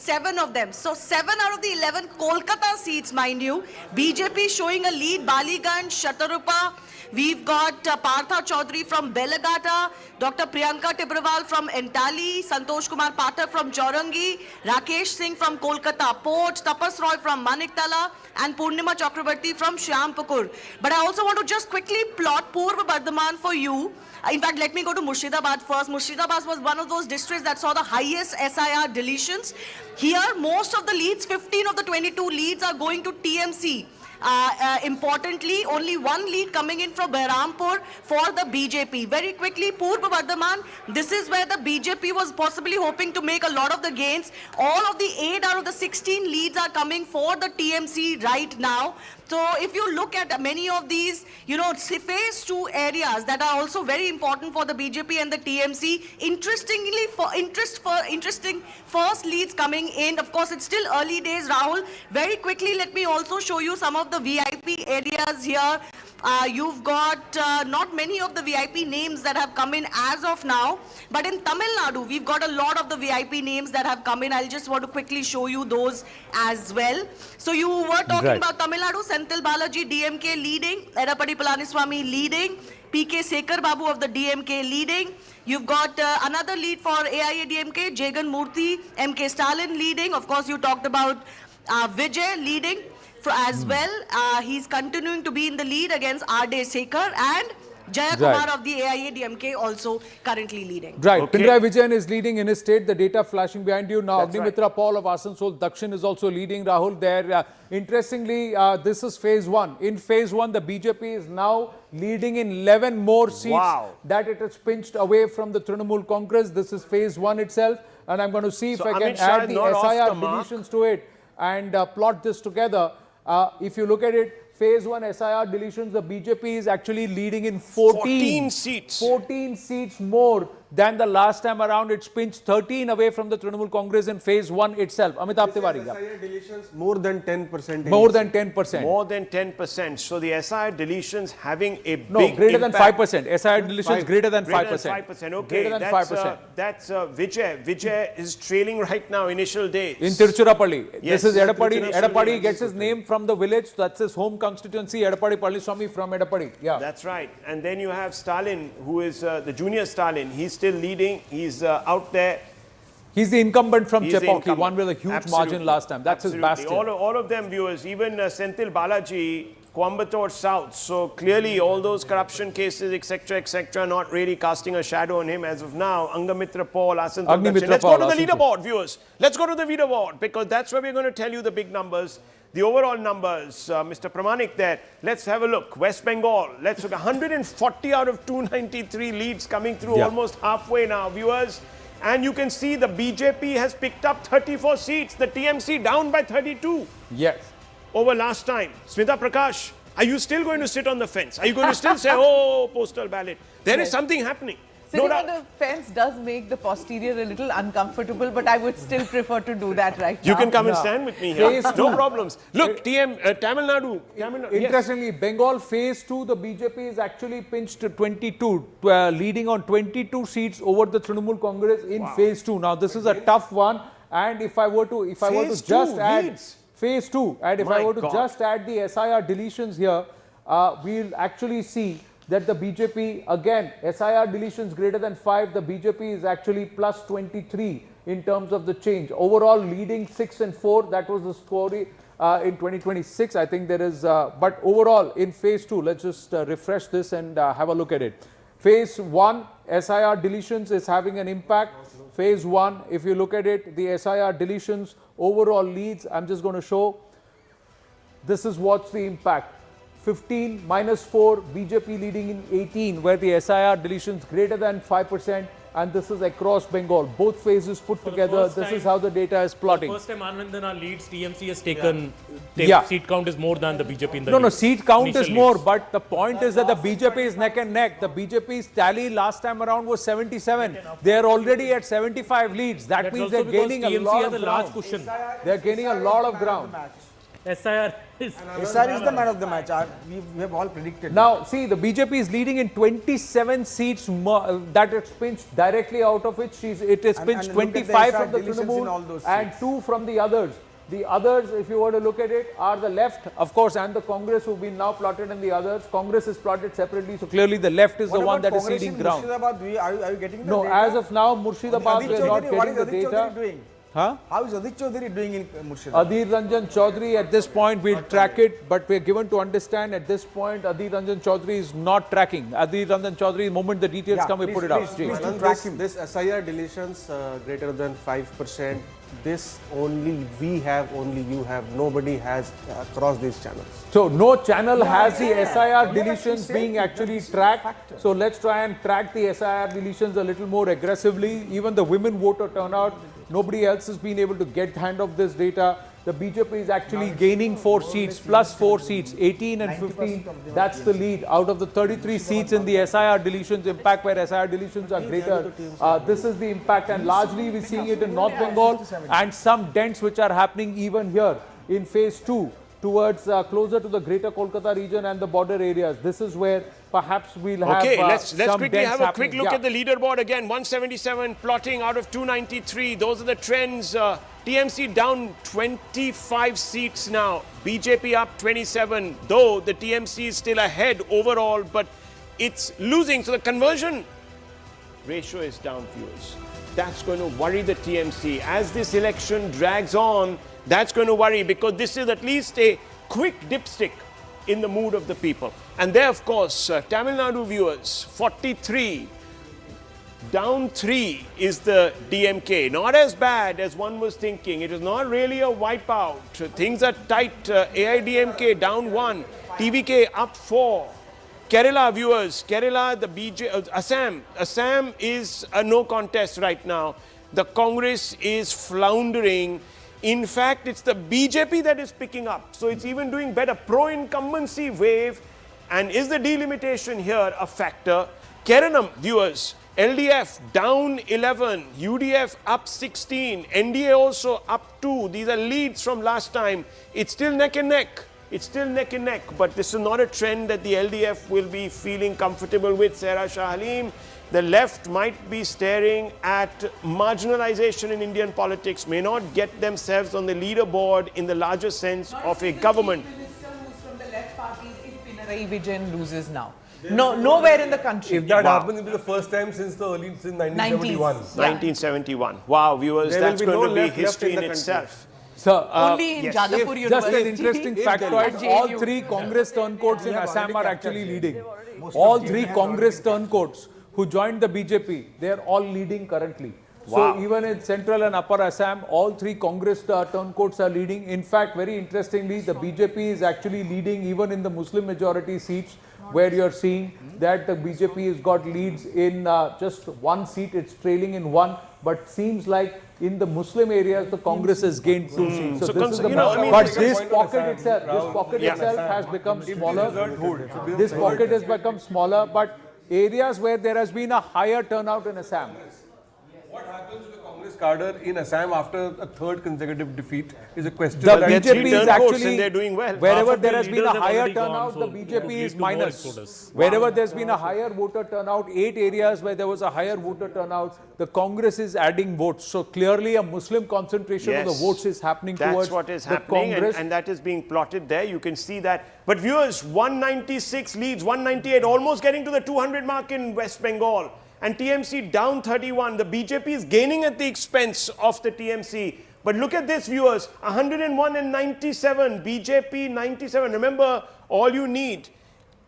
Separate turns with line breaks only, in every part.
7 of them. So 7 out of the 11 Kolkata seats, mind you. BJP showing a lead, Baliganj, Shatarupa. We've got Partha Chaudhary from Belagata, Dr. Priyanka Tibrawal from Entali, Santosh Kumar Pathak from Chaurangi, Rakesh Singh from Kolkata Port, Tapas Roy from Maniktala, and Purnima Chakrabarti from Shyampukur. But I also want to just quickly plot Purva Bardhaman for you. In fact, let me go to Murshidabad first. Murshidabad was one of those districts that saw the highest SIR deletions. Here, most of the leads, 15 of the 22 leads are going to TMC. Importantly, only one lead coming in from Behrampur for the BJP. Very quickly, Purva Bardhaman, this is where the BJP was possibly hoping to make a lot of the gains. All of the 8 out of the 16 leads are coming for the TMC right now. So if you look at many of these, phase 2 areas that are also very important for the BJP and the TMC, interesting first leads coming in. Of course, it's still early days, Rahul. Very quickly, let me also show you some of the VIP areas here. You've got not many of the VIP names that have come in as of now, but in Tamil Nadu, we've got a lot of the VIP names that have come in. I'll just want to quickly show you those as well. So you were talking about Tamil Nadu, Senthil Balaji, DMK leading, Edapadi Palaniswamy leading, PK Sekar Babu of the DMK leading. You've got another lead for AIADMK, Jagan Murthy, MK Stalin leading. Of course, you talked about Vijay leading. As well, he's continuing to be in the lead against R.D. Sekar, and Jayakumar of the AIADMK also currently leading.
Right. Okay. Pinarayi Vijayan is leading in his state. The data flashing behind you now. Agnimitra Paul of Asansol Dakshin is also leading. Rahul there. Interestingly, this is phase 1. In phase 1, the BJP is now leading in 11 more seats that it has pinched away from the Trinamool Congress. This is phase 1 itself, and I'm going to see if I can add the SIR deletions to it and plot this together. If you look at it, phase 1 SIR deletions, the BJP is actually leading in 14 seats. 14 seats more than the last time around. It's pinched 13 away from the Trinamool Congress in phase 1 itself. Amitabh Tiwari.
SIR deletions more than 10%.
More than 10%.
More than 10%. So the SIR deletions having a big
greater
impact.
than 5%. SIR deletions greater than 5%.
Greater than 5%. Okay,
greater than 5%.
That's Vijay. Vijay is trailing right now, initial days.
In Tiruchirappalli.
Yes,
this is Edapadi. Edapadi gets his name from the village. That's his home constituency. Edapadi Palaniswamy from Edapadi. Yeah.
That's right. And then you have Stalin, who is the junior Stalin. He's still leading. He's out there.
He's the incumbent from Chepoki, won with a huge margin last time. That's his bastion.
All of them, viewers, even Senthil Balaji, Coimbatore South. So clearly all those corruption cases, etc., not really casting a shadow on him as of now. Angamitra Paul, Asansol Dakshin. Let's go to the leaderboard, viewers. Let's go to the leaderboard, because that's where we're going to tell you the big numbers. The overall numbers, Mr. Pramanik there. Let's have a look. West Bengal, let's look. 140 out of 293 leads coming through, almost halfway now, viewers. And you can see the BJP has picked up 34 seats. The TMC down by 32.
Yes.
Over last time. Smita Prakash, are you still going to sit on the fence? Are you going to still say, oh, postal ballot? There is something happening.
Sitting on the fence does make the posterior a little uncomfortable, but I would still prefer to do that right now.
You can come and stand with me here. No problems. Look, Tamil Nadu.
Interestingly, Bengal phase 2, the BJP is actually pinched to 22, leading on 22 seats over the Trinamool Congress in phase 2. Now, this is a tough one, and if I were to just add phase 2, and if I were to just add the SIR deletions here, we'll actually see that the BJP, again, SIR deletions greater than 5, the BJP is actually plus 23 in terms of the change. Overall, leading 6 and 4, that was the story in 2026. I think there is, but overall, in phase 2, let's just refresh this and have a look at it. Phase 1, SIR deletions is having an impact. Phase 1, if you look at it, the SIR deletions, overall leads, I'm just going to show. This is what's the impact. 15 minus 4, BJP leading in 18, where the SIR deletions greater than 5%, and this is across Bengal. Both phases put together, this is how the data is plotting.
First time Anandana leads, TMC has taken, seat count is more than the BJP in the
No, seat count is more, but the point is that the BJP is neck and neck. The BJP's tally last time around was 77. They are already at 75 leads. That means they're gaining a lot of ground. They're gaining a lot of ground.
SIR is
SR is the man of the match. We have all predicted.
Now, see, the BJP is leading in 27 seats that it's pinched directly out of which it is pinched
and look at the
25
SR
from the
deletions in all
Trinamool
those
and
seats.
2 from the others. The others, if you were to look at it, are the left, of course, and the Congress who've been now plotted, and the others. Congress is plotted separately, so clearly the left is
What
the one
about
that is
Congress
ceding
in
ground.
Murshidabad? Are you getting the
No,
data?
as of now, Murshidabad, we are not
Chaudhary, what
getting
is
the
Adit Chaudhary
data.
doing?
Huh?
How is Adit Chaudhary doing in Murshidabad?
Adhir Ranjan Chaudhary, at this point, we'll track it, but we're given to understand at this point, Adhir Ranjan Chaudhary is not tracking. Adhir Ranjan Chaudhary, the moment the details come, we put it out.
please
Jay.
do track him.
This SIR deletions greater than 5%, this only we have, only you have, nobody has across these channels.
So no channel has the SIR
We have actually
deletions
said
being
that
actually
is a
tracked.
factor.
So let's try and track the SIR deletions a little more aggressively. Even the women voter turnout, nobody else has been able to get hand of this data. The BJP is actually gaining 4 seats, plus 4 seats, 18 and 15. That's the lead out of the 33 seats in the SIR deletions impact, where SIR deletions are greater. This is the impact, and largely we're seeing it in North Bengal and some dents which are happening even here in phase 2 towards closer to the greater Kolkata region and the border areas. This is where perhaps we'll have
Okay, let's
some
quickly
dents
have a quick
happening.
look
Yeah.
at the leaderboard again. 177 plotting out of 293. Those are the trends. TMC down 25 seats now. BJP up 27, though the TMC is still ahead overall, but it's losing. So the conversion ratio is down, viewers. That's going to worry the TMC. As this election drags on, that's going to worry, because this is at least a quick dipstick in the mood of the people. And there, of course, Tamil Nadu viewers, 43, down 3 is the DMK. Not as bad as one was thinking. It is not really a wipeout. Things are tight. AIDMK down 1, TVK up 4. Kerala viewers, Kerala, the Assam is a no contest right now. The Congress is floundering. In fact, it's the BJP that is picking up. So it's even doing better. Pro-incumbency wave. And is the delimitation here a factor? Keranam viewers, LDF down 11, UDF up 16, NDA also up 2. These are leads from last time. It's still neck and neck. It's still neck and neck, but this is not a trend that the LDF will be feeling comfortable with. Sarah Shah Halim, the left might be staring at marginalization in Indian politics, may not get themselves on the leaderboard in the larger sense of a government.
Minister who's from the left parties if Pinarayi Vijay loses now. No, nowhere in the country.
If that happens, it will be the first time since 1971.
1971. Wow, viewers,
There will
that's
be
going
no
to be
left
history
in
in
the
itself.
So,
Only in
yes.
Jadavpur
just
University.
an interesting factoid, all 3 Congress turncoats in Assam are actually leading. All 3 Congress turncoats who joined the BJP, they are all leading currently.
Wow.
So even in central and upper Assam, all 3 Congress turncoats are leading. In fact, very interestingly, the BJP is actually leading even in the Muslim majority seats, where you're seeing that the BJP has got leads in just 1 seat. It's trailing in 1, but seems like in the Muslim areas, the Congress has gained 2 seats. So,
So
this is the
you know, I mean,
but
this
this
is-
pocket itself has become smaller. This pocket has become smaller, but areas where there has been a higher turnout in Assam.
What happens to the Congress cadre in Assam after a 3rd consecutive defeat is a question.
The
that
They're
BJP
3
is
turncoats
actually,
and they're doing well.
wherever
Half of
there
the
has been
leaders
a
have
higher
already gone,
turnout,
so
the
it
BJP
would
is
lead to more
minus.
exodus.
Wherever there's been a higher voter turnout, 8 areas where there was a higher voter turnout, the Congress is adding votes. So clearly a Muslim concentration of the
Yes.
votes is happening
That's
towards
what is
the
happening,
Congress.
and that is being plotted there. You can see that. But viewers, 196 leads, 198, almost getting to the 200 mark in West Bengal. And TMC down 31. The BJP is gaining at the expense of the TMC. But look at this, viewers, 101 and 97, BJP 97. Remember, all you need,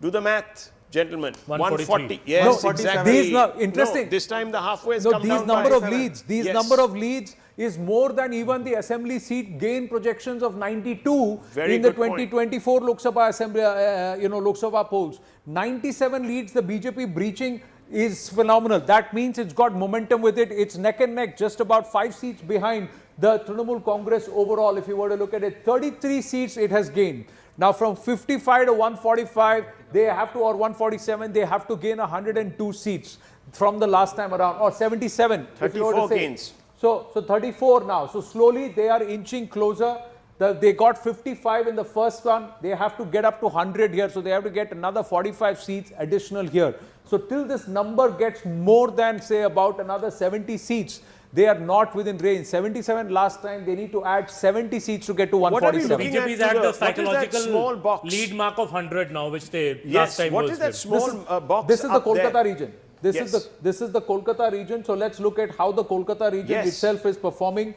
do the math, gentlemen.
140.
Yes,
No,
exactly.
these interesting.
No, this time the halfway has
No,
come
these
down
number
by
of
7.
leads, these
Yes.
number of leads is more than even the assembly seat gain projections of 92
Very
in the
good point.
2024 Lok Sabha assembly, Lok Sabha polls. 97 leads, the BJP breaching is phenomenal. That means it's got momentum with it. It's neck and neck, just about 5 seats behind the Trinamool Congress overall. If you were to look at it, 33 seats it has gained. Now from 55 to 145, they have to, or 147, they have to gain 102 seats from the last time around, or 77. if you were to
34
say.
gains.
So 34 now. So slowly they are inching closer. They got 55 in the first one. They have to get up to 100 here. So they have to get another 45 seats additional here. So till this number gets more than, say, about another 70 seats, they are not within range. 77 last time. They need to add 70 seats to get to 147.
looking at
BJP is
to
at
the-
the
what is that
psychological
small box?
lead mark of 100 now, which they last
Yes,
time
what
was
is that
with.
small box
This is the
up
Kolkata
there?
region. This
Yes.
is the Kolkata region. So let's look at how the Kolkata region
Yes.
itself is performing.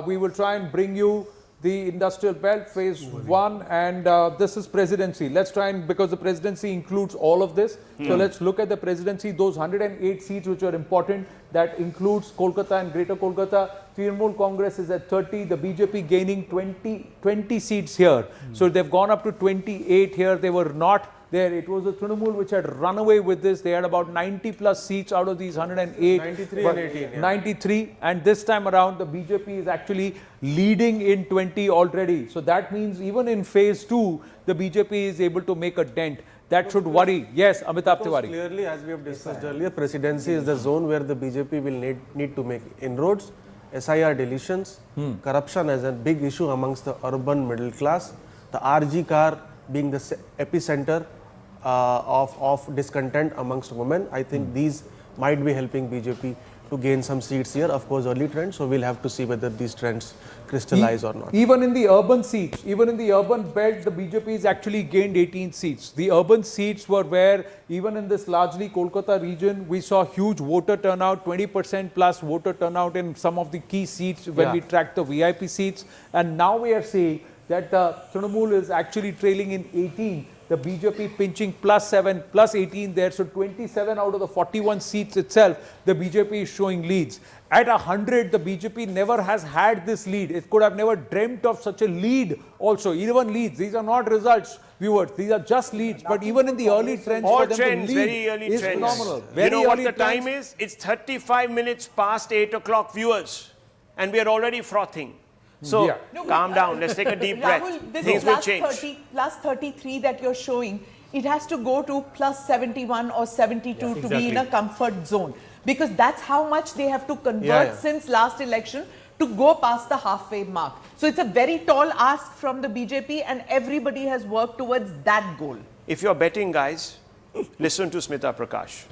We will try and bring you the industrial belt phase 1, and this is presidency. Let's try and, because the presidency includes all of this. So let's look at the presidency, those 108 seats which are important. That includes Kolkata and Greater Kolkata. Trinamool Congress is at 30, the BJP gaining 20 seats here. So they've gone up to 28 here. They were not there. It was the Trinamool which had run away with this. They had about 90 plus seats out of these 108.
93 and 18. Yeah.
93, and this time around the BJP is actually leading in 20 already. So that means even in phase 2, the BJP is able to make a dent. That should worry. Yes, Amitabh
Because
Tiwari.
clearly, as we have discussed earlier, presidency is the zone where the BJP will need to make inroads. SIR deletions, corruption as a big issue amongst the urban middle class, the RG car being the epicenter of discontent amongst women. I think these might be helping BJP to gain some seats here. Of course, early trends, so we'll have to see whether these trends crystallize or not.
Even in the urban seats, even in the urban belt, the BJP has actually gained 18 seats. The urban seats were where, even in this largely Kolkata region, we saw huge voter turnout, 20% plus voter turnout in some of the key seats when we tracked the VIP seats. And now we are seeing that Trinamool is actually trailing in 18. The BJP pinching +7, +18 there. So 27 out of the 41 seats itself, the BJP is showing leads. At 100, the BJP never has had this lead. It could have never dreamt of such a lead also. Even leads, these are not results, viewers. These are just leads. But even in the early trends,
All
for them
trends,
to lead
very early
is
trends.
phenomenal.
You
Very
know what
early
the time
trends.
is? It's 35 minutes past 8 o'clock, viewers. And we are already frothing. So
Yeah.
No,
calm
but,
down. Let's take a deep breath.
Rahul, this
Things will
plus
change.
30, plus 33 that you're showing, it has to go to plus 71 or 72 to be in a comfort zone. Because that's how much they have to convert since last election to go past the halfway mark. So it's a very tall ask from the BJP, and everybody has worked towards that goal.
If you're betting, guys, listen to Smita Prakash.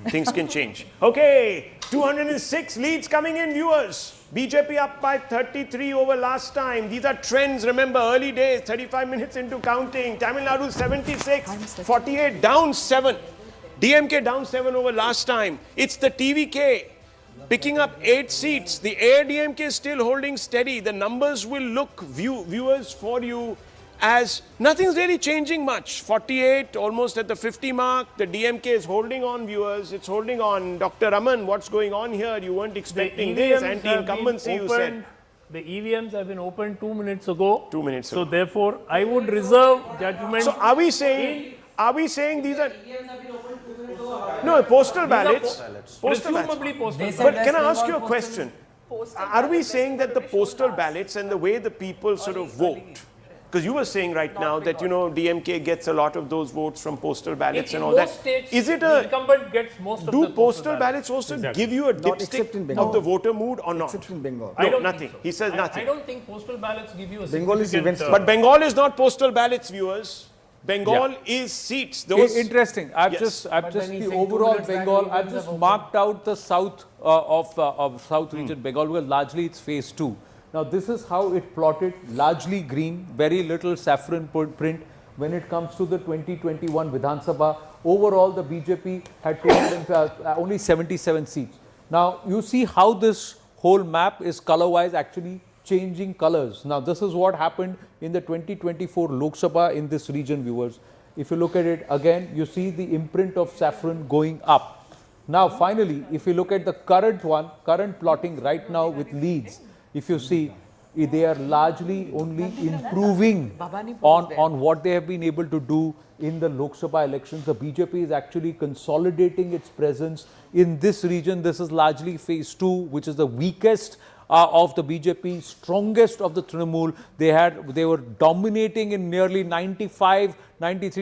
Things can change. Okay, 206 leads coming in, viewers. BJP up by 33 over last time. These are trends. Remember, early days, 35 minutes into counting. Tamil Nadu 76, 48, down 7. DMK down 7 over last time. It's the TVK picking up 8 seats. The AIDMK is still holding steady. The numbers will look, viewers, for you as nothing's really changing much. 48, almost at the 50 mark. The DMK is holding on, viewers. It's holding on. Dr. Raman, what's going on here? You weren't expecting this. Anti-incumbency, you said.
The EVMs have been opened 2 minutes ago.
2 minutes
So
ago.
therefore, I would reserve judgment.
So are we saying these are... No, postal ballots. Postal ballots.
Presumably postal.
But can I ask you a question? Are we saying that the postal ballots and the way the people sort of vote, because you were saying right now that, you know, DMK gets a lot of those votes from postal ballots and all that. Is it
the
a...
incumbent gets most of
Do
the
postal ballots also
Exactly.
give you a
Not
dipstick
except in Bengal.
of the voter mood or not?
Except in Bengal.
I
No,
don't
nothing.
think so.
He says
I
nothing.
don't think postal ballots give you a
Bengal is
significant,
events.
But Bengal is not postal ballots, viewers. Bengal is seats. Those
Interesting. I've
Yes.
just
then
the
he's saying 2
overall
minutes back,
Bengal.
he
I've
wins
just
the vote.
marked out the south of south region Bengal, because largely it's phase 2. Now this is how it plotted. Largely green, very little saffron print. When it comes to the 2021 Vidhan Sabha, overall the BJP had only 77 seats. Now you see how this whole map is color-wise actually changing colors. Now this is what happened in the 2024 Lok Sabha in this region, viewers. If you look at it again, you see the imprint of saffron going up. Now finally, if you look at the current plotting right now with leads, if you see, they are largely only improving on what they have been able to do in the Lok Sabha elections. The BJP is actually consolidating its presence in this region. This is largely phase 2, which is the weakest of the BJP, strongest of the Trinamool. They were dominating in nearly 93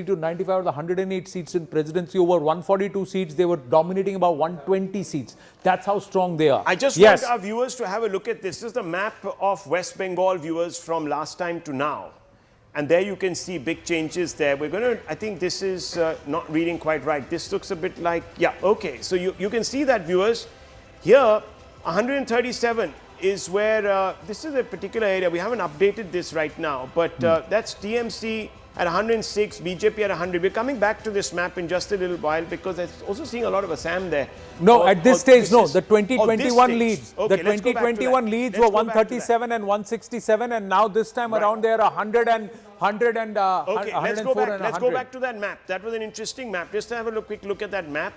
to 95 of the 108 seats in presidency. Over 142 seats, they were dominating about 120 seats. That's how strong they are.
I just want our viewers to have a look at this. This is the map of West Bengal, viewers, from last time to now. And there you can see big changes there. We're going to, I think this is not reading quite right. This looks a bit like, yeah, okay. So you can see that, viewers. Here, 137 is where, this is a particular area. We haven't updated this right now. But that's TMC at 106, BJP at 100. We're coming back to this map in just a little while because I'm also seeing a lot of Assam there.
No, at this stage, no. The 2021 leads. Okay, the 2021 leads were 137 and 167, and now this time around they are 100 and 104
okay, let's go back to that map. That was an interesting map. Just to have a quick look at that map.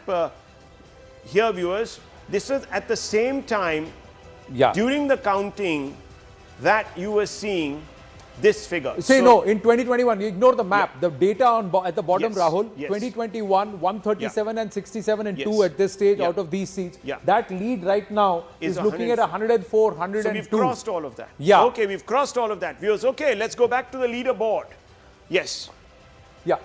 Here, viewers, this was at the same time during the counting that you were seeing this figure.
Say so, no, in 2021, you ignore the map. The data at the bottom, Rahul, 2021, 137 and 67 and 2 at this stage out of these seats. That lead right now is looking at 104, 102.
So we've crossed all of that.
Yeah.
Okay, we've crossed all of that. Viewers, okay, let's go back to the leaderboard. Yes.
Yeah.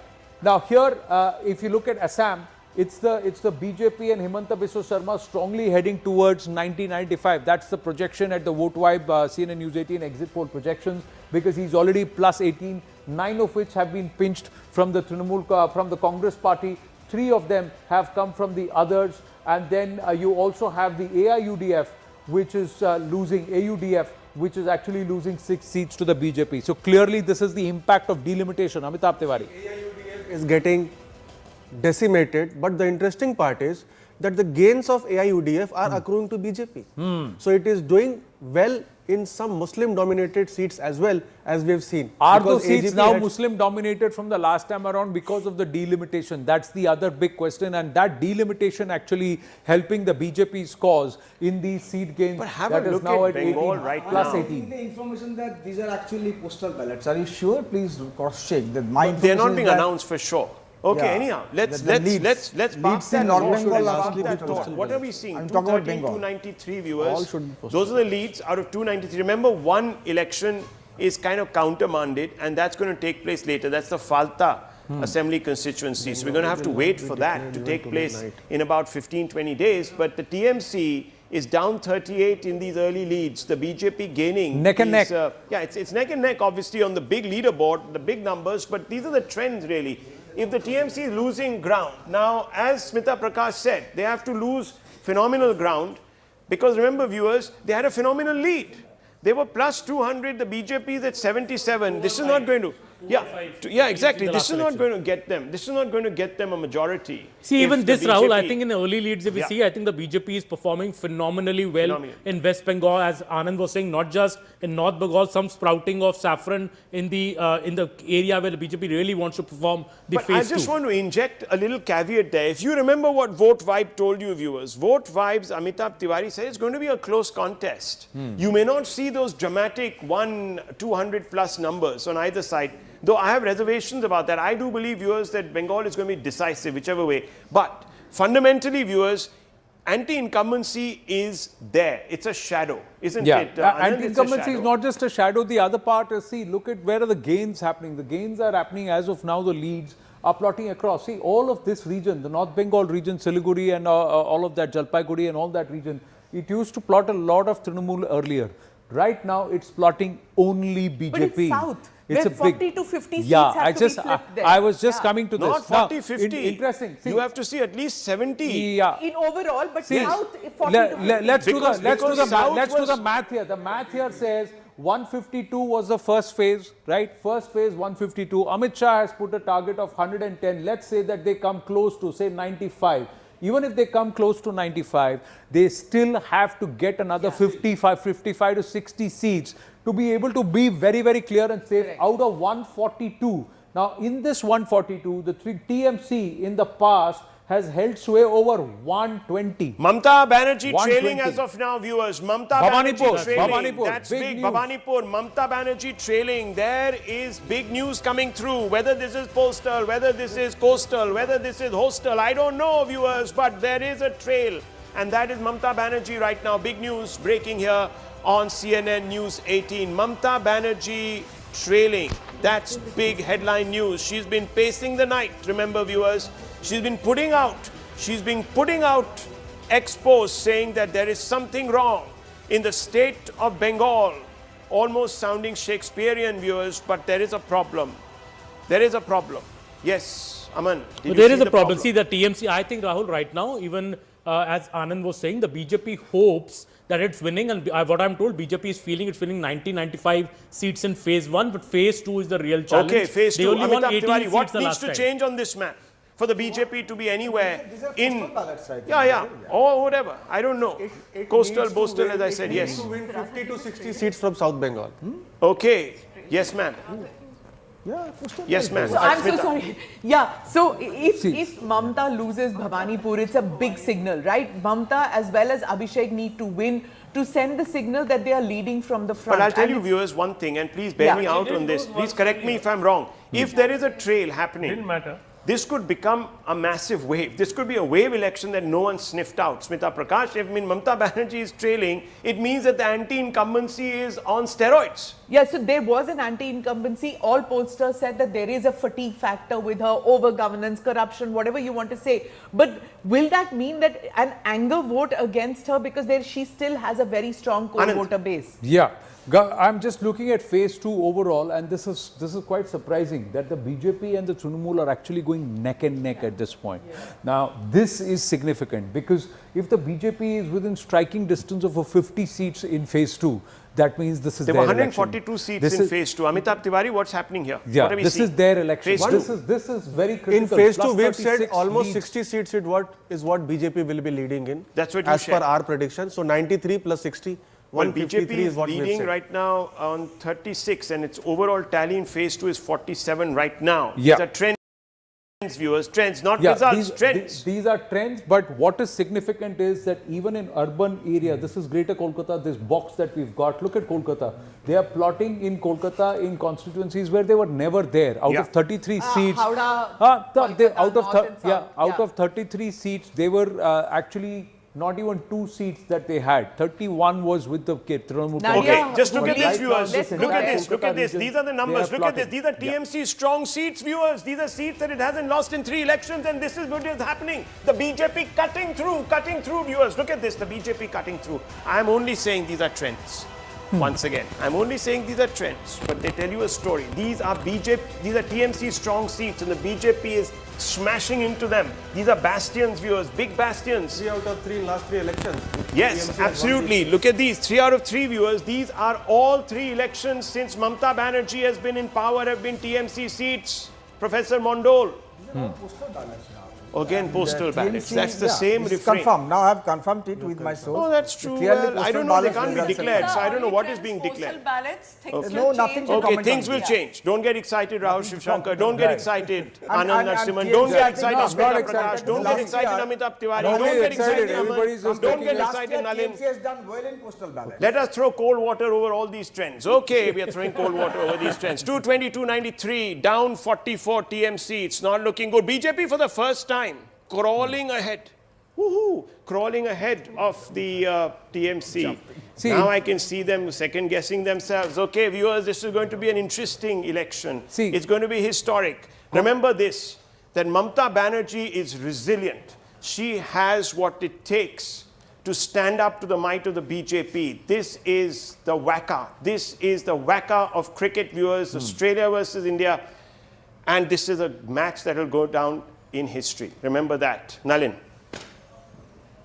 Now here, if you look at Assam, it's the BJP and Himanta Biswa Sarma strongly heading towards 90-95. That's the projection at the Vote Vibe CNN News 18 exit poll projections, because he's already plus 18, 9 of which have been pinched from the Trinamool, from the Congress party. 3 of them have come from the others. And then you also have the AIUDF, which is losing, AUDF, which is actually losing 6 seats to the BJP. So clearly this is the impact of delimitation. Amitabh Tiwari.
AIUDF is getting decimated, but the interesting part is that the gains of AIUDF are accruing to BJP. So it is doing well in some Muslim-dominated seats as well, as we have seen.
Are those seats now Muslim-dominated from the last time around because of the delimitation? That's the other big question, and that delimitation actually helping the BJP's cause in these seat gains.
But have a look at Bengal right
now. 18. The information that these are actually postal ballots. Are you sure? Please cross-check.
They're not being announced for sure. Okay, anyhow, let's park that thought. What are we seeing? 213, 293 viewers. Those are the leads out of 293. Remember, one election is kind of countermanded, and that's going to take place later. That's the Falta Assembly constituency. So we're going to have to wait for that to take place in about 15-20 days. But the TMC is down 38 in these early leads. The BJP gaining
neck and neck.
Yeah, it's neck and neck, obviously, on the big leaderboard, the big numbers. But these are the trends, really. If the TMC is losing ground, now as Smita Prakash said, they have to lose phenomenal ground, because remember, viewers, they had a phenomenal lead. They were plus 200, the BJP is at 77. This is not going to, exactly. This is not going to get them. This is not going to get them a majority.
See, even this, Rahul, I think in the early leads, if we see, I think the BJP is performing phenomenally well in West Bengal, as Anand was saying, not just in North Bengal, some sprouting of saffron in the area where the BJP really wants to perform the phase 2.
I just want to inject a little caveat there. If you remember what Vote Vibe told you, viewers, Vote Vibe's Amitabh Tiwari said it's going to be a close contest. You may not see those dramatic 200 plus numbers on either side. Though I have reservations about that. I do believe, viewers, that Bengal is going to be decisive, whichever way. But fundamentally, viewers, anti-incumbency is there. It's a shadow, isn't it?
Anti-incumbency is not just a shadow. The other part is, see, look at where are the gains happening. The gains are happening as of now. The leads are plotting across. See, all of this region, the North Bengal region, Siliguri and all of that, Jalpaiguri and all that region, it used to plot a lot of Trinamool earlier. Right now, it's plotting only BJP.
But it's south.
It's
where
a
40 to 50 seats have to be flipped there.
I was just coming to this.
Not 40, 50.
Interesting. See,
you have to see at least 70.
Yeah.
In overall, but south 40 to 50.
Let's do the math here. The math here says 152 was the first phase, right? First phase 152. Amit Shah has put a target of 110. Let's say that they come close to, say, 95. Even if they come close to 95, they still have to get another 55 to 60 seats to be able to be very, very clear and safe out of 142. Now, in this 142, the TMC in the past has held sway over 120.
Mamata Banerjee trailing as of now, viewers. Mamata Banerjee trailing.
Bhavanipur,
That's big. Bhavanipur, Mamata Banerjee trailing. There is big news coming through. Whether this is postal, whether this is coastal, whether this is hostal, I don't know, viewers, but there is a trail. And that is Mamata Banerjee right now. Big news breaking here on CNN News 18. Mamata Banerjee trailing. That's big headline news. She's been pacing the night, remember viewers. She's been putting out expos saying that there is something wrong in the state of Bengal. Almost sounding Shakespearean, viewers, but there is a problem. There is a problem. Yes, Aman.
There is a problem. See, the TMC, I think, Rahul, right now, even as Anand was saying, the BJP hopes that it's winning. And what I'm told, BJP is feeling it's winning 95 seats in phase 1, but phase 2 is the real challenge.
Okay, phase 2.
They only won
Amitabh
18
Tiwari,
seats
what
the
needs
last
to
time.
change on this map for the BJP to be anywhere
These are
in...
postal ballots, I think.
Yeah, or whatever. I don't know. Coastal,
needs to
postal,
win-
as I said,
it needs
yes.
to win 50 to 60 seats from South Bengal.
Okay. Yes, ma'am.
Yeah, postal
Yes, ma'am.
So I'm so
Smita.
sorry. Yeah, so if Mamata loses Bhavanipur, it's a big signal, right? Mamata as well as Abhishek need to win to send the signal that they are leading from the front.
But I'll tell
And
you,
it's-
viewers, one thing, and please bear
Yeah.
me out on this. Please correct me if I'm wrong. If there is a trail happening, this could become a massive wave. This could be a wave election that no one sniffed out. Smita Prakash, if Mamata Banerjee is trailing, it means that the anti-incumbency is on steroids.
Yeah, so there was an anti-incumbency. All pollsters said that there is a fatigue factor with her, over-governance, corruption, whatever you want to say. But will that mean that an anger vote against her because she still has a very strong core
Anand.
voter base?
Yeah, I'm just looking at phase 2 overall, and this is quite surprising that the BJP and the Trinamool are actually going neck and neck at this point. Now, this is significant because if the BJP is within striking distance of 50 seats in phase 2, that means this is
There
their
were
election.
142 seats
This
in
is-
phase 2. Amitabh Tiwari, what's happening here?
Yeah,
What are we
this
seeing?
is their election.
Phase 2.
This is very critical.
In phase 2,
Plus
we've said
36
almost
leads.
60 seats is what BJP will be leading in.
That's what you
as per
said.
our prediction. So 93 plus 60,
Well,
153
BJP
is
is
what we've
leading
said.
right now on 36, and its overall tally in phase 2 is 47 right now.
Yeah.
These are trends, viewers, trends, not
Yeah,
results, trends.
these are trends, but what is significant is that even in urban area, this is Greater Kolkata, this box that we've got, look at Kolkata. They are plotting in Kolkata in constituencies where they were never there. Out
Yeah.
of 33 seats,
Howrah,
out
Kolkata,
of
North and South.
33 seats, they were actually not even 2 seats that they had. 31 was with the Trinamool.
Nadia,
Okay, just look at
Right
this,
now,
viewers.
let's
Look
look
at
at
this, look at this.
region,
These are the numbers.
they are
Look at this.
plotting.
These are TMC strong seats, viewers. These are seats that it hasn't lost in 3 elections, and this is what is happening. The BJP cutting through, viewers. Look at this, the BJP cutting through. I'm only saying these are trends. Once again, I'm only saying these are trends, but they tell you a story. These are TMC strong seats, and the BJP is smashing into them. These are bastions, viewers, big bastions.
3 out of 3 in last 3 elections.
Yes,
TMC has won
absolutely. Look at these. 3 out of 3, viewers. These are all 3 elections since Mamata Banerjee has been in power have been TMC seats. Professor Mondol.
postal ballots now.
Again, postal ballots.
TMC,
That's the
yeah,
same
it's
refrain.
confirmed. Now I have confirmed it with my source.
Oh, that's true.
Clearly
Well, I
postal
don't know. They
ballots
can't be
results are
declared. So I don't know what is being declared.
ballots, things
Okay.
No, nothing to
Okay,
comment
things
on.
will change. Don't get excited, Rahul Shivshankar. Don't get excited,
And-
Anand
and
Narasimhan.
TMC,
Don't get
I think,
excited,
no, I'm
not
Smita
excited.
Prakash. Don't
Last
get excited,
year-
Amitabh Tiwari.
Nobody
Don't get
excited.
excited,
Everybody's
Aman.
just
Don't
talking
get
about-
excited, Nalin.
TMC has done well in postal ballots.
Let us throw cold water over all these trends. Okay, we are throwing cold water over these trends. 220, 293, down 44 TMC. It's not looking good. BJP for the first time crawling ahead. Woohoo! Crawling ahead of the TMC.
See,
now I can see them second guessing themselves. Okay, viewers, this is going to be an interesting election.
See-
It's going to be historic. Remember this, that Mamata Banerjee is resilient. She has what it takes to stand up to the might of the BJP. This is the whacker. This is the whacker of cricket, viewers. Australia versus India. And this is a match that will go down in history. Remember that. Nalin.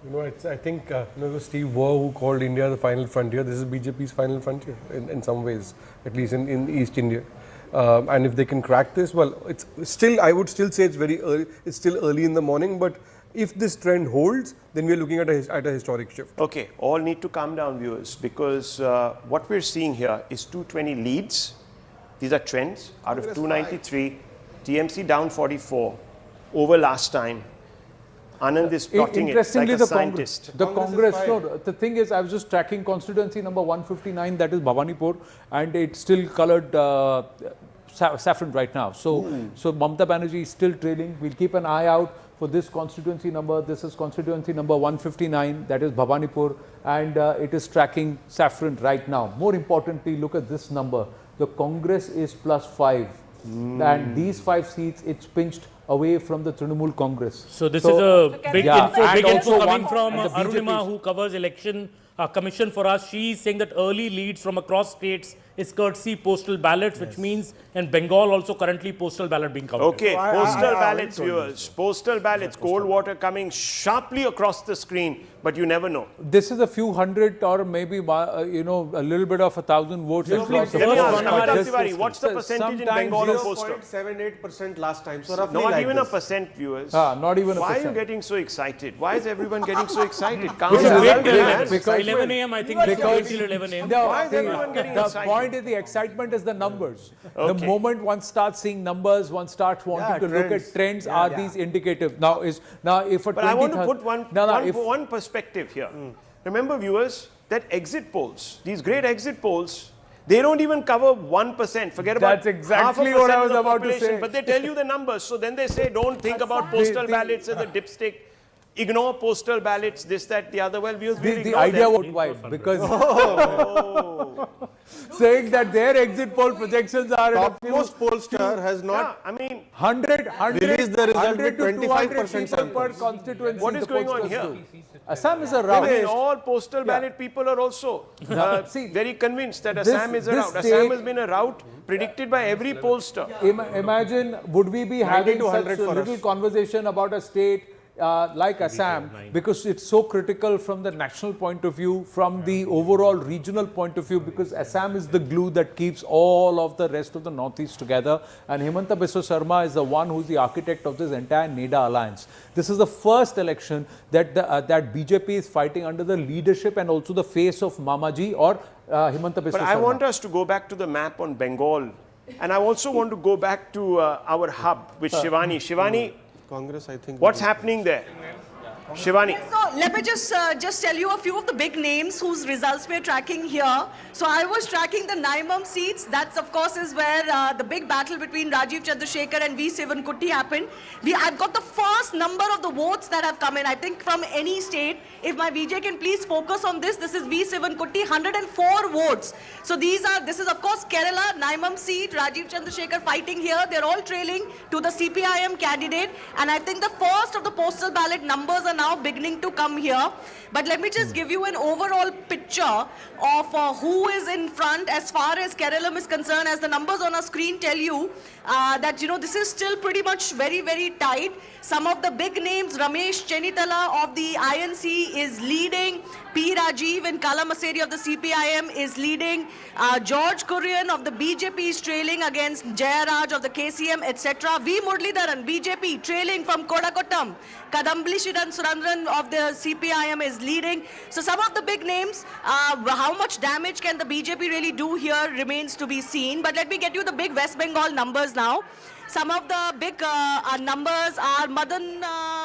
You know, I think it was Steve Waugh who called India the final frontier. This is BJP's final frontier in some ways, at least in East India. And if they can crack this, well, it's still, I would still say it's very early. It's still early in the morning, but if this trend holds, then we are looking at a historic shift.
Okay, all need to calm down, viewers, because what we're seeing here is 220 leads. These are trends out of 293. TMC down 44 over last time. Anand is plotting it like
Interestingly,
a scientist.
the Congress, no, the thing is, I was just tracking constituency number 159, that is Bhavanipur, and it's still colored saffron right now. So Mamata Banerjee is still trailing. We'll keep an eye out for this constituency number. This is constituency number 159, that is Bhavanipur, and it is tracking Saffron right now. More importantly, look at this number. The Congress is +5, and these 5 seats, it's pinched away from the Trinamool Congress.
So this is a big info, big info coming
one-
from
and the
Arunima,
BJP
who covers election commission for us. She is saying that early leads from across states is courtesy postal ballots, which means in Bengal also currently postal ballot being counted.
Okay, postal
I
ballots,
told you.
viewers. Postal ballots, cold water coming sharply across the screen, but you never know.
This is a few hundred or maybe, you know, a little bit of 1,000 votes.
Usually
across the
first
Let me
board.
ask
one hour
Amitabh
is
Tiwari, what's the percentage in
sometimes
Bengal of postal?
0.78% last time. So roughly
Not
like
even
this.
a percent, viewers.
Not even a
Why are you
percent.
getting so excited? Why is everyone getting so excited? Calm
Wait
down,
till
man.
11 a.m. I think we should wait till 11 a.m.
No,
Why is
the-
everyone getting
the
excited?
point is the excitement is the numbers. The
Okay.
moment one starts seeing numbers, one starts wanting to look at trends. Are these indicative? Now if a
But I want to
20,000
put one perspective here. Remember, viewers, that exit polls, these great exit polls, they don't even cover 1%. Forget about
That's exactly
half a
what
percent
I was
of the
about to
population,
say.
But they tell you the numbers. So then they say, don't think about postal ballots as a dipstick. Ignore postal ballots, this, that, the other. Well, viewers, we'll
the
ignore
idea
them.
would why? Because saying that their exit poll projections are at a few
Topmost pollster has
Yeah,
not
I mean,
100
released the result
100
with
to 200
25%
people per
samples.
constituency.
What is
the
going on
pollsters
here?
do. Assam is a
I
rout.
mean, all postal ballot people are also
see,
very convinced that
this-
Assam is a
this
rout. Assam
state-
has been a rout predicted by every pollster.
Imagine, would we be having
to
such
100
a
for
little
us.
conversation about a state like Assam, because it's so critical from the national point of view, from the overall regional point of view, because Assam is the glue that keeps all of the rest of the Northeast together. And Himanta Biswa Sarma is the one who's the architect of this entire NEDA alliance. This is the first election that that BJP is fighting under the leadership and also the face of Mamaji or Himanta Biswa
But
Sarma.
I want us to go back to the map on Bengal. And I also want to go back to our hub with Shivani. Shivani,
Congress, I think.
what's happening there? Shivani.
So let me just tell you a few of the big names whose results we're tracking here. So I was tracking the Naimam seats. That's of course is where the big battle between Rajiv Chandrasekhar and V. Sivankutti happened. I've got the first number of the votes that have come in, I think from any state. If my Vijay can please focus on this. This is V. Sivankutti, 104 votes. So this is of course Kerala, Naimam seat, Rajiv Chandrasekhar fighting here. They're all trailing to the CPIM candidate. And I think the first of the postal ballot numbers are now beginning to come here. But let me just give you an overall picture of who is in front as far as Kerala is concerned. As the numbers on our screen tell you that, you know, this is still pretty much very, very tight. Some of the big names, Ramesh Chenitala of the INC is leading. P. Rajiv and Kala Maseri of the CPIM is leading. George Kurian of the BJP is trailing against Jayaraj of the KCM, etc. V. Muralidharan, BJP, trailing from Kodakottam. Kadamblishidan Surandran of the CPIM is leading. So some of the big names, how much damage can the BJP really do here remains to be seen. But let me get you the big West Bengal numbers now. Some of the big numbers are Madan,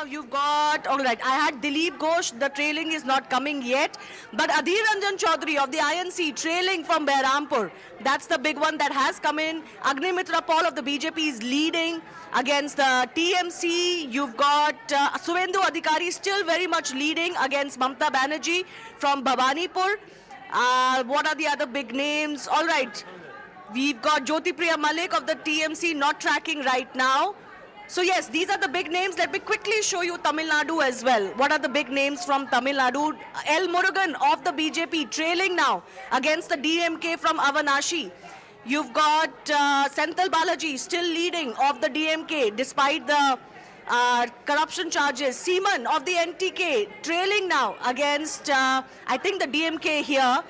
you've got, all right, I had Dilip Ghosh, the trailing is not coming yet. But Adhir Ranjan Chaudhary of the INC trailing from Behrampur. That's the big one that has come in. Agnimitra Paul of the BJP is leading against the TMC. You've got Suvendu Adhikari still very much leading against Mamata Banerjee from Bhavanipur. What are the other big names? All right. We've got Jyotipriya Malik of the TMC not tracking right now. So yes, these are the big names. Let me quickly show you Tamil Nadu as well. What are the big names from Tamil Nadu? L. Murugan of the BJP trailing now against the DMK from Avanashi. You've got Senthil Balaji still leading of the DMK despite the corruption charges. Seaman of the NTK trailing now against, I think, the DMK here.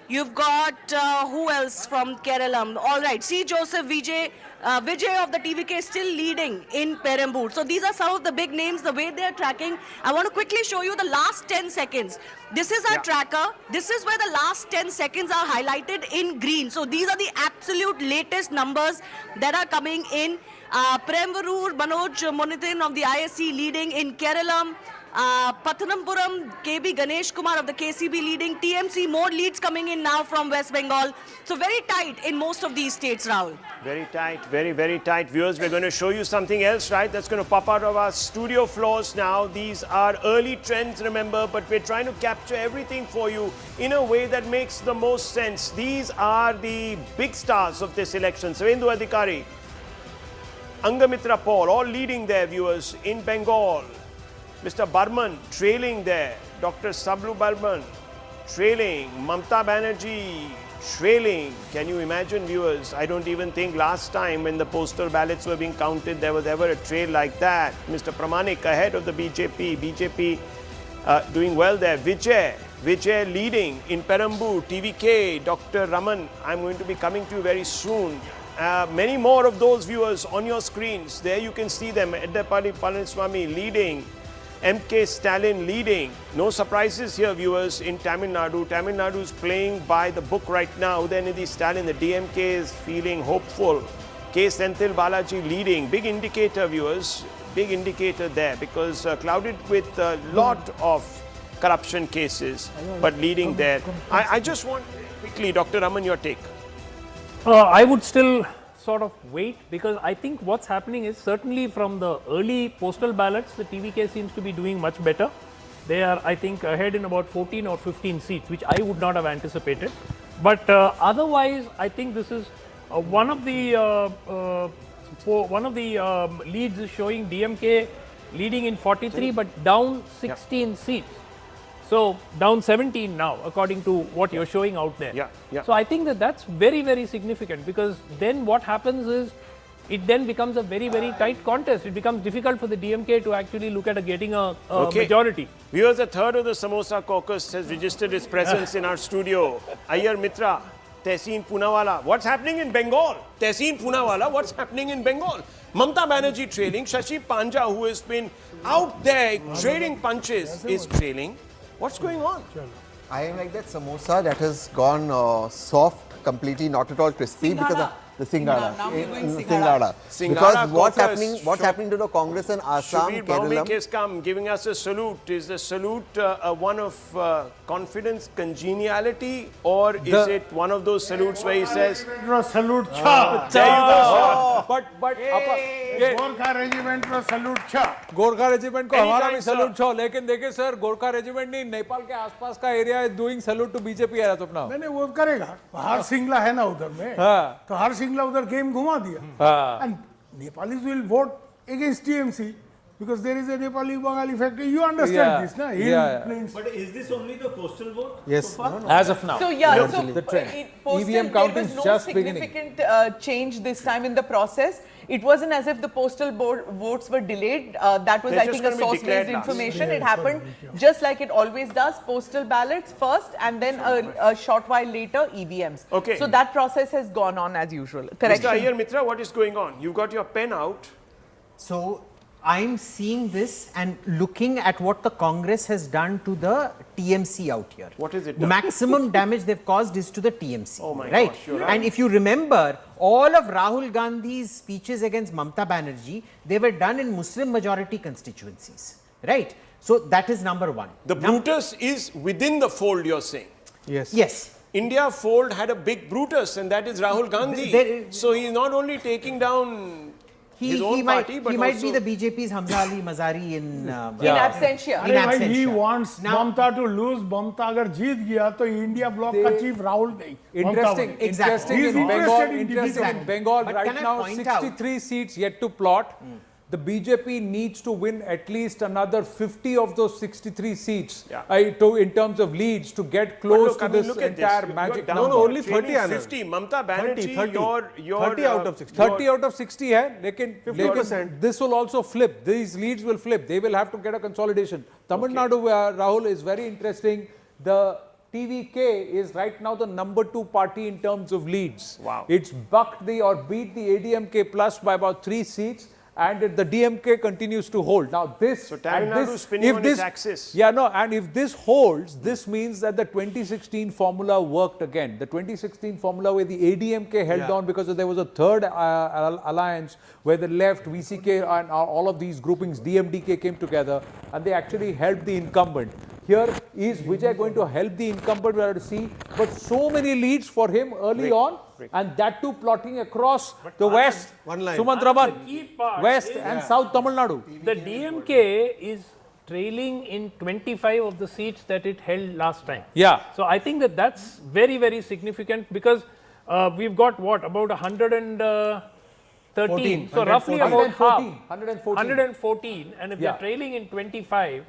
You've got, who else from Kerala? All right, C. Joseph Vijay. Vijay of the TVK still leading in Perambur. So these are some of the big names, the way they're tracking. I want to quickly show you the last 10 seconds. This is our tracker. This is where the last 10 seconds are highlighted in green. So these are the absolute latest numbers that are coming in. Premvarur, Manoj Monithan of the ISC leading in Kerala. Pathanampuram, KB Ganesh Kumar of the KCB leading. TMC, more leads coming in now from West Bengal. So very tight in most of these states, Rahul.
Very tight, very, very tight. Viewers, we're going to show you something else, right? That's going to pop out of our studio floors now. These are early trends, remember, but we're trying to capture everything for you in a way that makes the most sense. These are the big stars of this election. Suvendu Adhikari, Angamitra Paul, all leading there, viewers, in Bengal. Mr. Burman trailing there. Dr. Sablu Burman trailing. Mamata Banerjee trailing. Can you imagine, viewers? I don't even think last time when the postal ballots were being counted there was ever a trail like that. Mr. Pramanik ahead of the BJP. BJP doing well there. Vijay leading in Perambur. TVK, Dr. Raman. I'm going to be coming to you very soon. Many more of those, viewers, on your screens. There you can see them. Eddapadi Palaniswamy leading. MK Stalin leading. No surprises here, viewers, in Tamil Nadu. Tamil Nadu is playing by the book right now. Udayanidhi Stalin, the DMK is feeling hopeful. K. Senthil Balaji leading. Big indicator, viewers. Big indicator there because clouded with a lot of corruption cases, but leading there. I just want quickly, Dr. Raman, your take.
I would still sort of wait because I think what's happening is certainly from the early postal ballots, the TVK seems to be doing much better. They are, I think, ahead in about 14 or 15 seats, which I would not have anticipated. But otherwise, I think this is one of the leads is showing DMK leading in 43, but down 16 seats. So down 17 now, according to what you're showing out there. So I think that's very, very significant because then what happens is it then becomes a very, very tight contest. It becomes difficult for the DMK to actually look at getting a majority.
Viewers, a third of the Samosa caucus has registered its presence in our studio. Ayyar Mitra, Tehseen Poonawala. What's happening in Bengal? Tehseen Poonawala, what's happening in Bengal? Mamata Banerjee trailing. Shashi Panja, who has been out there trading punches, is trailing. What's going on?
I am like that samosa that has gone soft, completely not at all crispy because of the Singhara.
Now we're going Singhara.
Because what's happening to the Congress in Assam,
Shubir
Kerala?
Bhaumik has come giving us a salute. Is the salute one of confidence, congeniality, or is it one of those salutes where he says,
salute cha.
there you go, sir.
but
Gorkha regiment को salute छा
Gorkha regiment को हमारा भी salute छो लेकिन देखिए sir Gorkha regiment नहीं नेपाल के आसपास का area is doing salute to BJP as of now
मैंने वो करेगा हर सिंगला है ना उधर में तो हर सिंगला उधर गेम घुमा दिया and Nepalese will vote against TMC because there is a Nepali Bengali factor. You understand this, na?
But is this only the postal vote?
Yes,
so far?
as of now.
So yeah, so
the trend.
EVM
counting
there was no
just beginning.
significant change this time in the process. It wasn't as if the postal board votes were delayed. That was, I think, a source-based information. It happened just like it always does. Postal ballots first, and then a short while later, EVMs.
Okay.
So that process has gone on as usual. Correction.
Mr. Ayyar Mitra, what is going on? You've got your pen out.
So I'm seeing this and looking at what the Congress has done to the TMC out here.
What is it done?
Maximum damage they've caused is to the TMC.
Oh my
right?
gosh, you're right.
And if you remember, all of Rahul Gandhi's speeches against Mamata Banerjee, they were done in Muslim majority constituencies. Right? So that is number one.
The Brutus is within the fold, you're saying?
Yes.
Yes.
India fold had a big Brutus, and that is Rahul Gandhi. So he's not only taking down his own party, but
he might
also
be the BJP's Hamza Ali Mazari in
In absentia.
In absentia.
He wants Mamata to lose. Mamata अगर जीत गया तो India bloc का chief Rahul नहीं.
Interesting.
Exactly.
He is
Interesting in Bengal
But
right
can I
now.
point
63 seats yet to plot. The BJP needs to win at least another 50 of those 63 seats in terms of leads to get close to this entire magic number.
No, only 30 are
50. Mamata Banerjee,
30 out of 60.
30 out of 60 hai, lekin this will also flip. These leads will flip. They will have to get a consolidation. Tamil Nadu, Rahul, is very interesting. The TVK is right now the number 2 party in terms of leads.
Wow.
It's beat the ADMK plus by about 3 seats. and the DMK continues to hold. Now this,
So Tamil
and
Nadu
this,
is spinning
if
on
this,
its axis.
yeah, no, and if this holds, this means that the 2016 formula worked again. The 2016 formula where the ADMK held on because there was a third alliance where the left, VCK and all of these groupings, DMDK came together and they actually helped the incumbent. Here, is Vijay going to help the incumbent? We have to see. But so many leads for him early on, and that too plotting across the west.
One line.
Sumant Raman, west and south Tamil Nadu.
The DMK is trailing in 25 of the seats that it held last time.
Yeah.
So I think that that's very, very significant because we've got what, about 113. So roughly about half. 114. And if they're trailing in 25,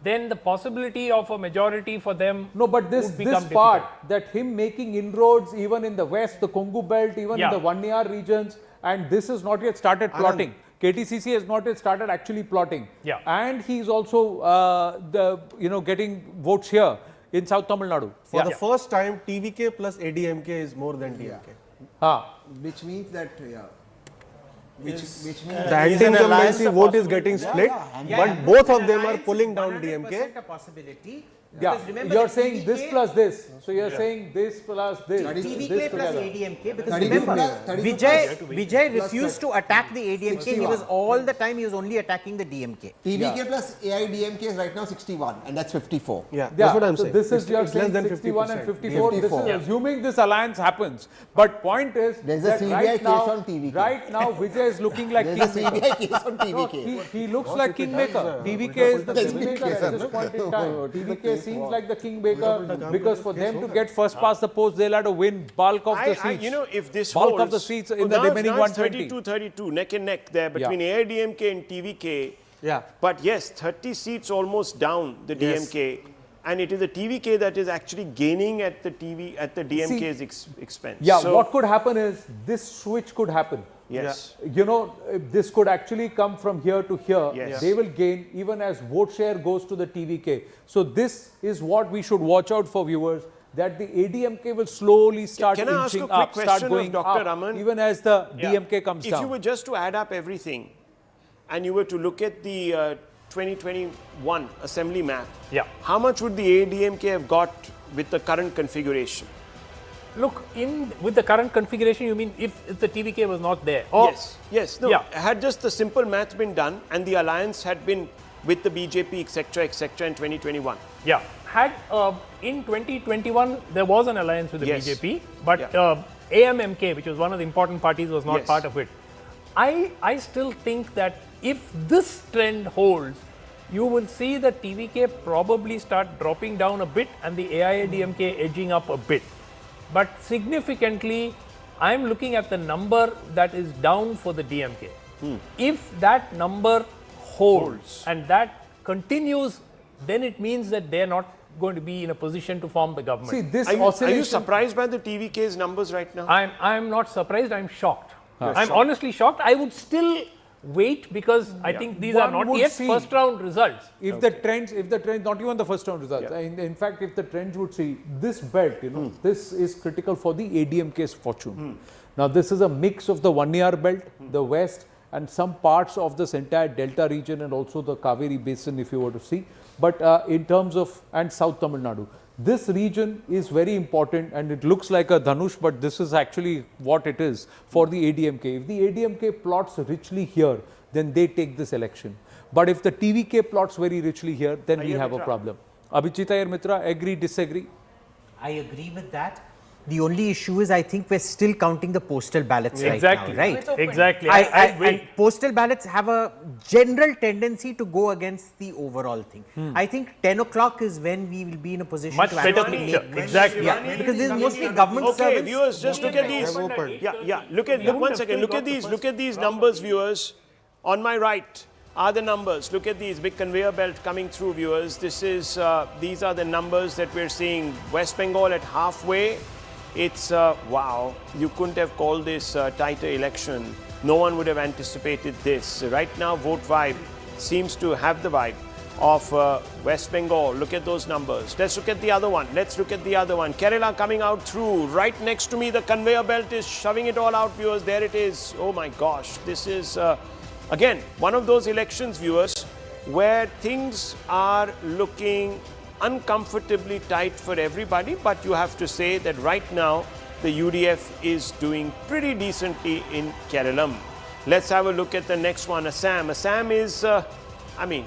then the possibility of a majority for them
but this part, that him making inroads even in the west, the Kongu belt, even in the Vanniyar regions, and this has not yet started plotting. KTCC has not yet started actually plotting. And he's also getting votes here in South Tamil Nadu.
For the first time, TVK plus ADMK is more than DMK.
Which means that, which means
the anti-incumbency vote is getting split, but both of them are pulling down DMK.
A possibility.
Yeah, you're saying this plus this. So you're saying this plus this.
TVK plus ADMK, because remember, Vijay refused to attack the ADMK. He was all the time, he was only attacking the DMK.
TVK plus AIDMK is right now 61, and that's 54.
Yeah, that's what I'm saying.
This is, you're saying 61 and 54. This is assuming this alliance happens. But point is,
there's a CBI
right
case
now,
on TVK.
Right now, Vijay is looking like
There's a
kingmaker.
CBI case on TVK.
He looks like kingmaker. TVK is the kingmaker at this point in time. TVK seems like the kingmaker because for them to get first past the post, they'll have to win bulk of the seats.
If this
bulk
holds,
of the seats in the remaining 120.
32-32, neck and neck there between AIDMK and TVK. But yes, 30 seats almost down the DMK. And it is the TVK that is actually gaining at the DMK's expense.
So what could happen is this switch could happen.
Yes.
This could actually come from here to here.
Yes.
They will gain even as vote share goes to the TVK. So this is what we should watch out for, viewers, that the ADMK will slowly start inching up, start going
Dr.
up,
Raman?
even as the DMK comes down.
If you were just to add up everything and you were to look at the 2021 assembly map, how much would the ADMK have got with the current configuration?
Look, with the current configuration, you mean if the TVK was not there?
Yes. No, had just the simple math been done and the alliance had been with the BJP, etc., in 2021.
Yeah. Had in 2021, there was an alliance with the BJP, but AMMK, which was one of the important parties, was not part of it. I still think that if this trend holds, you will see the TVK probably start dropping down a bit and the AIADMK edging up a bit. But significantly, I'm looking at the number that is down for the DMK. If that number holds and that continues, then it means that they're not going to be in a position to form the government.
See, this
are you surprised by the TVK's numbers right now?
I'm not surprised, I'm shocked. I'm honestly shocked. I would still wait because I think these are not yet first round results.
If the trends, not even the first round results, in fact, if the trends would see this belt, this is critical for the ADMK's fortune. Now, this is a mix of the Vanniyar belt, the west, and some parts of this entire delta region and also the Kaveri basin, if you were to see. But in terms of, and South Tamil Nadu, this region is very important and it looks like a Dhanush, but this is actually what it is for the ADMK. If the ADMK plots richly here, then they take this election. But if the TVK plots very richly here, then we have a problem. Abhichita Iyer Mitra, agree, disagree?
I agree with that. The only issue is I think we're still counting the postal ballots right now, right?
Exactly.
And postal ballots have a general tendency to go against the overall thing. I think 10 o'clock is when we will be in a position
much
to
better
actually
picture.
make
Exactly.
because this is mostly government servants.
Viewers, just look at these. Look 1 second. Look at these numbers, viewers. On my right are the numbers. Look at these big conveyor belt coming through, viewers. These are the numbers that we're seeing. West Bengal at halfway. It's wow, you couldn't have called this tighter election. No one would have anticipated this. Right now, vote vibe seems to have the vibe of West Bengal. Look at those numbers. Let's look at the other one. Kerala coming out through. Right next to me, the conveyor belt is shoving it all out, viewers. There it is. Oh my gosh, this is Again, one of those elections, viewers, where things are looking uncomfortably tight for everybody, but you have to say that right now the UDF is doing pretty decently in Kerala. Let's have a look at the next one, Assam. Assam is, I mean,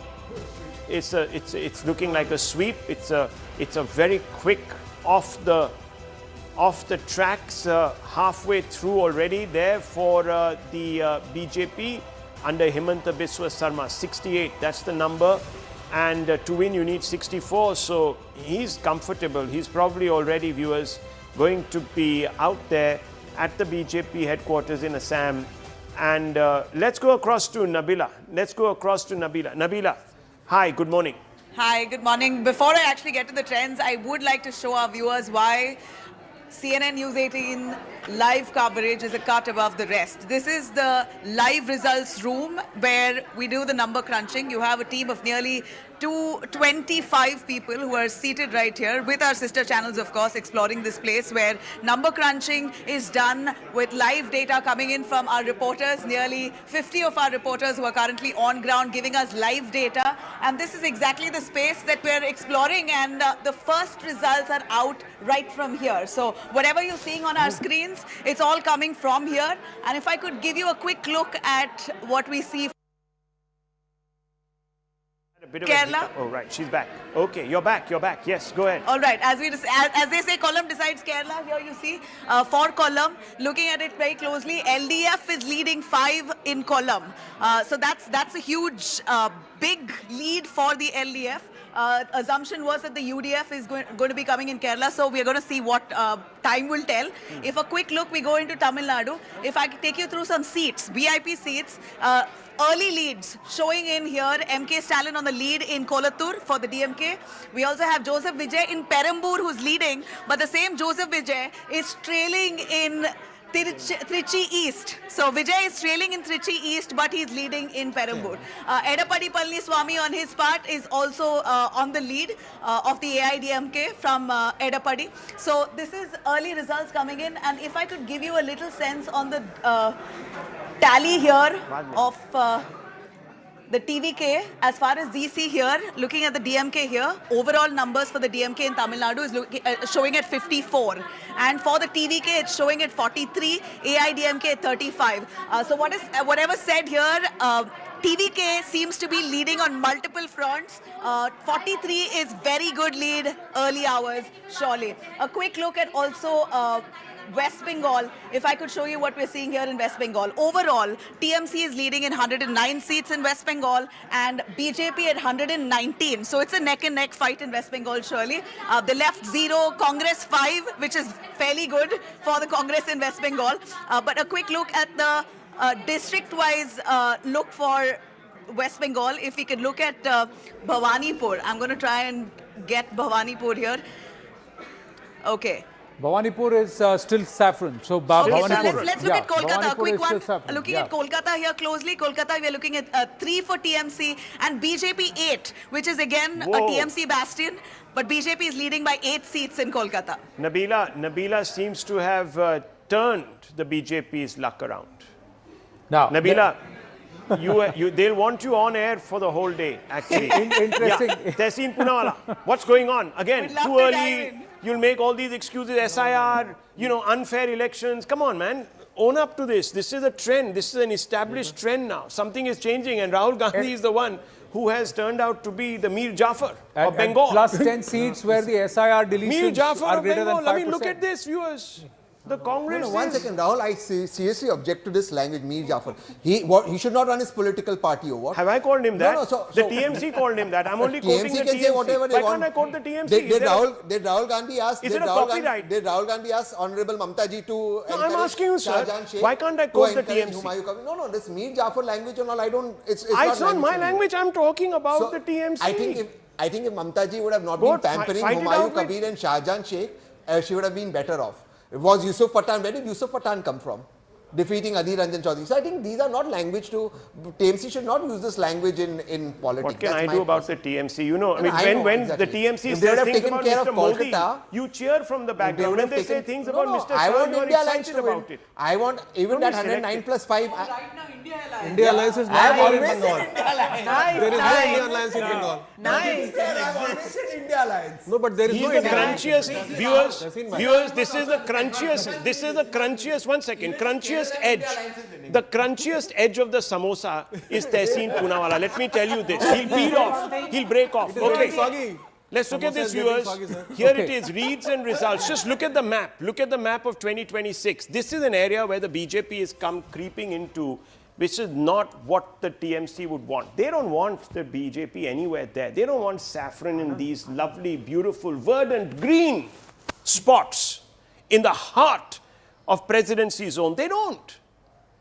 it's looking like a sweep. It's a very quick off the tracks, halfway through already there for the BJP under Himanta Biswa Sarma. 68, that's the number. And to win, you need 64. So he's comfortable. He's probably already, viewers, going to be out there at the BJP headquarters in Assam. And let's go across to Nabila. Nabila, hi, good morning.
Hi, good morning. Before I actually get to the trends, I would like to show our viewers why CNN News 18 live coverage is a cut above the rest. This is the live results room where we do the number crunching. You have a team of nearly 225 people who are seated right here with our sister channels, of course, exploring this place where number crunching is done with live data coming in from our reporters. Nearly 50 of our reporters who are currently on ground giving us live data. And this is exactly the space that we're exploring. And the first results are out right from here. So whatever you're seeing on our screens, it's all coming from here. And if I could give you a quick look at what we see. Kerala.
Oh, right, she's back. Okay, you're back. Yes, go ahead.
All right, as they say, column decides Kerala. Here you see, for column, looking at it very closely, LDF is leading 5 in column. So that's a huge, big lead for the LDF. Assumption was that the UDF is going to be coming in Kerala, so we're going to see what time will tell. If a quick look, we go into Tamil Nadu. If I take you through some seats, VIP seats, early leads showing in here. MK Stalin on the lead in Kolathur for the DMK. We also have Joseph Vijay in Perambur who's leading, but the same Joseph Vijay is trailing in Trichy East. So Vijay is trailing in Trichy East, but he's leading in Perambur. Edapadi Palniswamy on his part is also on the lead of the AIDMK from Edapadi. So this is early results coming in, and if I could give you a little sense on the tally here of the TVK, as far as DC here, looking at the DMK here, overall numbers for the DMK in Tamil Nadu is showing at 54. And for the TVK, it's showing at 43, AIDMK at 35. So whatever said here, TVK seems to be leading on multiple fronts. 43 is very good lead early hours, surely. A quick look at also West Bengal, if I could show you what we're seeing here in West Bengal. Overall, TMC is leading in 109 seats in West Bengal and BJP at 119. So it's a neck and neck fight in West Bengal, surely. The left 0, Congress 5, which is fairly good for the Congress in West Bengal. But a quick look at the district-wise look for West Bengal. If we could look at Bhavanipur. I'm going to try and get Bhavanipur here. Okay.
Bhavanipur is still saffron. So Bhavanipur.
So let's look at Kolkata. A quick one. Looking
Yeah.
at Kolkata here closely. Kolkata, we are looking at 3 for TMC and BJP 8, which is again a TMC bastion. But BJP is leading by 8 seats in Kolkata.
Nabila seems to have turned the BJP's luck around.
Now,
Nabila, they'll want you on air for the whole day, actually.
Interesting.
Yeah. Tehseen Poonawalla, what's going on? Again,
We'd love
too
to
early.
dive in.
You'll make all these excuses, SIR, unfair elections. Come on, man. Own up to this. This is a trend. This is an established trend now. Something is changing, and Rahul Gandhi is the one who has turned out to be the Mir Jafar of Bengal.
Plus 10 seats where the SIR
Mir
deletions
Jafar
are
of
greater
Bengal.
than 5%.
I mean, look at this, viewers. The Congress
One second, Rahul, I seriously object to this language, Mir Jafar. He should not run his political party, or what?
Have I called him that?
No,
the TMC called him that. I'm only quoting the
TMC can say whatever they
Why
want.
can't I quote the TMC?
Did Rahul Gandhi ask?
Is it a copyright?
Did Rahul Gandhi ask Honorable Mamata ji to
No, I'm asking you, sir.
Shahjahan Sheikh
Why can't I
to
quote the
encourage
TMC?
Humayun Kabir? No, this Mir Jafar language and all, I don't. It's
not my language. I'm talking about the TMC.
I think if Mamata ji would have not
Go
been pampering
fight it out
Humayun Kabir and Shahjahan Sheikh, she would have been better off. It was Yusuf Pathan. Where did Yusuf Pathan come from? defeating Adhir Ranjan Chaudhary. So I think these are not language to, TMC should not use this language in politics.
What can I do about the TMC? You know, I mean, when the TMC
If they would
says
have
things
taken
about
care of
Mr. Modi,
Kolkata,
you cheer from the background. When they say things about Mr.
I
Shah,
want
you are
India Alliance
excited
to win.
about it.
I want even that 109 plus 5.
India Alliance is not
always
in Bengal.
Nice,
There is no
nice.
India Alliance in Bengal.
Nice.
I've always said India Alliance.
No, but there is
He's
no
the
India Alliance.
crunchiest, viewers, this is the crunchiest, one second, crunchiest edge. The crunchiest edge of the samosa is Tehseen Poonawala. Let me tell you this. He'll peel off. He'll break off. Okay. Let's look at this, viewers. Here it is, reads and results. Just look at the map. Look at the map of 2026. This is an area where the BJP is creeping into, which is not what the TMC would want. They don't want the BJP anywhere there. They don't want saffron in these lovely, beautiful, verdant green spots in the heart of presidency zone. They don't.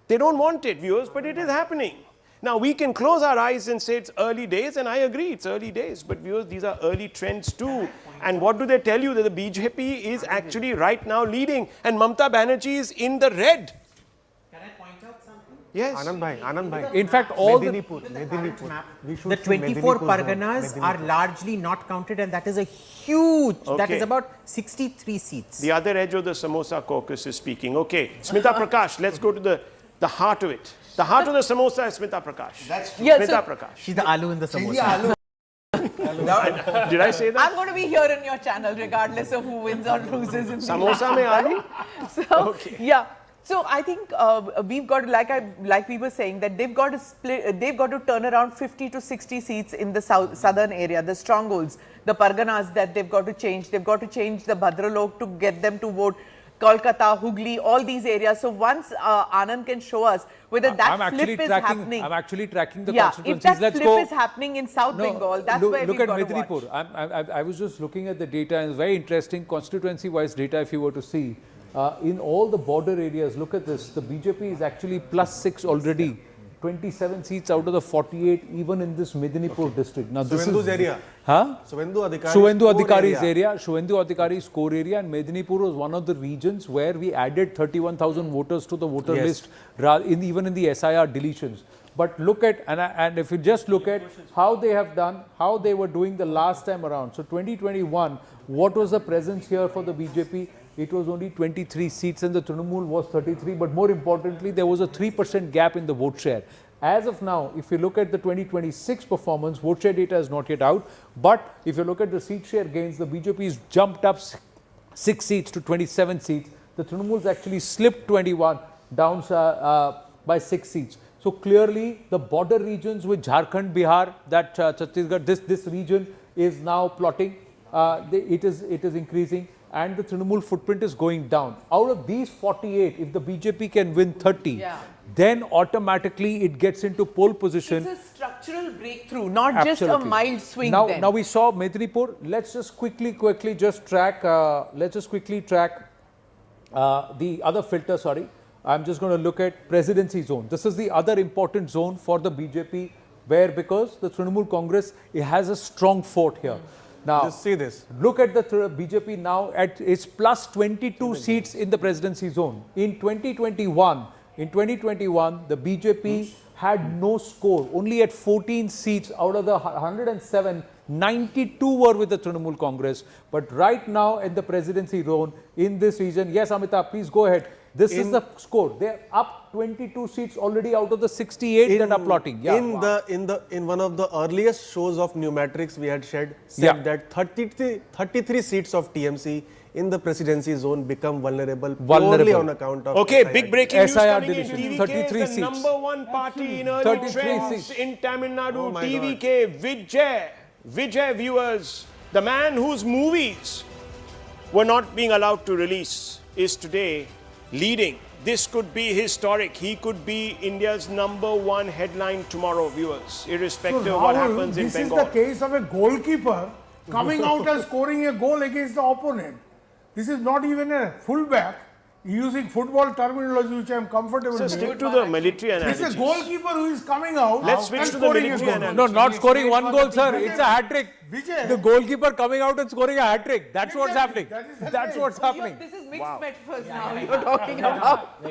They don't want it, viewers, but it is happening. Now, we can close our eyes and say it's early days, and I agree, it's early days. But viewers, these are early trends too. And what do they tell you? That the BJP is actually right now leading, and Mamata Banerjee is in the red.
Can I point out something?
Yes.
Anand bhai.
In fact, all
Medinipur.
The 24 Parganas are largely not counted, and that is a huge, that is about 63 seats.
The other edge of the Samosa caucus is speaking. Okay, Smita Prakash, let's go to the heart of it. The heart of the samosa is Smita Prakash.
That's true. Yeah,
Smita Prakash.
She's the aloo in the samosa.
Did I say that?
I'm going to be here on your channel regardless of who wins or loses. In
Samosa mein aloo?
So, yeah. So I think we've got, like we were saying, that they've got to split, they've got to turn around 50 to 60 seats in the southern area, the strongholds, the Parganas that they've got to change. They've got to change the Bhadralok to get them to vote. Kolkata, Hooghly, all these areas. So once Anand can show us whether that flip is happening.
I'm actually tracking the
constituencies.
constituencies.
If that flip is happening in South Bengal, that's where we've got to
Medinipur. I was just looking at the data, and it's very interesting constituency-wise data if you were to see. In all the border areas, look at this. The BJP is actually +6 already. 27 seats out of the 48, even in this Medinipur district. Now this is
area.
Huh?
Suvendu
Adhikari's area. Suvendu Adhikari's core area, and Medinipur was one of the regions where we added 31,000 voters to the voter list, even in the SIR deletions. But look at, and if you just look at how they have done, how they were doing the last time around. So 2021, what was the presence here for the BJP? It was only 23 seats and the Trinamool was 33. But more importantly, there was a 3% gap in the vote share. As of now, if you look at the 2026 performance, vote share data is not yet out. But if you look at the seat share gains, the BJP has jumped up 6 seats to 27 seats. The Trinamool's actually slipped 21 down by 6 seats. So clearly, the border regions with Jharkhand, Bihar, that Chhattisgarh, this region is now plotting. It is increasing, and the Trinamool footprint is going down. Out of these 48, if the BJP can win 30, then automatically it gets into pole position.
It's a structural breakthrough, not just a mild swing.
Now we saw Medinipur. Let's just quickly just track. Let's just quickly track the other filter. Sorry. I'm just going to look at presidency zone. This is the other important zone for the BJP, where because the Trinamool Congress, it has a strong fort here. Now,
just see this.
Look at the BJP now at its plus 22 seats in the presidency zone. In 2021, the BJP had no score, only at 14 seats out of the 107. 92 were with the Trinamool Congress. But right now in the presidency zone in this region, yes, Amita, please go ahead. This is the score. They're up 22 seats already out of the 68 that are plotting. Yeah.
In one of the earliest shows of Numerics, we had said that 33 seats of TMC in the presidency zone become vulnerable purely on account of
big breaking news coming in.
deletion.
TVK
33
is the
seats.
#1 party in early trends in Tamil Nadu. TVK, Vijay viewers, the man whose movies were not being allowed to release, is today leading. This could be historic. He could be India's #1 headline tomorrow, viewers, irrespective of what happens in Bengal.
This is the case of a goalkeeper coming out and scoring a goal against the opponent. This is not even a fullback. using football terminology, which I am comfortable
So
with.
stick to the military
This
analogy.
is a goalkeeper who is coming out.
Let's switch
and
to the
scoring a
military
goal.
analogy.
No, not scoring one goal, sir. It's a hat trick.
Vijay.
The goalkeeper coming out and scoring a hat trick. That's what's happening.
That is the
That's
thing.
what's happening.
This is mixed metaphors now you're talking about.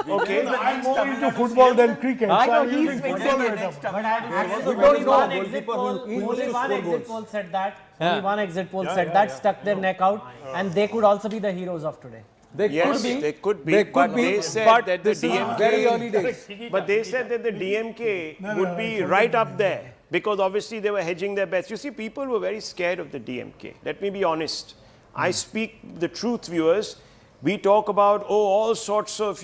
Okay.
I'm more into football than cricket. So I'm
he's
using
mixing
football
it.
metaphor.
Only one exit poll said that. Only one exit poll said that, stuck their neck out, and they could also be the heroes of today.
Yes, they could be, but they said that the DMK,
very early days.
but they said that the DMK would be right up there because obviously they were hedging their bets. You see, people were very scared of the DMK. Let me be honest. I speak the truth, viewers. We talk about, all sorts of,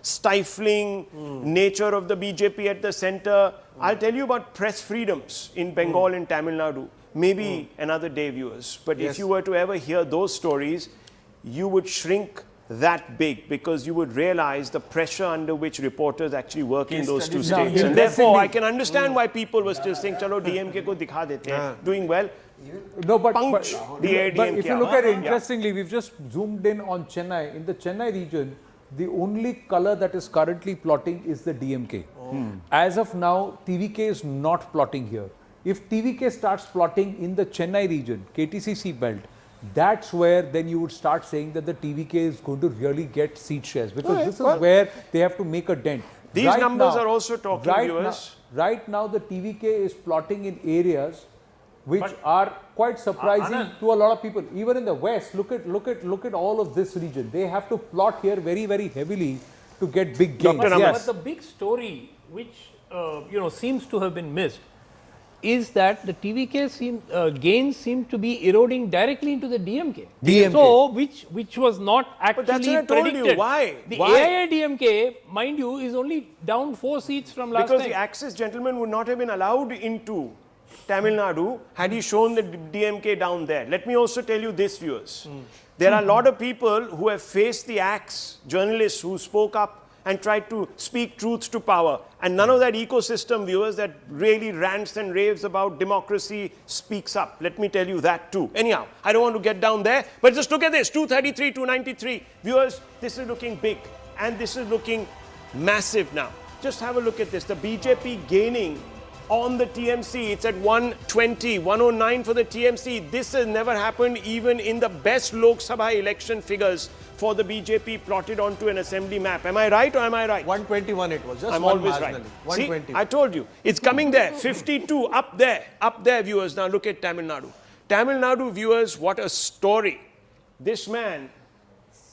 stifling nature of the BJP at the center. I'll tell you about press freedoms in Bengal and Tamil Nadu. Maybe another day, viewers. But if you were to ever hear those stories, you would shrink that big because you would realize the pressure under which reporters actually work in those two states. And therefore, I can understand why people were still saying, chalo DMK ko dikha dete hain, doing well.
No, but
the ADMK
if you look at it interestingly, we've just zoomed in on Chennai. In the Chennai region, the only color that is currently plotting is the DMK. As of now, TVK is not plotting here. If TVK starts plotting in the Chennai region, KTCC belt, that's where then you would start saying that the TVK is going to really get seat shares because this is where they have to make a dent.
These numbers are also talking, viewers.
Right now, the TVK is plotting in areas which are quite surprising to a lot of people. Even in the West, look at all of this region. They have to plot here very, very heavily to get big gains.
But the big story, which seems to have been missed, is that the TVK gains seem to be eroding directly into the DMK. So, which was not actually
that's what I told
predicted.
you. Why?
The
Why?
AIADMK, mind you, is only down 4 seats from last
Because
time.
the Axis gentleman would not have been allowed into Tamil Nadu had he shown the DMK down there. Let me also tell you this, viewers. There are a lot of people who have faced the axe, journalists who spoke up and tried to speak truth to power. And none of that ecosystem, viewers, that really rants and raves about democracy speaks up. Let me tell you that too. Anyhow, I don't want to get down there, but just look at this, 233, 293. Viewers, this is looking big and this is looking massive now. Just have a look at this. The BJP gaining on the TMC. It's at 120, 109 for the TMC. This has never happened even in the best Lok Sabha election figures for the BJP plotted onto an assembly map. Am I right or am I right?
121 it was, just
I'm
one
always
marginally.
right. See,
120.
I told you. It's coming there. 52, up there, viewers. Now look at Tamil Nadu. Tamil Nadu, viewers, what a story. This man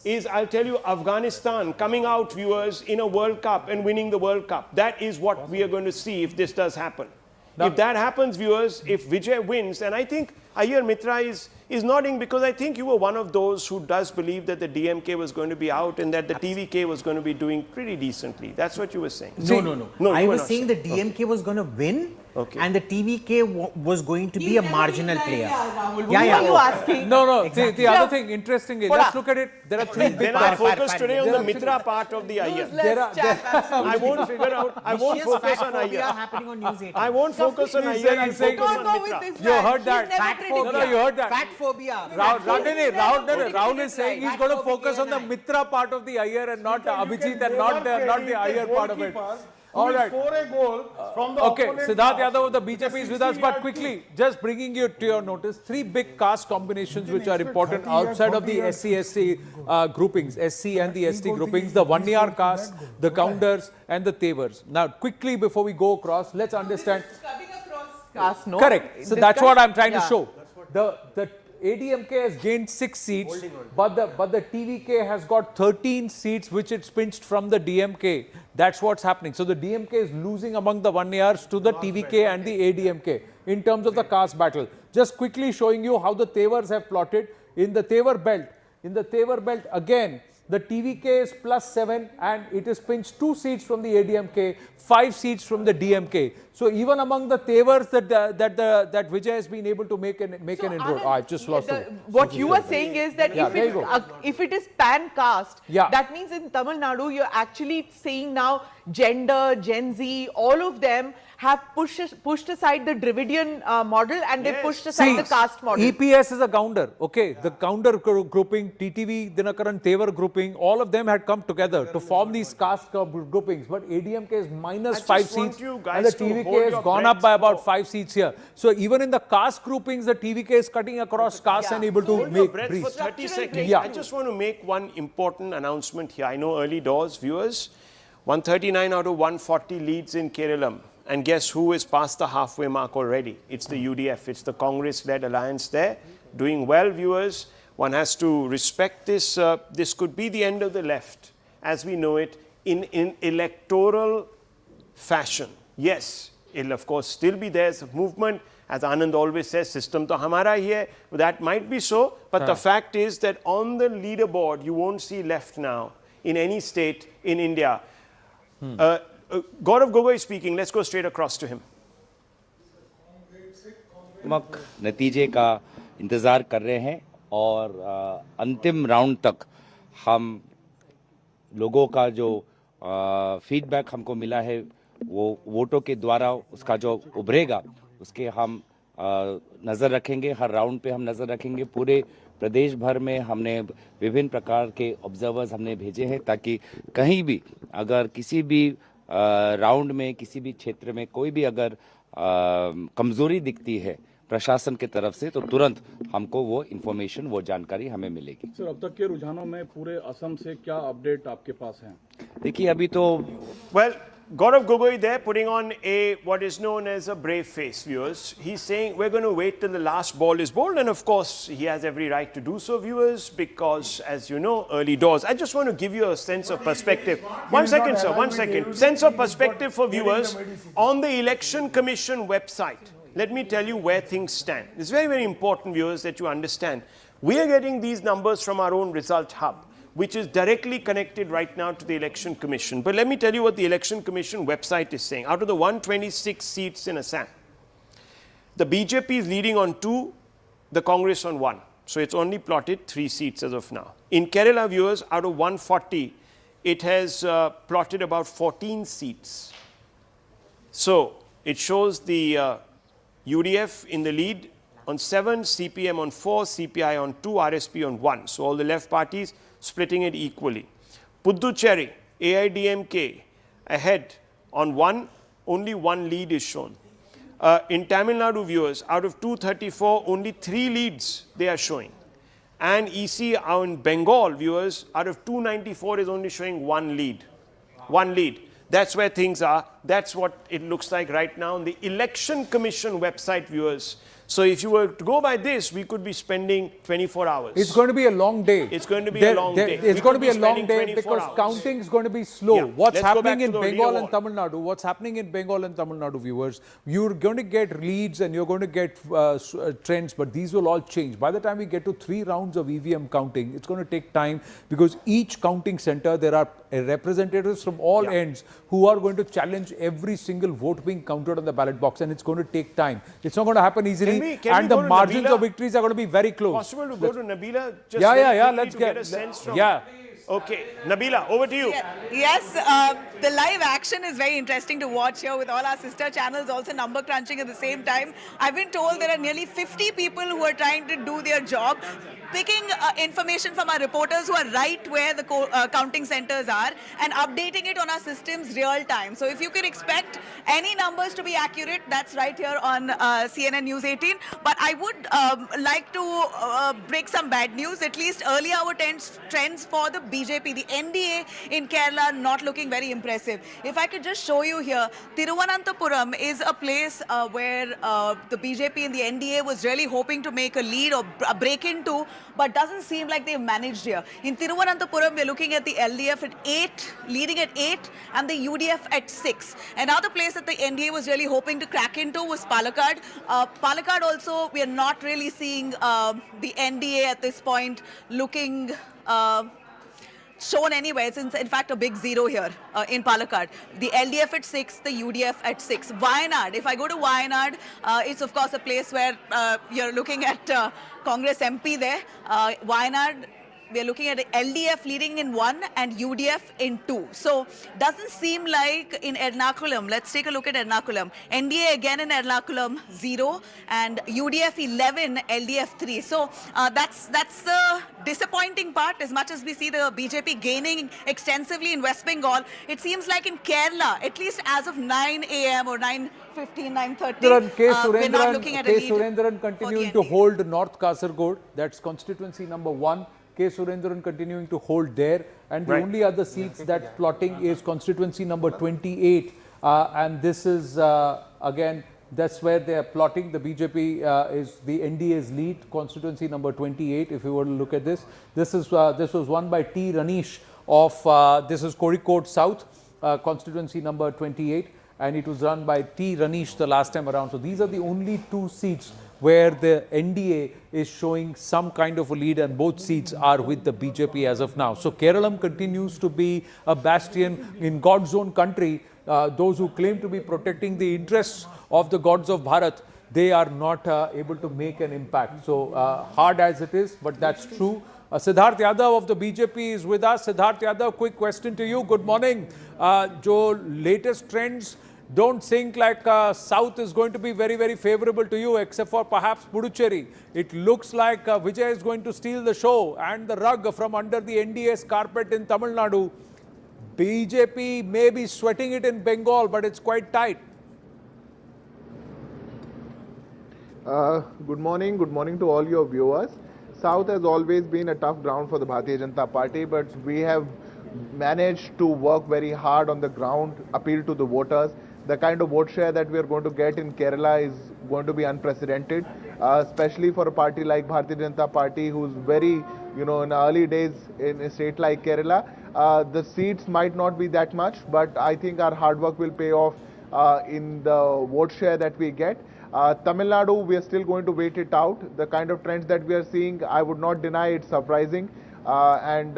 is, I'll tell you, Afghanistan coming out, viewers, in a World Cup and winning the World Cup. That is what we are going to see if this does happen. Now, if that happens, viewers, if Vijay wins, and I think Iyer Mitra is nodding because I think you were one of those who does believe that the DMK was going to be out and that the TVK was going to be doing pretty decently. That's what you were saying.
No. I was saying the DMK was going to win and the TVK was going to be a marginal player.
What are you asking?
No. The other thing, interestingly, let's look at it. There are three big
Then I focus today on the Mitra part of the Iyer.
I
won't figure out, I won't focus on Iyer.
happening on News 18.
I won't focus on Iyer, I'll focus on Mitra.
You heard that? You heard that?
Fat phobia.
Rahul is saying he's going to focus on the Mitra part of the Iyer and not Abhijit and not the Iyer part of it. All right.
Score a goal from the
Okay,
opponent
Siddharth
half.
Yadav of the BJP is with us, but quickly, just bringing you to your notice, three big caste combinations which are important outside of the SC groupings, SC and the ST groupings, the Vanyar caste, the Counters and the Tevars. Now, quickly before we go across, let's understand.
Caste, no?
Correct. So that's what I'm trying to show. The ADMK has gained 6 seats, but the TVK has got 13 seats, which it's pinched from the DMK. That's what's happening. So the DMK is losing among the Vanyars to the TVK and the ADMK in terms of the caste battle. Just quickly showing you how the Tevars have plotted in the Tevar belt. In the Tevar belt, again, the TVK is +7 and it is pinched 2 seats from the ADMK, 5 seats from the DMK. So even among the Tevars that Vijay has been able to make an inroad. I've just lost
what you are saying is that if it is pan caste, that means in Tamil Nadu you're actually saying now gender, Gen Z, all of them have pushed aside the Dravidian model and they pushed aside the caste model.
EPS is a gounder, okay? The gounder grouping, TTV, Dinakaran, Tevar grouping, all of them had come together to form these caste groupings. But ADMK is minus 5 seats and the TVK has gone up by about 5 seats here. So even in the caste groupings, the TVK is cutting across caste and able to make breeze.
For 30 seconds, I just want to make one important announcement here. I know early doors viewers, 139 out of 140 leads in Kerala. And guess who is past the halfway mark already? It's the UDF. It's the Congress-led alliance there. Doing well, viewers. One has to respect this. This could be the end of the left, as we know it, in electoral fashion. Yes, it'll of course still be there as a movement. As Anand always says, system to hamara hi hai. That might be so, but the fact is that on the leaderboard, you won't see left now in any state in India. Gaurav Gogoi speaking. Let's go straight across to him.
नतीजे का इंतज़ार कर रहे हैं और अंतिम round तक हम लोगों का जो फीडबैक हमको मिला है वो वोटों के द्वारा उसका जो उभरेगा उसके हम नज़र रखेंगे। हर राउंड पे हम नज़र रखेंगे। पूरे प्रदेश भर में हमने विभिन्न प्रकार के ऑब्जर्वर्स हमने भेजे हैं ताकि कहीं भी अगर किसी भी राउंड में किसी भी क्षेत्र में कोई भी अगर कमजोरी दिखती है प्रशासन की तरफ से तो तुरंत हमको वो इंफॉर्मेशन वो जानकारी हमें मिलेगी।
सर, अब तक के रुझानों में पूरे असम से क्या अपडेट आपके पास है?
देखिए अभी तो
Gaurav Gogoi there putting on what is known as a brave face, viewers. He's saying we're going to wait till the last ball is bowled, and of course he has every right to do so, viewers, because as you know, early doors. I just want to give you a sense of perspective. 1 second, sir, 1 second. Sense of perspective for viewers on the Election Commission website. Let me tell you where things stand. It's very, very important, viewers, that you understand. We are getting these numbers from our own result hub, which is directly connected right now to the Election Commission. But let me tell you what the Election Commission website is saying. Out of the 126 seats in Assam, the BJP is leading on 2, the Congress on 1. So it's only plotted 3 seats as of now. In Kerala, viewers, out of 140, it has plotted about 14 seats. So it shows the UDF in the lead on 7, CPM on 4, CPI on 2, RSP on 1. So all the left parties splitting it equally. Puducherry, AIDMK ahead on 1, only 1 lead is shown. In Tamil Nadu, viewers, out of 234, only 3 leads they are showing. And EC in Bengal, viewers, out of 294 is only showing 1 lead. 1 lead. That's where things are. That's what it looks like right now on the Election Commission website, viewers. So if you were to go by this, we could be spending 24 hours.
It's going to be a long day.
It's going to be a long day.
It's going to be a long day because counting is going to be slow.
Yeah.
What's happening in Bengal and Tamil Nadu? What's happening in Bengal and Tamil Nadu, viewers? You're going to get leads and you're going to get trends, but these will all change. By the time we get to 3 rounds of EVM counting, it's going to take time because each counting center, there are representatives from all ends who are going to challenge every single vote being counted on the ballot box, and it's going to take time. It's not going to happen easily. And the margins of victories are going to be very close.
Possible to go to Nabila? Just
let's
get a sense from. Okay, Nabila, over to you.
Yes, the live action is very interesting to watch here with all our sister channels also number crunching at the same time. I've been told there are nearly 50 people who are trying to do their job, picking information from our reporters who are right where the counting centers are and updating it on our systems real time. So if you can expect any numbers to be accurate, that's right here on CNN News 18. But I would like to break some bad news. At least early hour trends for the BJP, the NDA in Kerala, not looking very impressive. If I could just show you here, Thiruvananthapuram is a place where the BJP and the NDA was really hoping to make a lead or break into, but doesn't seem like they've managed here. In Thiruvananthapuram, we're looking at the LDF at 8, leading at 8, and the UDF at 6. Another place that the NDA was really hoping to crack into was Palakkad. Palakkad also, we are not really seeing the NDA at this point looking shown anywhere. It's in fact a big 0 here in Palakkad. The LDF at 6, the UDF at 6. Wayanad, if I go to Wayanad, it's of course a place where you're looking at Congress MP there. Wayanad, we're looking at LDF leading in 1 and UDF in 2. So doesn't seem like in Ernakulam, let's take a look at Ernakulam. NDA again in Ernakulam 0 and UDF 11, LDF 3. So that's the disappointing part. As much as we see the BJP gaining extensively in West Bengal, it seems like in Kerala, at least as of 9 a.m. or 9:15, 9:30, we're not looking at a lead.
Surendran continuing to hold North Kasargod, that's constituency number 1. K. Surendran continuing to hold there, and the only other seats that's plotting is constituency number 28, and this is again, that's where they are plotting. The BJP is the NDA's lead, constituency number 28. If you were to look at this, this was won by T. Ranish of this is Kozhikode South, constituency number 28, and it was run by T. Ranish the last time around. So these are the only 2 seats where the NDA is showing some kind of a lead, and both seats are with the BJP as of now. So Kerala continues to be a bastion in God's own country. Those who claim to be protecting the interests of the gods of Bharat, they are not able to make an impact. So hard as it is, but that's true. Siddharth Yadav of the BJP is with us. Siddharth Yadav, quick question to you. Good morning. Jo latest trends don't think like South is going to be very, very favorable to you, except for perhaps Puducherry. It looks like Vijay is going to steal the show and the rug from under the NDA's carpet in Tamil Nadu. BJP may be sweating it in Bengal, but it's quite tight.
Good morning to all your viewers. South has always been a tough ground for the Bharatiya Janata Party, but we have managed to work very hard on the ground, appeal to the voters. The kind of vote share that we are going to get in Kerala is going to be unprecedented, especially for a party like Bharatiya Janata Party, who's very, in early days in a state like Kerala. The seats might not be that much, but I think our hard work will pay off in the vote share that we get. Tamil Nadu, we are still going to wait it out. The kind of trends that we are seeing, I would not deny it's surprising, and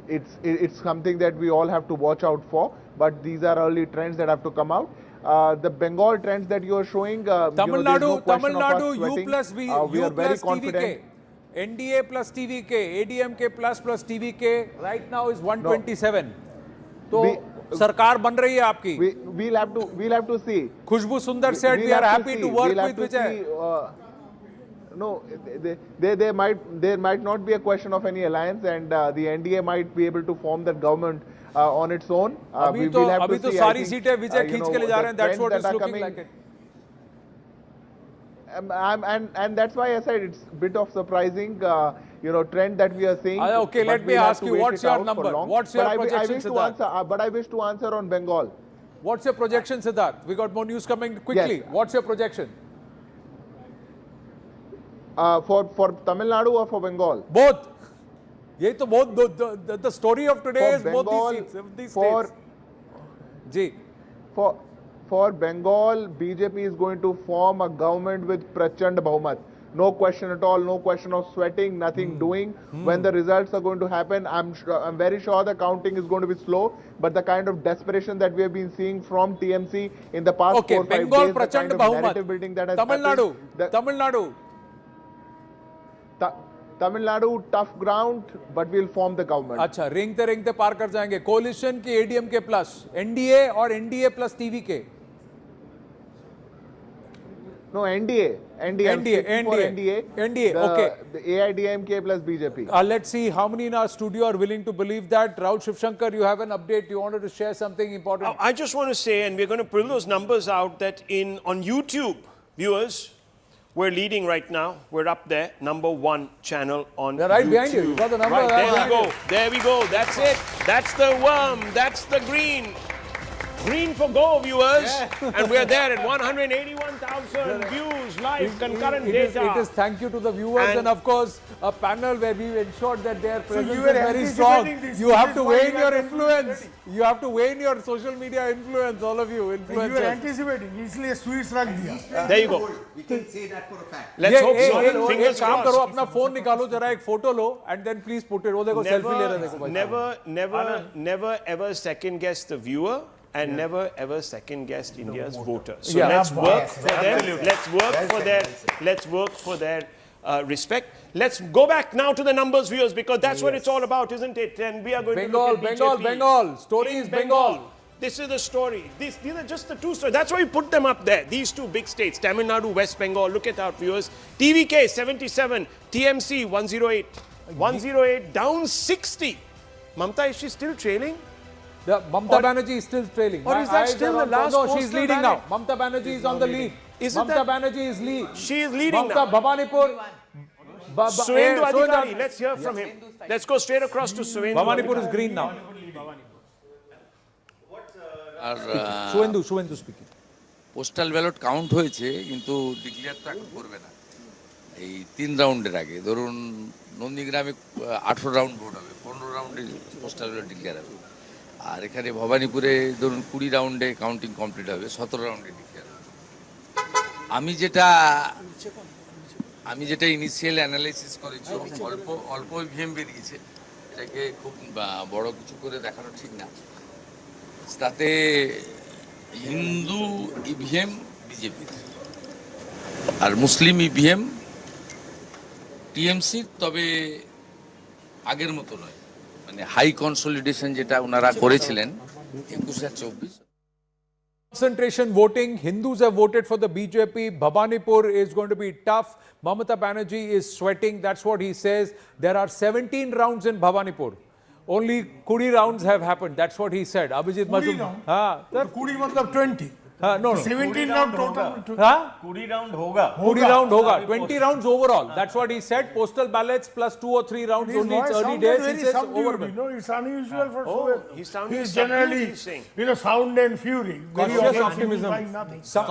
it's something that we all have to watch out for. But these are early trends that have to come out. The Bengal trends that you are showing,
Tamil Nadu, U plus V,
we
U
are very
plus
confident.
TVK, NDA plus TVK, ADMK plus TVK right now is 127. So सरकार बन रही है आपकी.
We'll have to see.
Khushbu Sundar said we are happy to work with Vijay.
No, there might not be a question of any alliance, and the NDA might be able to form that government on its own.
अभी तो सारी सीटें विजय खींच के ले जा रहे हैं. That's what is looking like it.
And that's why I said it's a bit of surprising, trend that we are seeing.
Okay, let me ask you, what's your number? What's your projection, Siddharth?
But I wish to answer on Bengal.
What's your projection, Siddharth? We got more news coming quickly.
Yes.
What's your projection?
For Tamil Nadu or for Bengal?
Both. The story of today
for
is
Bengal,
both these states.
For Bengal, BJP is going to form a government with Prachand Bhahumat. No question at all, no question of sweating, nothing doing. When the results are going to happen, I'm very sure the counting is going to be slow, but the kind of desperation that we have been seeing from TMC in the past 4 or 5
Bengal,
days, the kind of narrative building that has
Tamil
happened. Tamil Nadu, tough ground, but we'll form the government.
अच्छा, रेंगते पार कर जाएंगे. Coalition की ADMK plus, NDA और NDA plus TVK.
No, NDA.
Okay.
The AIDMK plus BJP.
Let's see how many in our studio are willing to believe that. Rahul Shivshankar, you have an update. You wanted to share something important.
I just want to say, and we're going to pull those numbers out, that on YouTube, viewers, we're leading right now. We're up there, #1 channel on
They're right
YouTube.
behind you. You got the number.
Right, there we go. There we go. That's it. That's the worm. That's the green. Green for go, viewers. And we're there at 181,000 views, live, concurrent data.
It is thank you to the viewers and of course a panel where we ensured that their presence
you
is
were
very strong.
anticipating this.
You have to
This is
weigh in
why
your
you are
influence. You have to weigh in your social media influence, all of you.
You were
Influencers.
anticipating, इसलिए sweets रख दिया.
There you go.
We can say that for a fact.
Let's hope so.
एक
Fingers
काम करो,
crossed.
अपना phone निकालो जरा, एक photo low and then please put it. वो देखो selfie ले रहे देखो भाई.
Never ever second guess the viewer. And never ever second guess India's voters. So
Yeah.
let's work for them. Let's work for their respect. Let's go back now to the numbers, viewers, because that's what it's all about, isn't it? And we are going to look at BJP.
Bengal. Story is Bengal.
This is the story. These are just the two stories. That's why we put them up there. These two big states, Tamil Nadu, West Bengal. Look at that, viewers. TVK 77, TMC 108. 108 down 60. Mamata, is she still trailing?
Mamata Banerjee is still trailing.
Or is that still the last
No, she's
postal
leading
ballot?
now. Mamata Banerjee is on the lead. Mamata Banerjee is lead.
She is leading now.
Bhavanipur.
Suvendu Adhikari, let's hear from him. Let's go straight across to Suvendu.
Bhavanipur is green now. Suvendu speaking.
Postal ballot count হয়েছে কিন্তু declare তো এখন করবে না এই 3 রাউন্ডের আগে ধরুন নন্দীগ্রামে 18 রাউন্ড ভোট হবে 15 রাউন্ডে পোস্টাল ব্যালট ডিক্লেয়ার হবে আর এখানে ভবানীপুরে ধরুন 20 রাউন্ডে কাউন্টিং কমপ্লিট হবে 17 রাউন্ডে ডিক্লেয়ার হবে আমি যেটা ইনিশিয়াল অ্যানালাইসিস করেছি অল্প ইভিএম বেরিয়েছে এটাকে খুব বড় কিছু করে দেখানো ঠিক না তাতে হিন্দু ইভিএম বিজেপির আর মুসলিম ইভিএম টিএমসি তবে আগের মতো নয় মানে হাই কনসলিডেশন যেটা ওনারা করেছিলেন 21-24
Concentration voting. Hindus have voted for the BJP. Bhavanipur is going to be tough. Mamata Banerjee is sweating. That's what he says. There are 17 rounds in Bhavanipur. Only 20 rounds have happened. That's what he said. Abhijit Mazum.
20 matlab 20.
No.
17 round total.
20 round hoga.
20 round hoga. 20 rounds overall. That's what he said. Postal ballots plus 2 or 3 rounds only. It's early days. He says overwhelmed.
You know, it's unusual for Suvendu.
He's
generally, sound and fury.
Cautious optimism.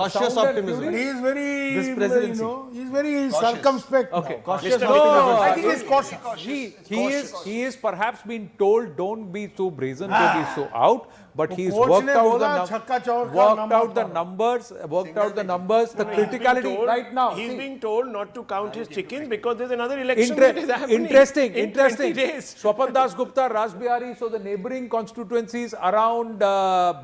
Cautious optimism.
He is very,
This presidency.
he's very circumspect.
Okay.
Cautious
optimism.
I think he's cautious.
He is perhaps been told don't be so brazen to be so out. But he's worked out the numbers. The criticality right now.
He's being told not to count his chickens because there's another election that is happening.
Interesting.
In 20 days.
Swapan Das Gupta, Raj Bihari, so the neighboring constituencies around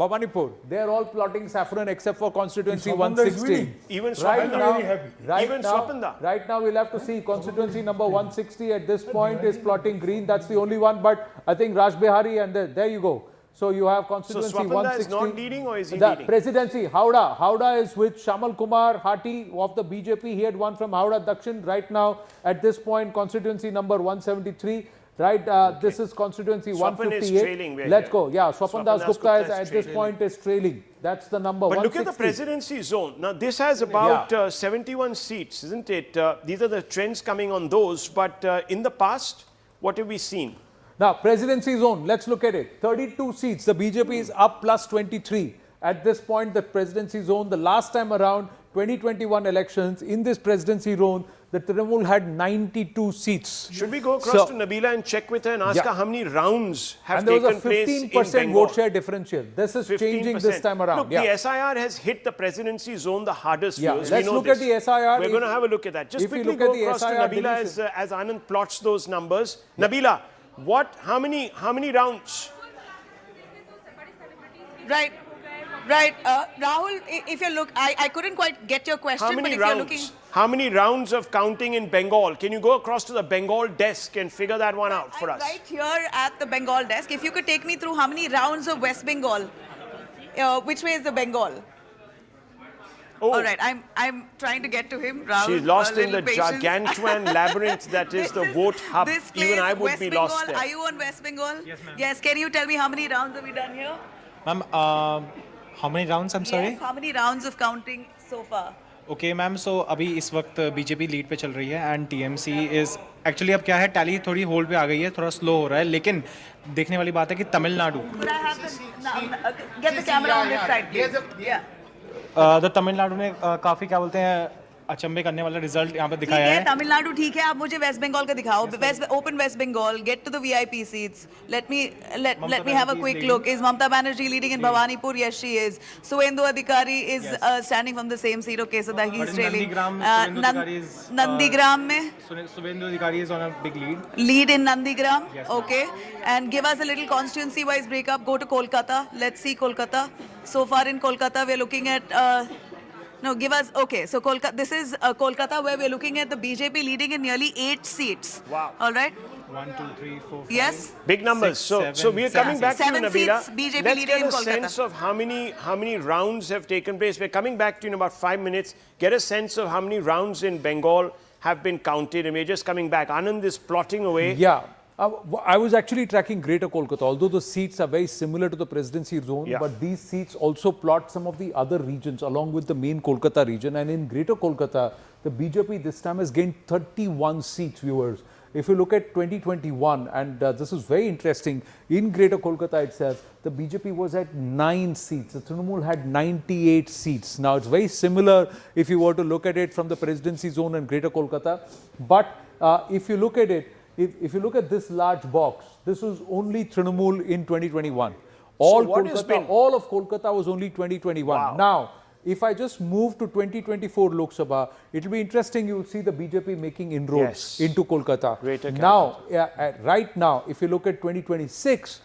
Bhavanipur, they are all plotting saffron except for constituency 160.
Even Swapanda.
Right now we'll have to see constituency number 160 at this point is plotting green. That's the only one. But I think Raj Bihari and there you go. So you have constituency 160.
So Swapanda is not leading or is he
the
leading?
Presidency, Howrah is with Shamal Kumar Hati of the BJP. He had won from Howrah Dakshin. Right now, at this point, constituency number 173. Right, this is constituency 158.
Is trailing.
Let's go. Yeah, Swapan Das Gupta is at this point is trailing. That's the number.
But
160.
look at the presidency zone. Now this has about 71 seats, isn't it? These are the trends coming on those. But in the past, what have we seen?
Now, presidency zone, let's look at it. 32 seats. The BJP is up plus 23. At this point, the presidency zone, the last time around, 2021 elections, in this presidency zone, the Trinamool had 92 seats.
Should we go across to Nabila and check with her and ask her how many rounds have taken place in Bengal?
And there was a 15% vote share differential. This is changing this time around.
Look, the SIR has hit the presidency zone the hardest.
Let's look at the SIR.
We're going to have a look at that. Just quickly go across to Nabila as Anand plots those numbers. Nabila, how many rounds?
Right. Rahul, if you look, I couldn't quite get your question.
How many rounds? How many rounds of counting in Bengal? Can you go across to the Bengal desk and figure that one out for us?
Right here at the Bengal desk. If you could take me through how many rounds of West Bengal? Which way is the Bengal?
Oh.
All right, I'm trying to get to him. Rahul,
she's lost in the gargantuan labyrinth that is the vote hub. Even I would be lost there.
Are you on West Bengal?
Yes, ma'am.
Yes, can you tell me how many rounds have we done here?
Ma'am, how many rounds? I'm sorry.
Yes, how many rounds of counting so far?
Okay, ma'am. So अभी इस वक्त BJP lead पे चल रही है and TMC is actually अब क्या है टैली थोड़ी होल्ड पे आ गई है थोड़ा स्लो हो रहा है लेकिन देखने वाली बात है कि Tamil Nadu
Could I have get the camera on this side, please? Yeah.
Tamil Nadu ने काफी क्या बोलते हैं अचंभे करने वाला रिजल्ट यहाँ पे दिखाया है
तमिलनाडु ठीक है आप मुझे वेस्ट बंगाल का दिखाओ open West Bengal get to the VIP seats let me have a quick look. Is Mamata Banerjee leading in Bhavanipur? Yes, she is. Suvendu Adhikari is standing from the same seat. Okay, so that he's trailing. Nandigram mein
Suvendu Adhikari is on a big
lead in Nandigram. Okay, and give us a little constituency wise breakup. Go to Kolkata. Let's see Kolkata. So far in Kolkata we are looking at No, give us, okay, so Kolkata, this is Kolkata where we're looking at the BJP leading in nearly 8 seats.
Wow.
All right?
1, 2, 3, 4, 5.
Yes?
Big numbers. So we are coming back to you,
7
Nabila.
seats BJP
Let's
leading
get
in
a
Kolkata.
sense of how many rounds have taken place. We're coming back to you in about 5 minutes. Get a sense of how many rounds in Bengal have been counted, and we're just coming back. Anand is plotting away.
Yeah. I was actually tracking Greater Kolkata, although the seats are very similar to the presidency zone, but these seats also plot some of the other regions along with the main Kolkata region. And in Greater Kolkata, the BJP this time has gained 31 seats, viewers. If you look at 2021, and this is very interesting, in Greater Kolkata itself, the BJP was at 9 seats. The Trinamool had 98 seats. Now, it's very similar if you were to look at it from the presidency zone and Greater Kolkata. But if you look at it, if you look at this large box, this was only Trinamool in 2021. All of Kolkata was only 2021.
Wow.
Now, if I just move to 2024 Lok Sabha, it will be interesting. You will see the BJP making inroads into Kolkata. Now, right now, if you look at 2026,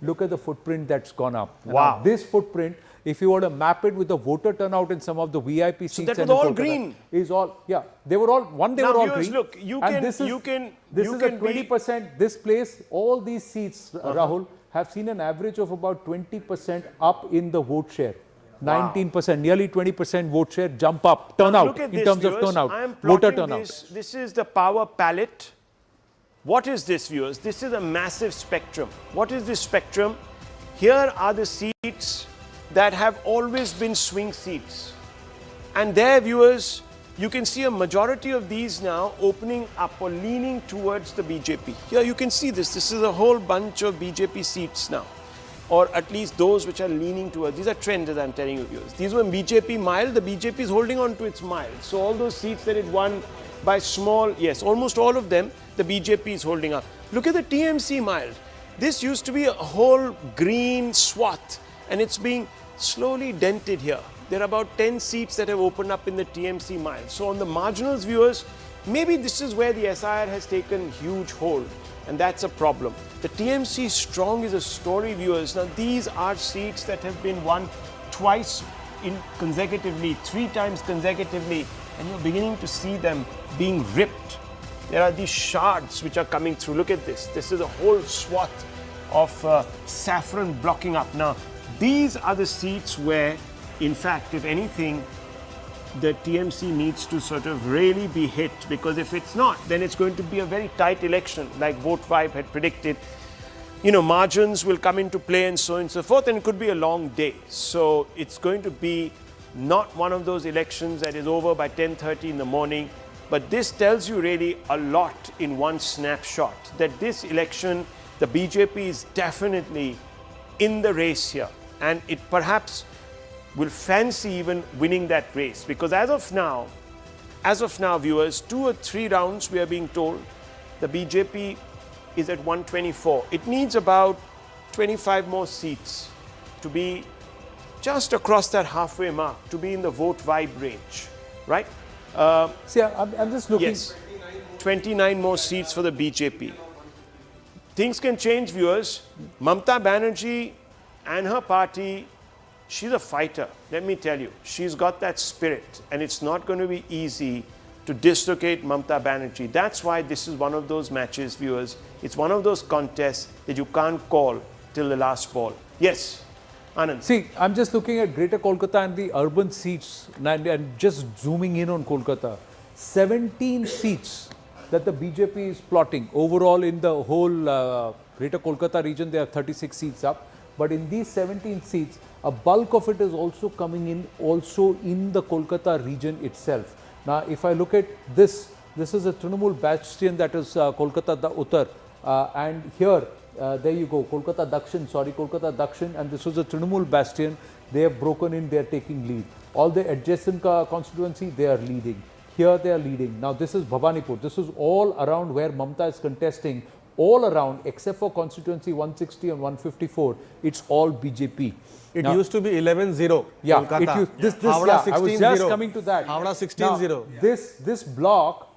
look at the footprint that's gone up.
Wow.
Now, this footprint, if you were to map it with the voter turnout in some of the VIP seats,
so that was all green.
Is all they were all they were all
viewers,
green.
Look, this is a
20%. This place, all these seats, Rahul, have seen an average of about 20% up in the vote share. 19%, nearly 20% vote share jump up, turnout in terms of turnout, voter turnout.
This is the power palette. What is this, viewers? This is a massive spectrum. What is this spectrum? Here are the seats that have always been swing seats. And there, viewers, you can see a majority of these now opening up or leaning towards the BJP. Here you can see this. This is a whole bunch of BJP seats now, or at least those which are leaning towards. These are trends, as I'm telling you, viewers. These were BJP mild. The BJP is holding on to its mild. So all those seats that it won by small, yes, almost all of them, the BJP is holding up. Look at the TMC mild. This used to be a whole green swath, and it's being slowly dented here. There are about 10 seats that have opened up in the TMC mild. So on the marginals, viewers, maybe this is where the SIR has taken huge hold, and that's a problem. The TMC strong is a story, viewers. Now these are seats that have been won twice consecutively, 3 times consecutively, and you're beginning to see them being ripped. There are these shards which are coming through. Look at this. This is a whole swath of saffron blocking up. Now, these are the seats where, in fact, if anything, the TMC needs to sort of really be hit, because if it's not, then it's going to be a very tight election, like Vote 5 had predicted. You know, margins will come into play and so on and so forth, and it could be a long day. So it's going to be not one of those elections that is over by 10:30 in the morning. But this tells you really a lot in one snapshot, that this election, the BJP is definitely in the race here. And it perhaps will fancy even winning that race, because as of now, viewers, 2 or 3 rounds we are being told the BJP is at 124. It needs about 25 more seats to be just across that halfway mark, to be in the vote vibe range, right?
See, I'm just looking.
Yes, 29 more seats for the BJP. Things can change, viewers. Mamata Banerjee and her party, she's a fighter, let me tell you. She's got that spirit, and it's not going to be easy to dislocate Mamata Banerjee. That's why this is one of those matches, viewers. It's one of those contests that you can't call till the last ball. Yes, Anand.
See, I'm just looking at Greater Kolkata and the urban seats, and just zooming in on Kolkata. 17 seats that the BJP is plotting. Overall, in the whole Greater Kolkata region, there are 36 seats up. But in these 17 seats, a bulk of it is also coming in also in the Kolkata region itself. Now, if I look at this is a Trinamool bastion, that is Kolkata Uttar, and here, there you go, Kolkata Dakshin, and this was a Trinamool bastion. They have broken in, they are taking lead. All the adjacent constituency, they are leading. Here they are leading. Now, this is Bhavanipur. This is all around where Mamata is contesting. All around, except for constituency 160 and 154, it's all BJP.
It used to be 11-0.
Yeah,
Kolkata.
I was just coming to that.
Howrah 16-0.
This block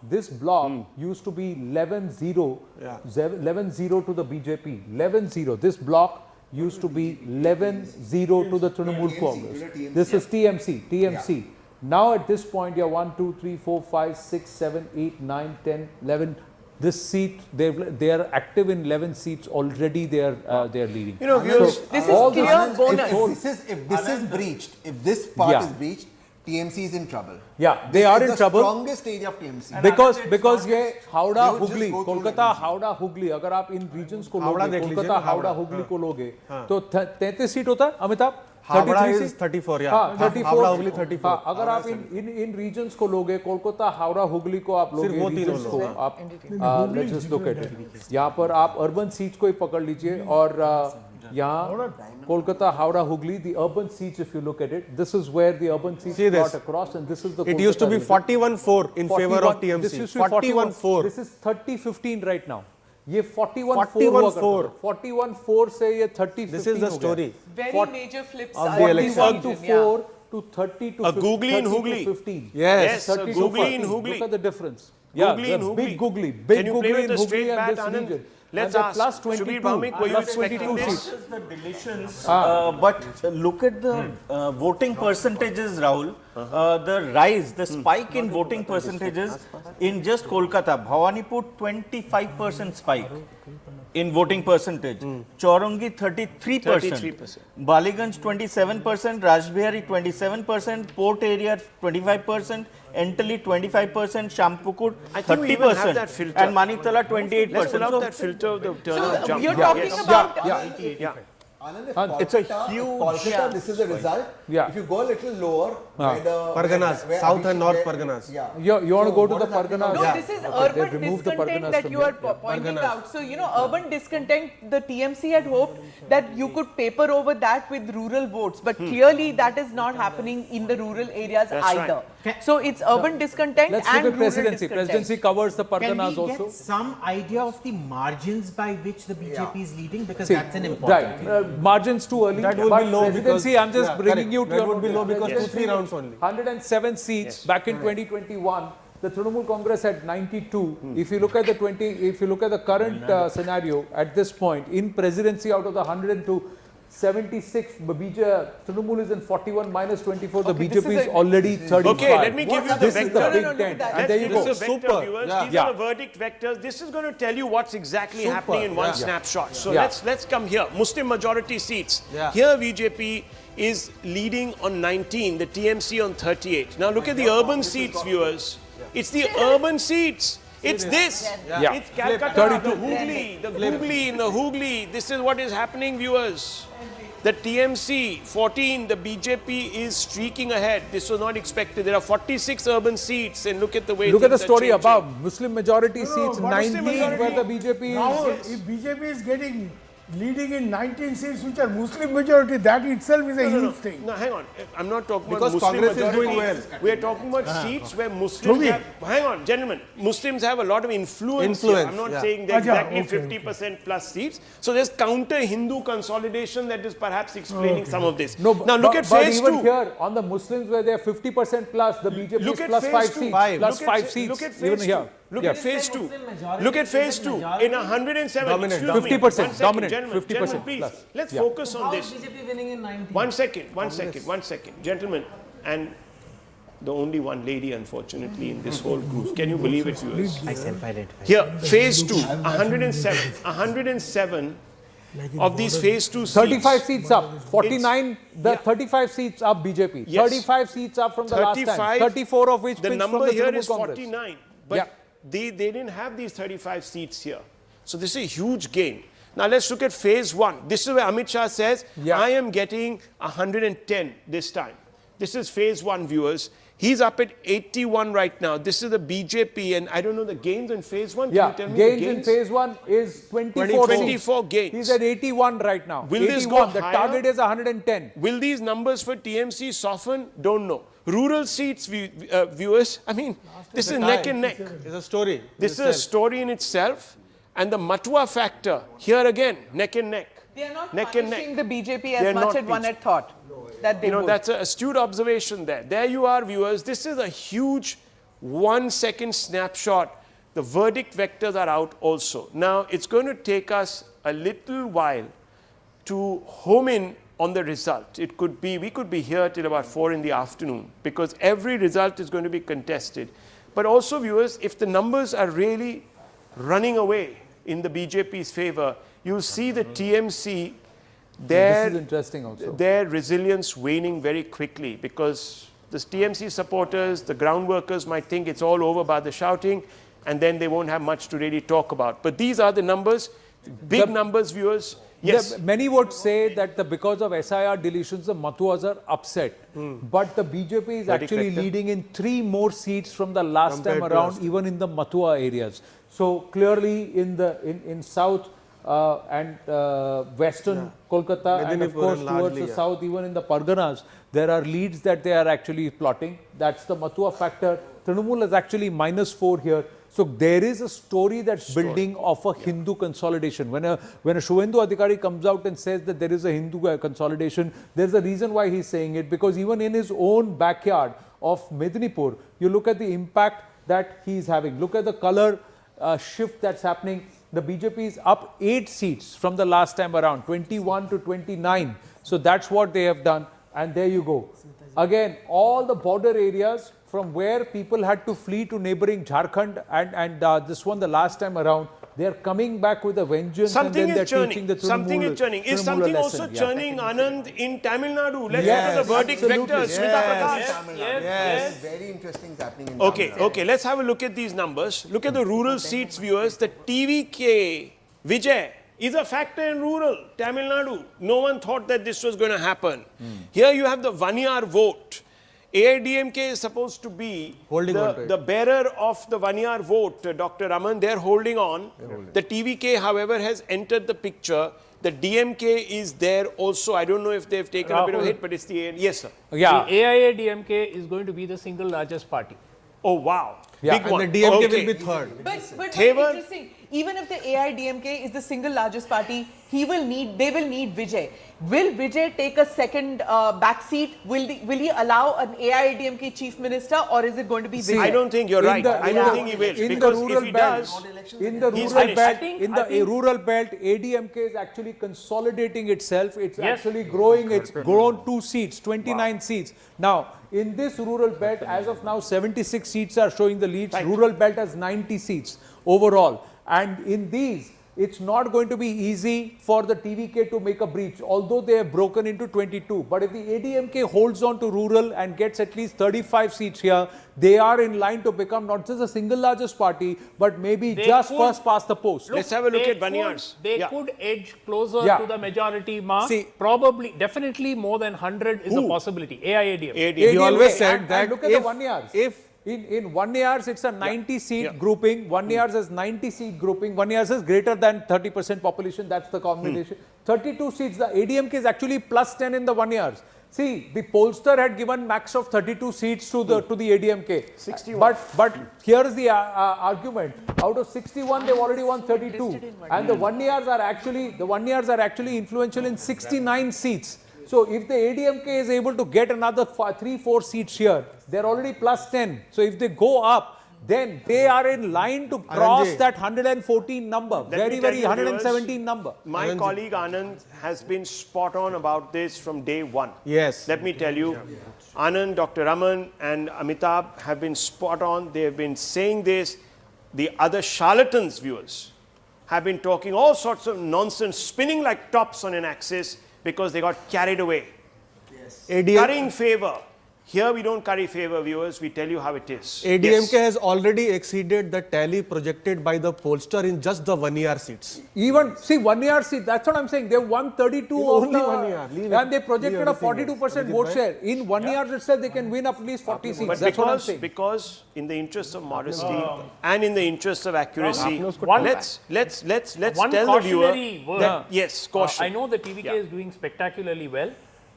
used to be 11-0. 11-0 to the BJP. 11-0. This block used to be 11-0 to the Trinamool Congress. This is TMC. Now at this point, you're 1, 2, 3, 4, 5, 6, 7, 8, 9, 10, 11. This seat, they are active in 11 seats already. They are leading.
You know, viewers, this is clear bonus.
If this is breached, if this part is breached, TMC is in trouble.
Yeah, they are in trouble.
The strongest area of TMC.
Because ये हावड़ा हुगली, कोलकाता हावड़ा हुगली, अगर आप इन regions को लोगे, कोलकाता हावड़ा हुगली को लोगे, तो 33 seat होता है, अमिताभ?
Havra is 34, yeah.
हाँ, 34.
Havra Hooghly 34.
हाँ, अगर आप इन regions को लोगे, कोलकाता हावड़ा हुगली को आप लोगे, regions को आप, let's just look at it. यहाँ पर आप urban seats को ही पकड़ लीजिए और यहाँ Kolkata Howrah Hooghly, the urban seats, if you look at it, this is where the urban seats got across, and this is the.
It used to be 41-4 in favor of TMC.
This used to be 41-4. This is 30-15 right now. ये 41-4 41-4 से ये 30-15
This is the story.
Very major flips
of the election.
41-4 to 30 to 15.
Googly in Hooghly.
15.
Yes,
a googly in Hooghly.
Look at the difference. Yeah,
Googly in Hooghly.
Big googly. Big
Can you
googly
play with
in
the straight
Hooghly and
bat,
this
Anand?
region.
Let's
and
ask.
plus 22.
Shubir Bhaumik, were you
plus
expecting
22
this?
seats.
The deletions, but look at the voting percentages, Rahul. The rise, the spike in voting percentages in just Kolkata. Bhavanipur 25% spike in voting percentage. Chaurangi 33%. Baliganj 27%. Rajbihari 27%. Port area 25%. Entally 25%, Shampukur 30%, and Manitala 28%.
Let's pull out that filter of the turnout jump.
You're talking about
Anand,
it's a huge.
Kolkata, this is the result.
Yeah.
If you go a little lower, by the
Parganas, South and North Parganas.
Yeah.
You want to go to the Parganas?
No, this is urban discontent that you are pointing out. So, you know, urban discontent, the TMC had hoped that you could paper over that with rural votes. But clearly that is not happening in the rural areas either.
Right.
So, it's urban discontent
Let's
and
look at
rural
presidency.
discontent.
Presidency covers the Parganas
Can we
also.
get some idea of the margins by which the BJP is leading? Because
See,
that's an important
right. Margins too early.
That will
but
be low
presidency,
because,
I'm just bringing you to
that
your
would be low because
Yes.
2-3 rounds only.
107 seats back in 2021. The Trinamool Congress had 92. If you look at the current scenario at this point in presidency, out of the 102, 76, BJP, Trinamool is in 41 minus 24. The BJP is already 35.
Okay, let me give you the
This
vector.
is the big tent. And there you go.
This is a vector, viewers. These are the verdict vectors. This is going to tell you what's exactly happening in one snapshot. So let's come here. Muslim majority seats. Here BJP is leading on 19, the TMC on 38. Now look at the urban seats, viewers. It's the urban seats. It's this. It's Calcutta, the Hooghly, in the Hooghly. This is what is happening, viewers. The TMC 14, the BJP is streaking ahead. This was not expected. There are 46 urban seats, and look at the way.
Look at the story
changing.
above. Muslim majority seats,
but
19
Muslim
where the BJP
now,
is.
if BJP is getting leading in 19 seats which are Muslim majority, that itself is a huge thing.
No, hang on. I'm not talking
Because
about Muslim
Congress is
majority.
doing well.
We are talking about seats where Muslims have, hang on, gentlemen, Muslims have a lot of influence here. I'm not saying they're exactly 50% plus seats. So there's counter-Hindu consolidation that is perhaps explaining some of this.
No,
now look at phase
but even
2.
here, on the Muslims where they're 50% plus, the BJP
Look
is
at
plus
phase
5
2.
seats.
Look
Plus
at
5 seats.
Look at
Even
phase 2.
here.
Look at phase 2. Look at phase 2. In 107.
Dominant.
Excuse me.
50%
One second,
dominant.
gentlemen,
50%
gentlemen, please.
plus.
Let's focus on this.
BJP winning in 19.
One second. Gentlemen, and the only one lady, unfortunately, in this whole group. Can you believe it, viewers?
I self-identify.
Here, phase 2, 107. 107 of these phase 2 seats.
35 seats up. 49, 35 seats up BJP.
Yes.
35 seats up from the last time.
35,
34 of which
the
pinched
number
from the
here
Trinamool
is
Congress.
49. But they didn't have these 35 seats here. So this is a huge gain. Now let's look at phase 1. This is where Amit Shah says, I am getting 110 this time. This is phase 1, viewers. He's up at 81 right now. This is the BJP, and I don't know the gains in phase 1. Can you tell me
gains
the
in phase 1 is 24
24 gains.
He's at 81 right now.
Will
81.
this go
The
higher?
target is 110.
Will these numbers for TMC soften? Don't know. Rural seats, viewers, I mean, this is neck and neck.
It's a story.
This is a story in itself. And the Matwa factor, here again, neck and neck.
They are not
neck and
punishing
neck.
the BJP
They're
as much
not
as one had thought that they would.
That's an astute observation there. There you are, viewers. This is a huge 1 second snapshot. The verdict vectors are out also. Now, it's going to take us a little while to home in on the result. It could be, we could be here till about 4 in the afternoon because every result is going to be contested. But also, viewers, if the numbers are really running away in the BJP's favor, you'll see the TMC,
this is interesting also.
their resilience waning very quickly because the TMC supporters, the ground workers might think it's all over by the shouting and then they won't have much to really talk about. But these are the numbers, big numbers, viewers. Yes.
Many would say that because of SIR deletions, the Matwas are upset. But the BJP is actually leading in 3 more seats from the last time around, even in the Matwa areas. So clearly in South and Western Kolkata and of course towards the South, even in the Parganas, there are leads that they are actually plotting. That's the Matwa factor. Trinamool is actually -4 here. So there is a story that's building of a Hindu consolidation. When a Shuvendu Adhikari comes out and says that there is a Hindu consolidation, there's a reason why he's saying it, because even in his own backyard of Medinipur, you look at the impact that he's having. Look at the color shift that's happening. The BJP is up 8 seats from the last time around, 21 to 29. So that's what they have done. And there you go. Again, all the border areas from where people had to flee to neighboring Jharkhand and this one the last time around, they are coming back with a vengeance.
Something
and then
is
they're
churning.
teaching the
Something is churning. Is something also churning, Anand, in Tamil Nadu? Let's look at the verdict vectors. Smita Prakash.
Yes. Very interesting is happening in
Okay, okay. Let's have a look at these numbers. Look at the rural seats, viewers. The TVK, Vijay, is a factor in rural Tamil Nadu. No one thought that this was going to happen. Here you have the 1 year vote. AIDMK is supposed to be the bearer of the 1 year vote, Dr. Raman. They're holding on. The TVK, however, has entered the picture. The DMK is there also. I don't know if they've taken a bit of a hit, but it's the yes, sir.
Yeah. The AIADMK is going to be the single largest party.
Oh, wow.
Yeah,
big one.
And the DMK will be third.
But interesting. Even if the AIDMK is the single largest party, they will need Vijay. Will Vijay take a second back seat? Will he allow an AIDMK chief minister, or is it going to be Vijay?
I don't think you're right. I don't think he will. Because if he does,
in the rural belt, ADMK is actually consolidating itself. It's actually growing. It's grown 2 seats, 29 seats. Now, in this rural belt, as of now, 76 seats are showing the leads. Rural belt has 90 seats overall. And in these, it's not going to be easy for the TVK to make a breach, although they have broken into 22. But if the ADMK holds on to rural and gets at least 35 seats here, they are in line to become not just the single largest party, but maybe first past the post.
Let's have a look at 1 years.
They could edge closer to the majority mark. Probably, definitely more than 100 is a possibility. AIADMK.
You always said that look at the 1 years. In 1 years, it's a 90 seat grouping. 1 years is 90 seat grouping. 1 years is greater than 30% population. That's the combination. 32 seats. The ADMK is actually plus 10 in the 1 years. See, the pollster had given max of 32 seats to the ADMK. 61. But here is the argument. Out of 61, they've already won 32, and the 1 years are actually influential in 69 seats. So if the ADMK is able to get another 3-4 seats here, they're already plus 10. So if they go up, then they are in line to cross that 114 number, very 117 number.
My colleague Anand has been spot on about this from day one.
Yes.
Let me tell you, Anand, Dr. Raman and Amitabh have been spot on. They have been saying this. The other charlatans, viewers, have been talking all sorts of nonsense, spinning like tops on an axis, because they got carried away. Currying favor. Here we don't curry favor, viewers. We tell you how it is.
ADMK has already exceeded the tally projected by the pollster in just the 1 year seats.
Even, see, 1 year seat, that's what I'm saying. They won 32
only 1 year.
And they projected a 42% vote share. In 1 year itself, they can win at least 40 seats.
But
that's what I'm saying.
Because in the interest of modesty and in the interest of accuracy, let's tell the viewer that, yes, caution.
I know the TVK is doing spectacularly well,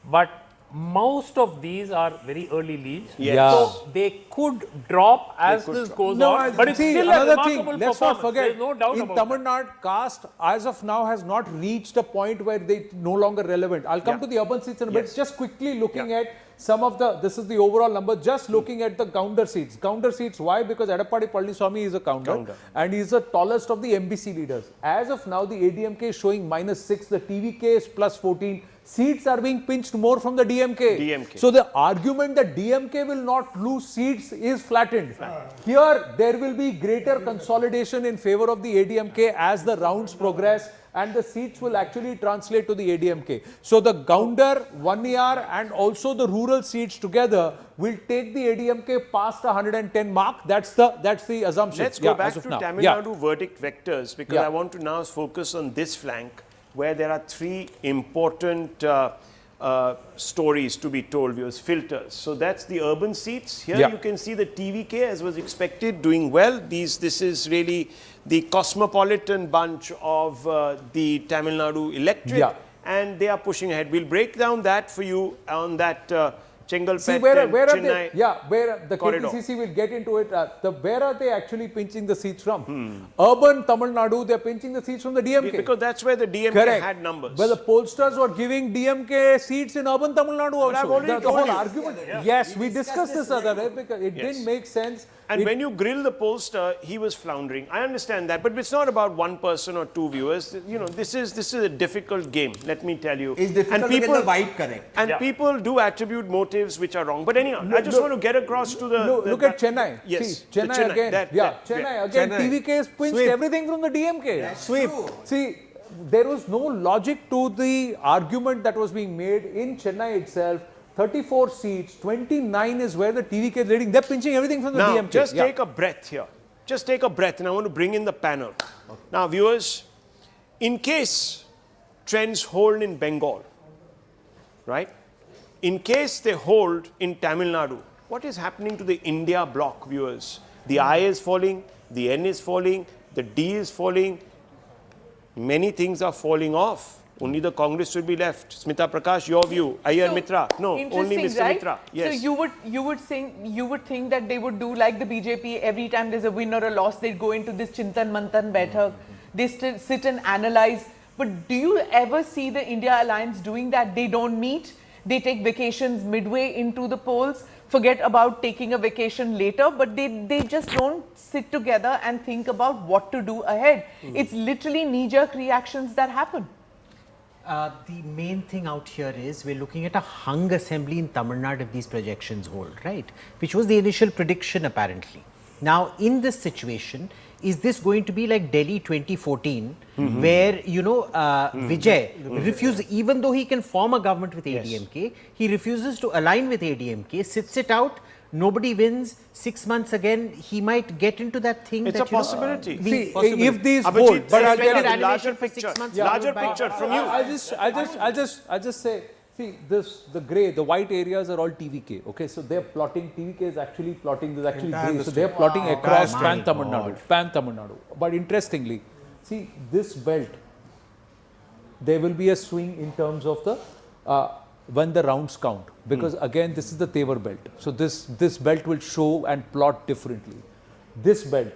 but most of these are very early leads. So they could drop as this goes on. But it's still a remarkable
thing, let's not forget,
no doubt
in Tamil Nadu, caste as of now has not reached a point where they no longer relevant. I'll come to the urban seats in a bit. Just quickly looking at some of the, this is the overall number, just looking at the counter seats. Counter seats, why? Because Edappadi Palniswamy is a counter and he's the tallest of the MBC leaders. As of now, the ADMK is showing -6, the TVK is +14, seats are being pinched more from the DMK. So the argument that DMK will not lose seats is flattened. Here, there will be greater consolidation in favor of the ADMK as the rounds progress, and the seats will actually translate to the ADMK. So the Gounder, 1ER and also the rural seats together will take the ADMK past 110 mark. That's the assumption.
Let's go back to Tamil Nadu verdict vectors, because I want to now focus on this flank where there are three important stories to be told, viewers, filters. So that's the urban seats. Here you can see the TVK, as was expected, doing well. This is really the cosmopolitan bunch of the Tamil Nadu electorate, and they are pushing ahead. We'll break down that for you on that Chengalpet and Chennai
where the
corridor.
KPCC will get into it. Where are they actually pinching the seats from? Urban Tamil Nadu, they are pinching the seats from the DMK.
Because that's where the DMK had numbers.
But the pollsters were giving DMK seats in urban Tamil Nadu also.
I've already
the
told
whole
you.
argument. Yes, we discussed this other day because it didn't make sense.
And when you grill the pollster, he was floundering. I understand that, but it's not about one person or two viewers. You know, this is a difficult game. Let me tell you.
It's difficult to get the vibe correct.
And people do attribute motives which are wrong. But anyhow, I just want to get across to the.
Look at Chennai.
Yes,
See, Chennai again. Chennai again. TVK has pinched everything from the DMK.
Sweep.
See, there was no logic to the argument that was being made in Chennai itself. 34 seats, 29 is where the TVK is leading. They're pinching everything from the
now,
DMK.
Just take a breath here. Just take a breath, and I want to bring in the panel. Okay. Now, viewers, in case trends hold in Bengal, right? In case they hold in Tamil Nadu, what is happening to the India bloc, viewers? The I is falling, the N is falling, the D is falling. Many things are falling off. Only the Congress should be left. Smita Prakash, your view. Ayyar Mitra. No, only Mr.
Right?
Mitra. Yes.
So you would think that they would do like the BJP. Every time there's a win or a loss, they'd go into this Chintan Manthan Baithak. They sit and analyze. But do you ever see the India Alliance doing that? They don't meet. They take vacations midway into the polls. Forget about taking a vacation later, but they just don't sit together and think about what to do ahead. It's literally knee-jerk reactions that happen.
The main thing out here is we're looking at a hung assembly in Tamil Nadu if these projections hold, right? Which was the initial prediction apparently. Now, in this situation, is this going to be like Delhi 2014, where, you know, Vijay refuses, even though he can form a government with ADMK, he refuses to align with ADMK, sits it out, nobody wins, 6 months again, he might get into that thing.
It's
that,
a possibility.
See, if these hold, but I'll tell you,
larger picture. Larger picture from you.
I'll just say, see, the grey, the white areas are all TVK. Okay, so they're plotting. TVK is actually plotting. There's actually grey, so they're plotting across Pan Tamil Nadu. But interestingly, see this belt. There will be a swing in terms of the when the rounds count, because again this is the Tevar belt. So this belt will show and plot differently. This belt,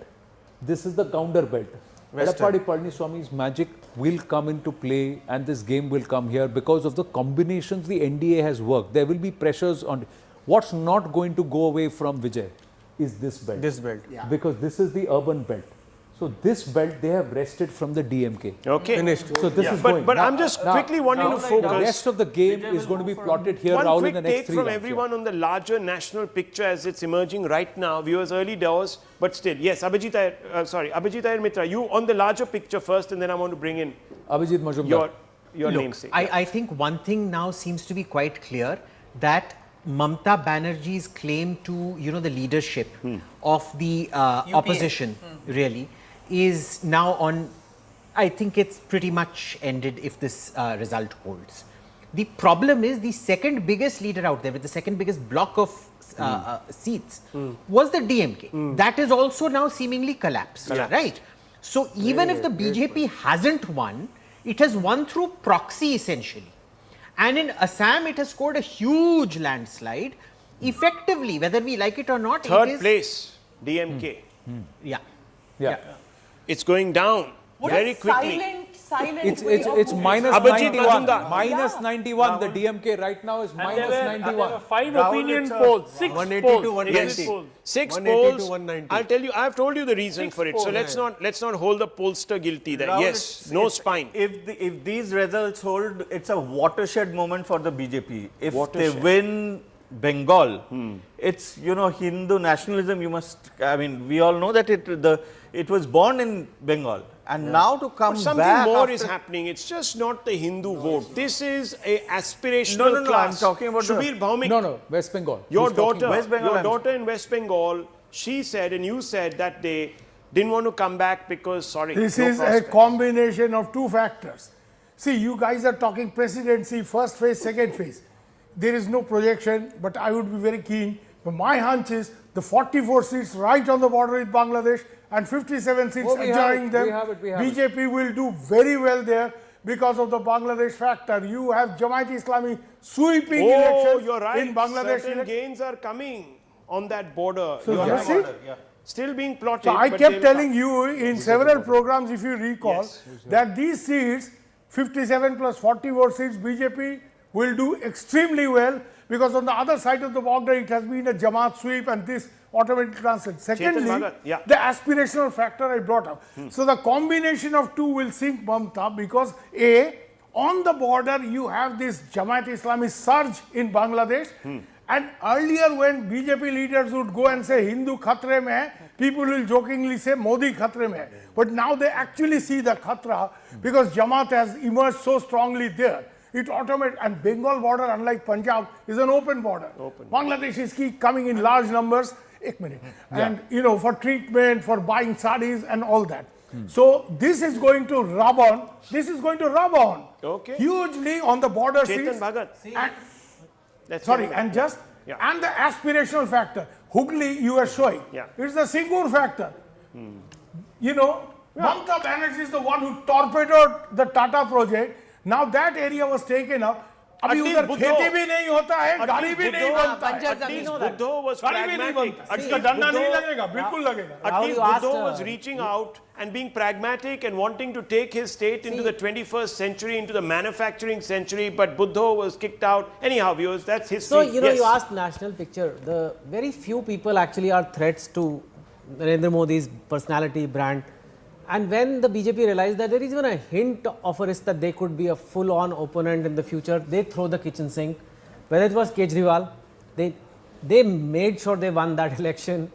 this is the Gounder belt. Edappadi Palaniswamy's magic will come into play, and this game will come here because of the combinations the NDA has worked. There will be pressures on. What's not going to go away from Vijay is this belt.
This belt.
Because this is the urban belt. So this belt they have wrested from the DMK.
Okay.
Finished.
So this is going.
But I'm just quickly wanting to focus.
The rest of the game is going to be plotted here,
One
Rahul,
quick
in the next
take
3
from
rounds.
everyone on the larger national picture as it's emerging right now. Viewers, early doors, but still. Yes, Abhijit Iyer Mitra, you on the larger picture first, and then I want to bring in
Abhijit Majumdar.
your namesake.
I think one thing now seems to be quite clear, that Mamata Banerjee's claim to, you know, the leadership of the opposition really is now on, I think it's pretty much ended if this result holds. The problem is the second biggest leader out there with the second biggest block of seats was the DMK. That is also now seemingly collapsed, right? So even if the BJP hasn't won, it has won through proxy essentially. And in Assam, it has scored a huge landslide. Effectively, whether we like it or not,
Third place, DMK.
Yeah.
It's going down very quickly.
silent.
It's minus
Abhijit
91.
Majumdar.
Minus 91. The DMK right now is
And
minus
there
91.
were 5
Rahul,
opinion
it's a
polls, 6
180
polls.
to 190.
Yes. Polls.
6
180
polls.
to 190.
I'll tell you, I've told you the reason for it. So let's not hold the pollster guilty there.
Rahul,
Yes, no spine.
If these results hold, it's a watershed moment for the BJP. If
Watershed.
they win Bengal, it's, you know, Hindu nationalism. You must, I mean, we all know that it was born in Bengal, and now to come
But something
back
more
after,
is happening. It's just not the Hindu vote. This is a aspirational
No,
class.
I'm talking about
Shubir Bhaumik.
No, West Bengal.
Your
He's talking
daughter,
West Bengal,
your
I'm
daughter in West Bengal, she said and you said that they didn't want to come back because, sorry,
This
no
is a
prospects.
combination of two factors. See, you guys are talking presidency, first phase, second phase. There is no projection, but I would be very keen. But my hunch is the 44 seats right on the border with Bangladesh and 57 seats
Oh, we have
adjoining
it,
them.
we have it.
BJP will do very well there because of the Bangladesh factor. You have Jamaat Islami sweeping
Oh,
elections
you're right.
in Bangladesh.
Certain gains are coming on that border.
So
You're
you
right.
see?
Still being plotted.
So I
but
kept
they'll
telling
come.
you in several programs, if you recall, that these seats, 57 plus 44 seats, BJP will do extremely well because on the other side of the border, it has been a Jamaat sweep and this automatic transit. Secondly,
Bhagat, yeah.
the aspirational factor I brought up. So the combination of two will sink Mamata because A, on the border, you have this Jamaat Islami surge in Bangladesh. And earlier when BJP leaders would go and say Hindu khatre mein hai, people will jokingly say Modi khatre mein hai. But now they actually see the khatra because Jamaat has emerged so strongly there. It automates, and Bengal border, unlike Punjab, is an open border. Bangladesh is keep coming in large numbers. Ek minute. And you know, for treatment, for buying sarees and all that. So this is going to rub on. This is going to rub on hugely on the border
Chetan
seats.
Bhagat.
And,
That's
sorry,
very
and
good.
just and the aspirational factor. Hooghly, you are showing. It's the Singur factor. You know, Mamata Banerjee is the one who torpedoed the Tata project. Now that area was taken up. अभी उधर खेती भी नहीं होता है, गाड़ी भी नहीं बनता है.
At least Buddha was
गाड़ी भी नहीं
pragmatic.
बनता. इसका डंडा नहीं लगेगा, बिल्कुल लगेगा.
At least Buddha was reaching out and being pragmatic and wanting to take his state into the 21st century, into the manufacturing century, but Buddha was kicked out. Anyhow, viewers, that's history.
So, you know, you asked national picture. The very few people actually are threats to Narendra Modi's personality, brand. And when the BJP realized that there is even a hint of a risk that they could be a full-on opponent in the future, they throw the kitchen sink. Whether it was Kejriwal, they made sure they won that election.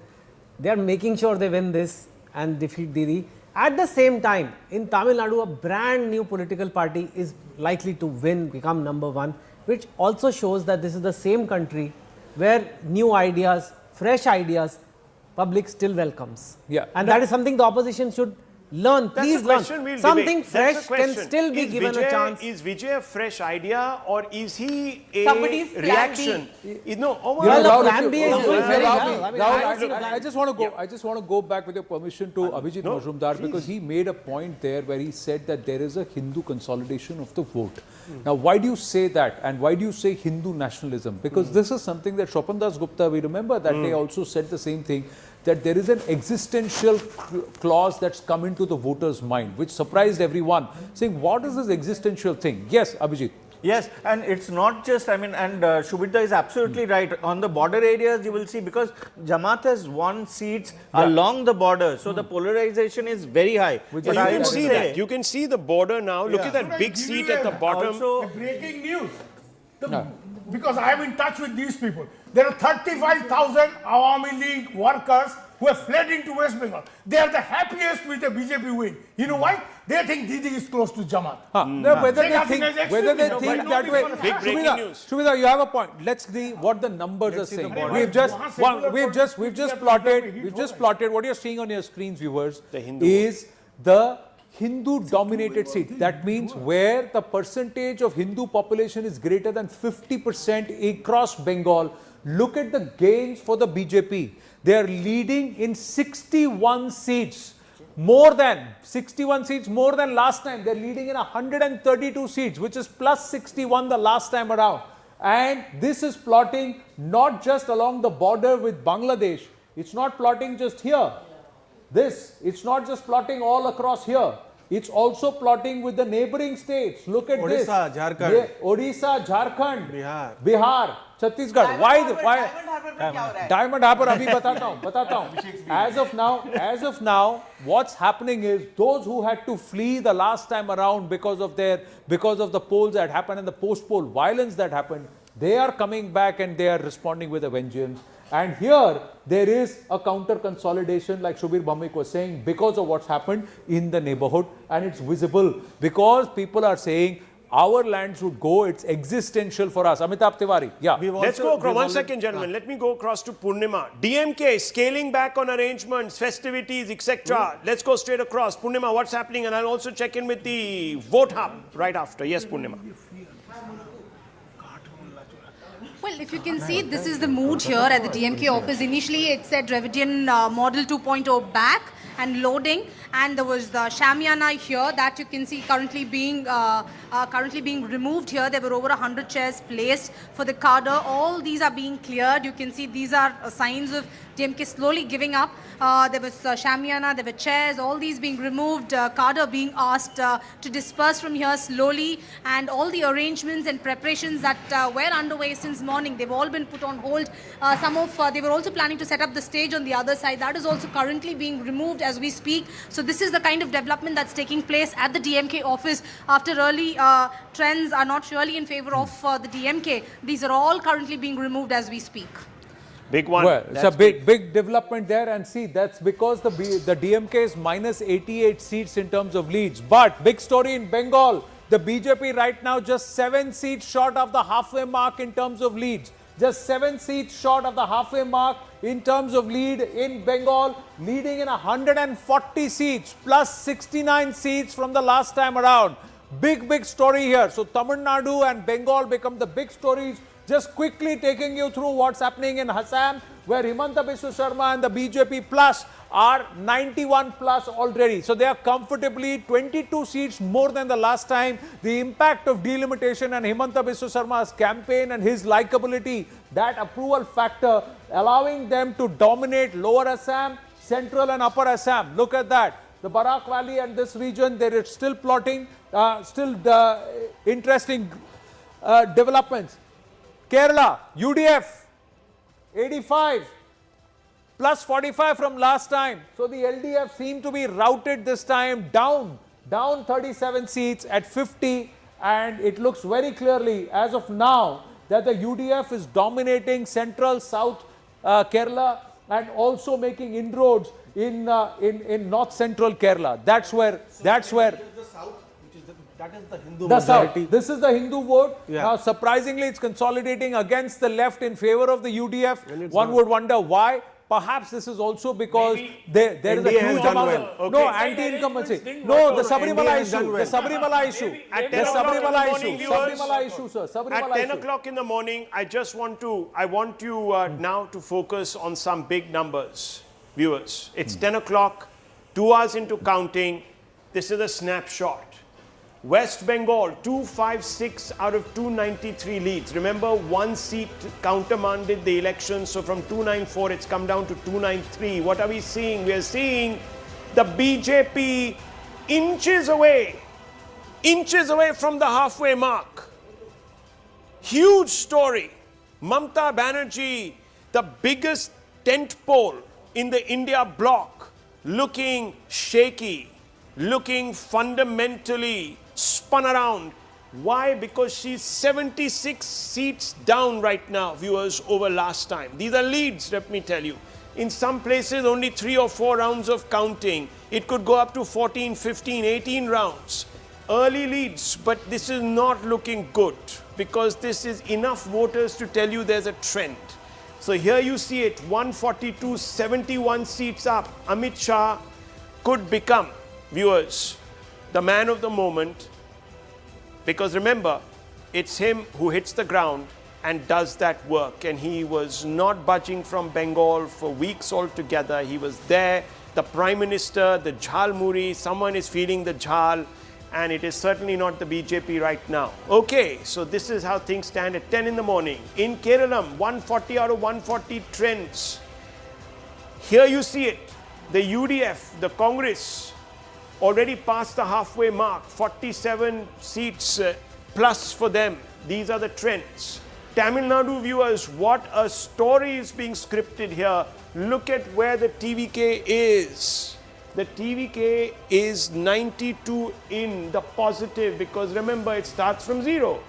They are making sure they win this and defeat Didi. At the same time, in Tamil Nadu, a brand new political party is likely to win, become #1, which also shows that this is the same country where new ideas, fresh ideas, public still welcomes. And that is something the opposition should learn. Please learn. Something fresh can still be given a chance.
Is Vijay a fresh idea or is he a
Somebody's plan B.
reaction?
Plan B is doing very well. I mean,
I just want to go back with your permission to Abhijit Majumdar because he made a point there where he said that there is a Hindu consolidation of the vote. Now, why do you say that and why do you say Hindu nationalism? Because this is something that Shwapan Das Gupta, we remember that they also said the same thing, that there is an existential clause that's come into the voters' mind, which surprised everyone, saying, what is this existential thing? Yes, Abhijit.
Yes, and it's not just, I mean, and Shubhita is absolutely right. On the border areas, you will see, because Jamaat has won seats along the border, so the polarization is very high.
But you can see that. You can see the border now. Look at that big seat at the bottom.
Also, breaking news. Because I am in touch with these people. There are 35,000 Awami League workers who have fled into West Bengal. They are the happiest with a BJP win. You know why? They think Didi is close to Jamaat.
Whether they think that way.
Big breaking news.
Shubhita, you have a point. Let's see what the numbers are saying. We've just plotted what you're seeing on your screens, viewers, is the Hindu-dominated seat. That means where the percentage of Hindu population is greater than 50% across Bengal. Look at the gains for the BJP. They are leading in 61 seats. More than 61 seats, more than last time. They're leading in 132 seats, which is plus 61 the last time around. And this is plotting not just along the border with Bangladesh. It's not plotting just here. It's not just plotting all across here. It's also plotting with the neighboring states. Look at this.
Odisha, Jharkhand.
Odisha, Jharkhand,
Bihar.
Bihar, Chhattisgarh. Why? Diamond Harbour, abhi batata hu. As of now, what's happening is those who had to flee the last time around because of the polls that happened and the post-poll violence that happened, they are coming back and they are responding with a vengeance. And here, there is a counter consolidation, like Shubir Bhaumik was saying, because of what's happened in the neighborhood. And it's visible because people are saying, our land should go, it's existential for us. Amitabh Tiwari, yeah.
Let's go across. 1 second, gentlemen. Let me go across to Purnima. DMK scaling back on arrangements, festivities, etc. Let's go straight across. Purnima, what's happening? And I'll also check in with the vote hub right after. Yes, Purnima.
Well, if you can see, this is the mood here at the DMK office. Initially, it said Dravidian Model 2.0 back and loading, and there was the Shamiana here that you can see currently being removed here. There were over 100 chairs placed for the cadre. All these are being cleared. You can see these are signs of DMK slowly giving up. There was Shamiana, there were chairs, all these being removed, cadre being asked to disperse from here slowly, and all the arrangements and preparations that were underway since morning, they've all been put on hold. They were also planning to set up the stage on the other side. That is also currently being removed as we speak. So this is the kind of development that's taking place at the DMK office after early trends are not surely in favor of the DMK. These are all currently being removed as we speak.
Big one.
Well, it's a big development there, and see, that's because the DMK is minus 88 seats in terms of leads. But big story in Bengal, the BJP right now just 7 seats short of the halfway mark in terms of leads. Just 7 seats short of the halfway mark in terms of lead in Bengal, leading in 140 seats plus 69 seats from the last time around. Big story here. So Tamil Nadu and Bengal become the big stories. Just quickly taking you through what's happening in Assam, where Himanta Biswa Sharma and the BJP plus are 91 plus already. So they are comfortably 22 seats more than the last time. The impact of delimitation and Himanta Biswa Sharma's campaign and his likability, that approval factor, allowing them to dominate lower Assam, central and upper Assam. Look at that. The Barak Valley and this region, there is still plotting, interesting developments. Kerala, UDF, 85, plus 45 from last time. So the LDF seem to be routed this time, down 37 seats at 50, and it looks very clearly as of now that the UDF is dominating central, south Kerala, and also making inroads in north central Kerala. That's where
That is the Hindu
majority. This is the Hindu vote.
Yeah.
Now, surprisingly, it's consolidating against the left in favor of the UDF. One would wonder why. Perhaps this is also because there is a huge amount of no anti-incumbency. No, the Sabarimala issue. The Sabarimala issue.
At
The
10 o'clock in the
Sabarimala
morning,
issue.
viewers,
Sabarimala issue, sir. Sabarimala
At 10
issue.
o'clock in the morning, I want you now to focus on some big numbers, viewers. It's 10 o'clock, 2 hours into counting. This is a snapshot. West Bengal, 256 out of 293 leads. Remember, 1 seat countermanded the election. So from 294, it's come down to 293. What are we seeing? We are seeing the BJP inches away from the halfway mark. Huge story. Mamata Banerjee, the biggest tent pole in the India bloc, looking shaky, looking fundamentally spun around. Why? Because she's 76 seats down right now, viewers, over last time. These are leads, let me tell you. In some places, only 3 or 4 rounds of counting. It could go up to 14, 15, 18 rounds. Early leads, but this is not looking good because this is enough voters to tell you there's a trend. So here you see it, 142, 71 seats up. Amit Shah could become, viewers, the man of the moment, because remember, it's him who hits the ground and does that work, and he was not budging from Bengal for weeks altogether. He was there, the Prime Minister, the Jhal Muri, someone is feeling the Jhal, and it is certainly not the BJP right now. Okay, so this is how things stand at 10 in the morning. In Kerala, 140 out of 140 trends. Here you see it, the UDF, the Congress, already past the halfway mark, 47 seats plus for them. These are the trends. Tamil Nadu viewers, what a story is being scripted here. Look at where the TVK is. The TVK is 92 in the positive, because remember, it starts from zero.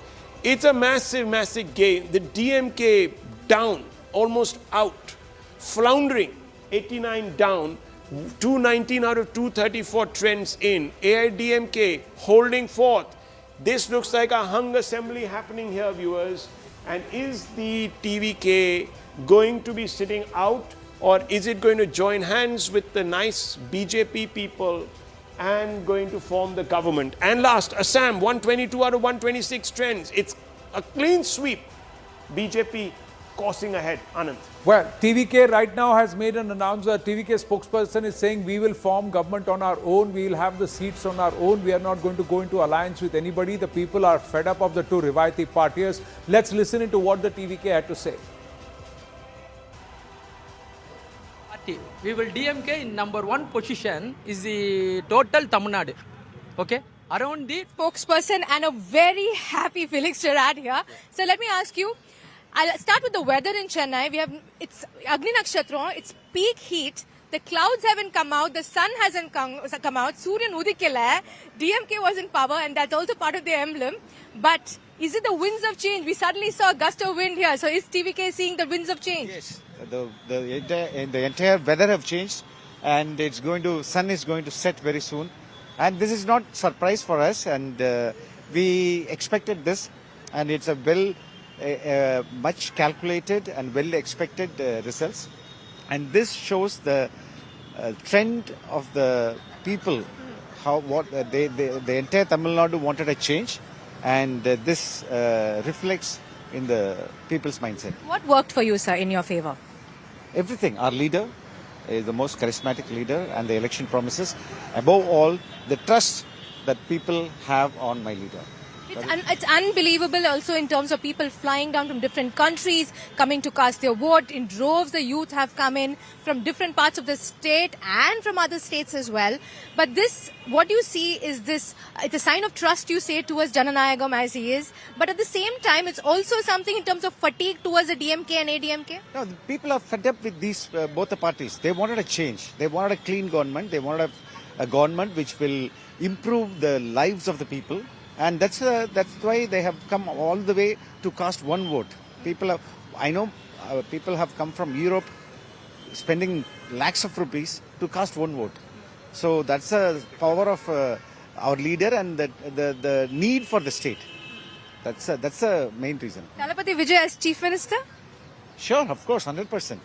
It's a massive, massive gain. The DMK down, almost out, floundering, 89 down, 219 out of 234 trends in. AIDMK holding forth. This looks like a hung assembly happening here, viewers. And is the TVK going to be sitting out, or is it going to join hands with the nice BJP people and going to form the government? And last, Assam, 122 out of 126 trends. It's a clean sweep. BJP coursing ahead. Anand.
Well, TVK right now has made an announcement. TVK spokesperson is saying we will form government on our own. We will have the seats on our own. We are not going to go into alliance with anybody. The people are fed up of the two Rivaiti partiers. Let's listen into what the TVK had to say.
We will DMK in number 1 position is the total Tamil Nadu. Okay? Around the
spokesperson and a very happy Felix Gerard here. So let me ask you, I'll start with the weather in Chennai. It's Agni Nakshatra, it's peak heat. The clouds haven't come out, the sun hasn't come out, Suryan Udikila, DMK was in power, and that's also part of the emblem. But is it the winds of change? We suddenly saw a gust of wind here. So is TVK seeing the winds of change?
Yes. The entire weather have changed, and sun is going to set very soon, and this is not surprise for us, and we expected this, and it's a much calculated and well expected results, and this shows the trend of the people, the entire Tamil Nadu wanted a change, and this reflects in the people's mindset.
What worked for you, sir, in your favor?
Everything. Our leader is the most charismatic leader, and the election promises. Above all, the trust that people have on my leader.
It's unbelievable also in terms of people flying down from different countries, coming to cast their vote. In droves, the youth have come in from different parts of the state and from other states as well. But this, what you see is this, it's a sign of trust, you say, towards Jananayagam as he is. But at the same time, it's also something in terms of fatigue towards the DMK and ADMK.
No, the people are fed up with these, both the parties. They wanted a change. They wanted a clean government. They wanted a government which will improve the lives of the people. And that's why they have come all the way to cast one vote. I know people have come from Europe spending lakhs of rupees to cast one vote. So that's the power of our leader and the need for the state. That's the main reason.
Talapati Vijay as Chief Minister?
Sure, of course, 100%.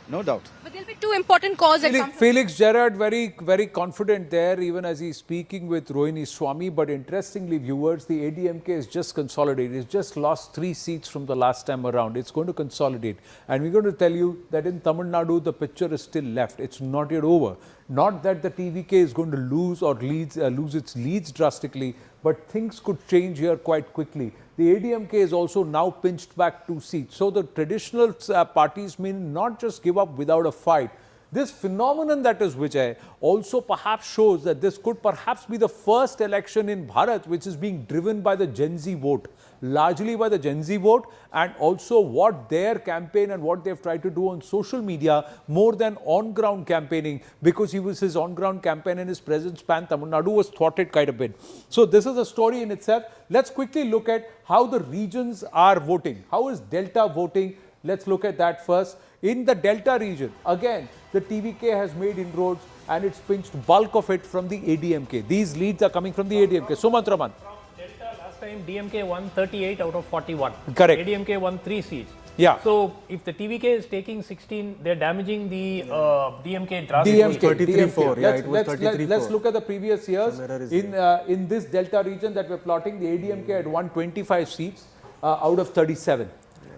No doubt.
But there'll be two important calls that come.
Felix Gerard very, very confident there, even as he's speaking with Rohini Swami. But interestingly, viewers, the ADMK is just consolidated. It's just lost 3 seats from the last time around. It's going to consolidate. And we're going to tell you that in Tamil Nadu, the picture is still left. It's not yet over. Not that the TVK is going to lose or lose its leads drastically, but things could change here quite quickly. The ADMK is also now pinched back 2 seats. So the traditional parties may not just give up without a fight. This phenomenon that is Vijay also perhaps shows that this could perhaps be the first election in Bharat which is being driven by the Gen Z vote, largely by the Gen Z vote, and also what their campaign and what they've tried to do on social media more than on-ground campaigning, because his on-ground campaign and his presence pan Tamil Nadu was thwarted quite a bit. So this is a story in itself. Let's quickly look at how the regions are voting. How is Delta voting? Let's look at that first. In the Delta region, again, the TVK has made inroads and it's pinched bulk of it from the ADMK. These leads are coming from the ADMK. Sumantraman.
Delta, last time DMK won 38 out of 41.
Correct.
ADMK won 3 seats.
Yeah.
So if the TVK is taking 16, they're damaging the DMK drastically.
DMK. Yeah, it was 33-4. Let's look at the previous years. In this Delta region that we're plotting, the ADMK had won 25 seats out of 37.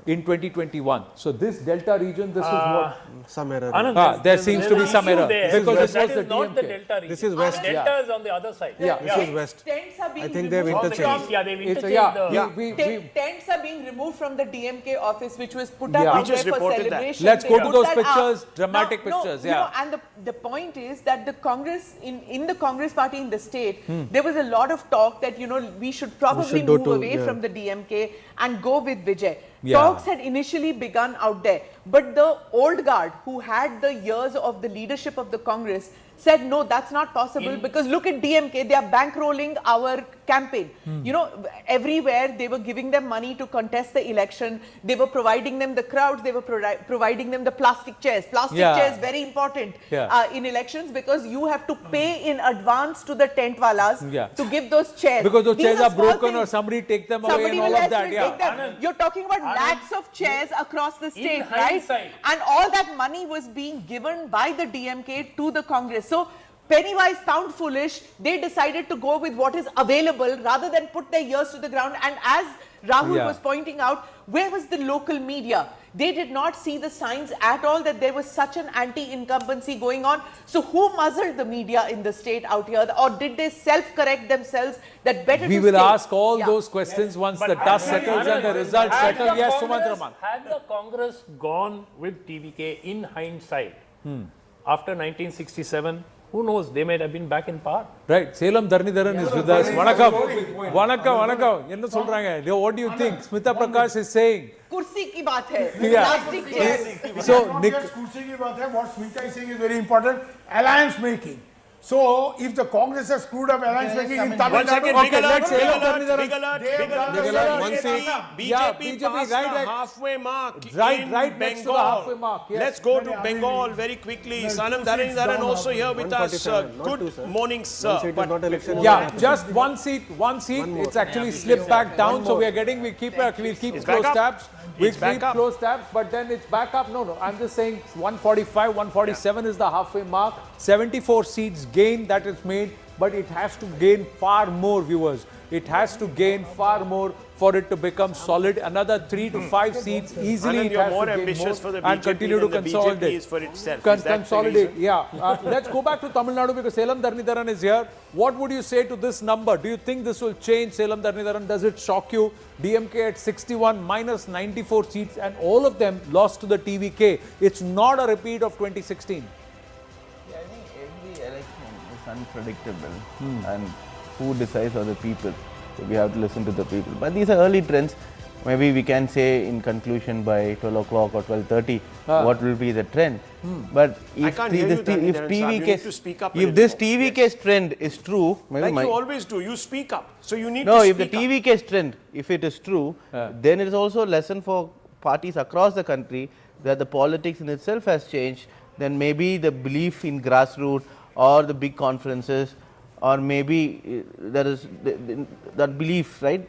in 2021. So this delta region, this is what
some error.
Anand,
there seems to be some error because this
that
was
is
the
not the
DMK.
delta region.
This is west.
The delta is on the other side.
Yeah.
This is west.
Tents are being
I think they've
removed
interchanged.
Yeah, they've
It's-
interchanged the...
Tents are being removed from the DMK office, which was put up
Yeah.
out
We
there
just
for
reported that.
celebration.
Let's
They
go to
put
those
that
pictures,
up.
dramatic pictures, yeah.
And the point is that the Congress, in the Congress party in the state, there was a lot of talk that, we should probably
should go
move
to-
away
yeah.
from the DMK and go with Vijay.
Yeah.
Talks had initially begun out there, but the old guard who had the years of the leadership of the Congress said, no, that's not possible because look at DMK, they are bankrolling our campaign. Everywhere they were giving them money to contest the election. They were providing them the crowds. They were providing them the plastic chairs. Plastic chairs, very important in elections because you have to pay in advance to the tent walas to give those chairs.
Because those
These
chairs
are
are
small
broken
things.
or somebody take them away
Somebody
and all
will
of
else
that.
will
Yeah.
take them. You're talking about lakhs of chairs across the state, right?
hindsight.
And all that money was being given by the DMK to the Congress. So penny wise, pound foolish, they decided to go with what is available rather than put their ears to the ground. And as Rahul was pointing out, where was the local media? They did not see the signs at all that there was such an anti-incumbency going on. So who muzzled the media in the state out here? Or did they self-correct themselves that better
We
to
will
stay?
ask all those questions once the dust settles and the results settle. Yes, Sumant Raman.
Had the Congress gone with TVK in hindsight after 1967, who knows, they might have been back in power.
Right, Salem Dharnidharan is with us. Vanakkam. Vanakkam. Enna solranga? What do you think? Smita Prakash is saying.
Kursi ki baat hai.
Yeah.
Plastic chairs.
So,
Not
Nick,
just kursi ki baat hai, what Smita is saying is very important. Alliance making. So, if the Congress has screwed up alliance making in Tamil
One second,
Nadu,
big alert,
say
big
Salem
alert,
Dharnidharan.
big alert,
They have
big
done
alert.
the
BJP,
Yeah,
BJP
BJP
passed
right
the
at-
halfway mark
Right
in
next to the
Bengal.
halfway mark, yes.
Let's go to Bengal very quickly. Sanam Dharindharan also here with us.
147, not two,
Good
sir.
morning, sir.
Seat is not election.
yeah, just one seat. It's actually slipped back down. So we'll keep
It's
close
back up.
tabs. We'll
It's back
keep
up.
close tabs, but then it's back up. No, I'm just saying 145, 147 is the halfway mark. 74 seats gain that is made, but it has to gain far more, viewers. It has to gain far more for it to become solid. Another 3 to 5 seats easily.
Anand,
It
you're
has
more
to gain
ambitious
more
for the
and
BJP
continue to
than the
consolidate.
BJP is for itself. Is that the
Consolidate,
reason?
yeah. Let's go back to Tamil Nadu because Salem Dharnidharan is here. What would you say to this number? Do you think this will change Salem Dharnidharan? Does it shock you? DMK at 61 minus 94 seats and all of them lost to the TVK. It's not a repeat of 2016.
Yeah, I think every election is unpredictable and who decides are the people. So we have to listen to the people. But these are early trends. Maybe we can say in conclusion by 12 o'clock or 12:30 what will be the trend. But if
can't hear you, Dharnidharan Saab. You need to speak up a
if
little
this
more.
TVK's trend is true, maybe
Like you always do, you speak up. So you need
no,
to
if the
speak up.
TVK's trend, if it is true, then it is also a lesson for parties across the country that the politics in itself has changed. Then maybe the belief in grassroots or the big conferences, or maybe there is that belief, right,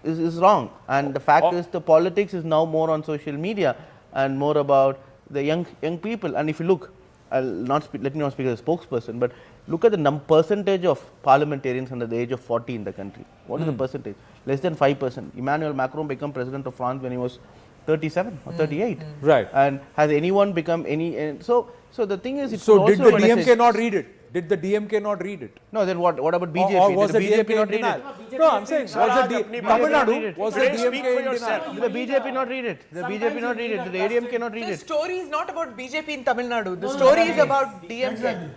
is wrong. And the fact is, the politics is now more on social media and more about the young people. And if you look, I'll not speak, let me not speak as a spokesperson, but look at the percentage of parliamentarians under the age of 40 in the country. What is the percentage? Less than 5%. Emmanuel Macron became president of France when he was 37 or 38.
Right.
And has anyone become any? So the thing is, it's
So
also
did the
a message.
DMK not read it? Did the DMK not read it?
No, then what about BJP?
Or was
Did
the
BJP
DMK
not
in
read
denial?
it?
No, I'm saying, was the Tamil Nadu, was the
Speak
DMK
for
in
yourself.
denial?
Did the BJP not read it? The BJP not read it? Did the ADMK not read
The
it?
story is not about BJP in Tamil Nadu. The story is about DMK.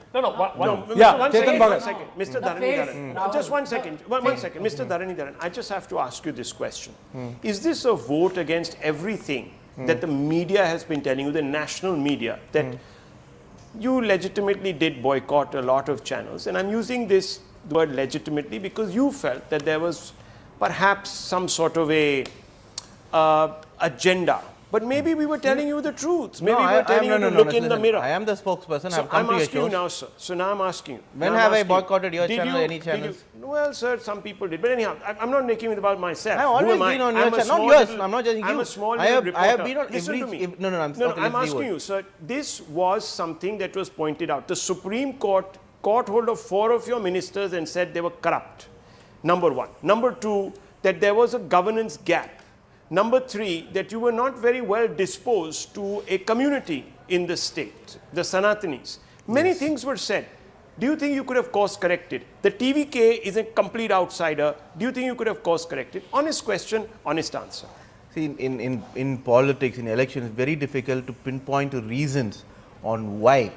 Yeah,
one
Chetan
second,
Bhagat.
one second. Mr. Dharnidharan, just one second. One second. Mr. Dharnidharan, I just have to ask you this question. Is this a vote against everything that the media has been telling you, the national media, that you legitimately did boycott a lot of channels? And I'm using this word legitimately because you felt that there was perhaps some sort of a agenda. But maybe we were telling you the truth. Maybe we were telling you to look in the mirror.
I am the spokesperson.
So
I've come
I'm
to your
asking you
shows.
now, sir. So now I'm asking you.
When
Now I'm
have I
asking you,
boycotted your
did
channel or any
did you-
channels?
Well, sir, some people did. But anyhow, I'm not making it about myself.
I've
Who
always
am I?
been on your
I'm a
channel. Not
small
yours.
little-
I'm not judging
I'm
you.
a small
I have
reporter.
been on
Listen
every.
to me.
No, I'm okay,
I'm
let's
asking
leave it.
you, sir. This was something that was pointed out. The Supreme Court caught hold of 4 of your ministers and said they were corrupt. Number one. Number two, that there was a governance gap Number 3, that you were not very well disposed to a community in the state, the Sanatanis. Many things were said. Do you think you could have course corrected? The TVK is a complete outsider. Do you think you could have course corrected? Honest question, honest answer.
See, in politics, in elections, it's very difficult to pinpoint the reasons on why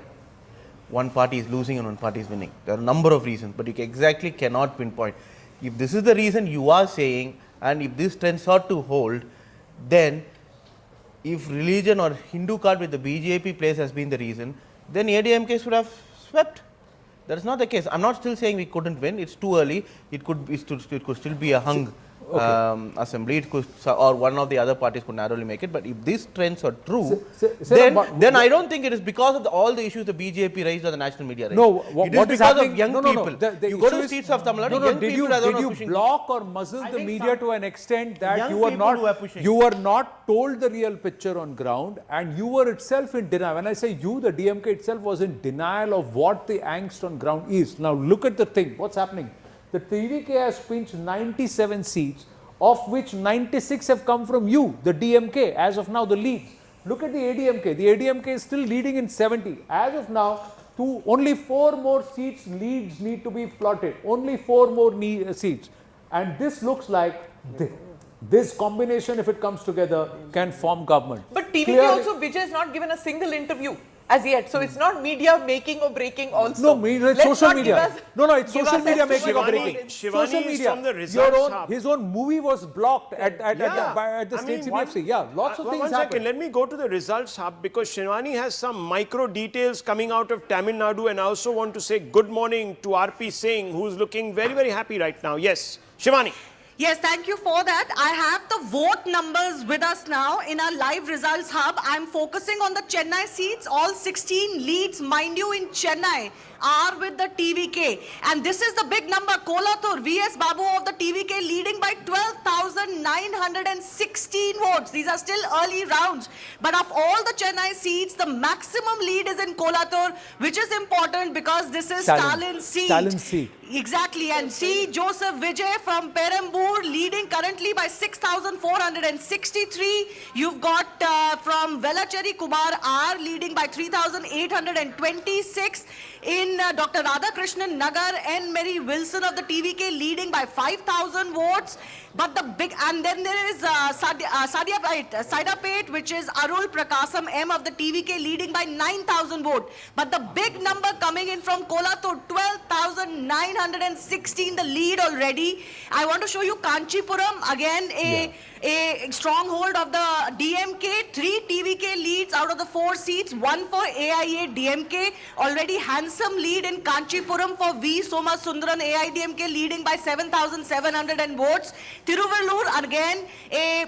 one party is losing and one party is winning. There are a number of reasons, but you exactly cannot pinpoint. If this is the reason you are saying, and if this trend ought to hold, then if religion or Hindu card with the BJP place has been the reason, then ADMK should have swept. That is not the case. I'm not still saying we couldn't win. It's too early. It could still be a hung assembly. It could, or one of the other parties could narrowly make it. But if these trends are true, then I don't think it is because of all the issues the BJP raised or the national media raised.
No,
it is
what
because
is happening,
of young people. You go to streets of Tamil Nadu, young people are the one who are pushing.
Did you block or muzzle the media to an extent that
young
you were
people who are pushing.
you were not told the real picture on ground, and you were itself in denial? When I say you, the DMK itself was in denial of what the angst on ground is. Now look at the thing. What's happening? The TVK has pinched 97 seats, of which 96 have come from you, the DMK, as of now the lead. Look at the ADMK. The ADMK is still leading in 70. As of now, only 4 more seats leads need to be plotted. Only 4 more seats. And this looks like this combination, if it comes together, can form government.
But TVK also, Vijay has not given a single interview as yet. So it's not media making or breaking also.
No, it's social media. It's social media making or breaking. Social media.
From the results hub.
His own movie was blocked at the state CBFC. Yeah, lots of things happen.
Let me go to the results hub, because Shivani has some micro details coming out of Tamil Nadu, and I also want to say good morning to RP Singh, who's looking very, very happy right now. Yes, Shivani.
Yes, thank you for that. I have the vote numbers with us now in our live results hub. I'm focusing on the Chennai seats. All 16 leads, mind you, in Chennai are with the TVK. And this is the big number. Kolathur, VS Babu of the TVK leading by 12,916 votes. These are still early rounds. But of all the Chennai seats, the maximum lead is in Kolathur, which is important because this is Stalin's seat.
Stalin's seat.
Exactly. And see Joseph Vijay from Perambur leading currently by 6,463. You've got from Velachery Kumar R leading by 3,826. In Dr. Radhakrishnan Nagar and Mary Wilson of the TVK leading by 5,000 votes. But the big, and then there is Saidapet, which is Arul Prakasam M of the TVK leading by 9,000 votes. But the big number coming in from Kolathur, 12,916, the lead already. I want to show you Kanchipuram, again a stronghold of the DMK. 3 TVK leads out of the 4 seats, 1 for AIA DMK. Already handsome lead in Kanchipuram for V. Soma Sundaran AIDMK leading by 7,700 votes. Tiruvallur, again a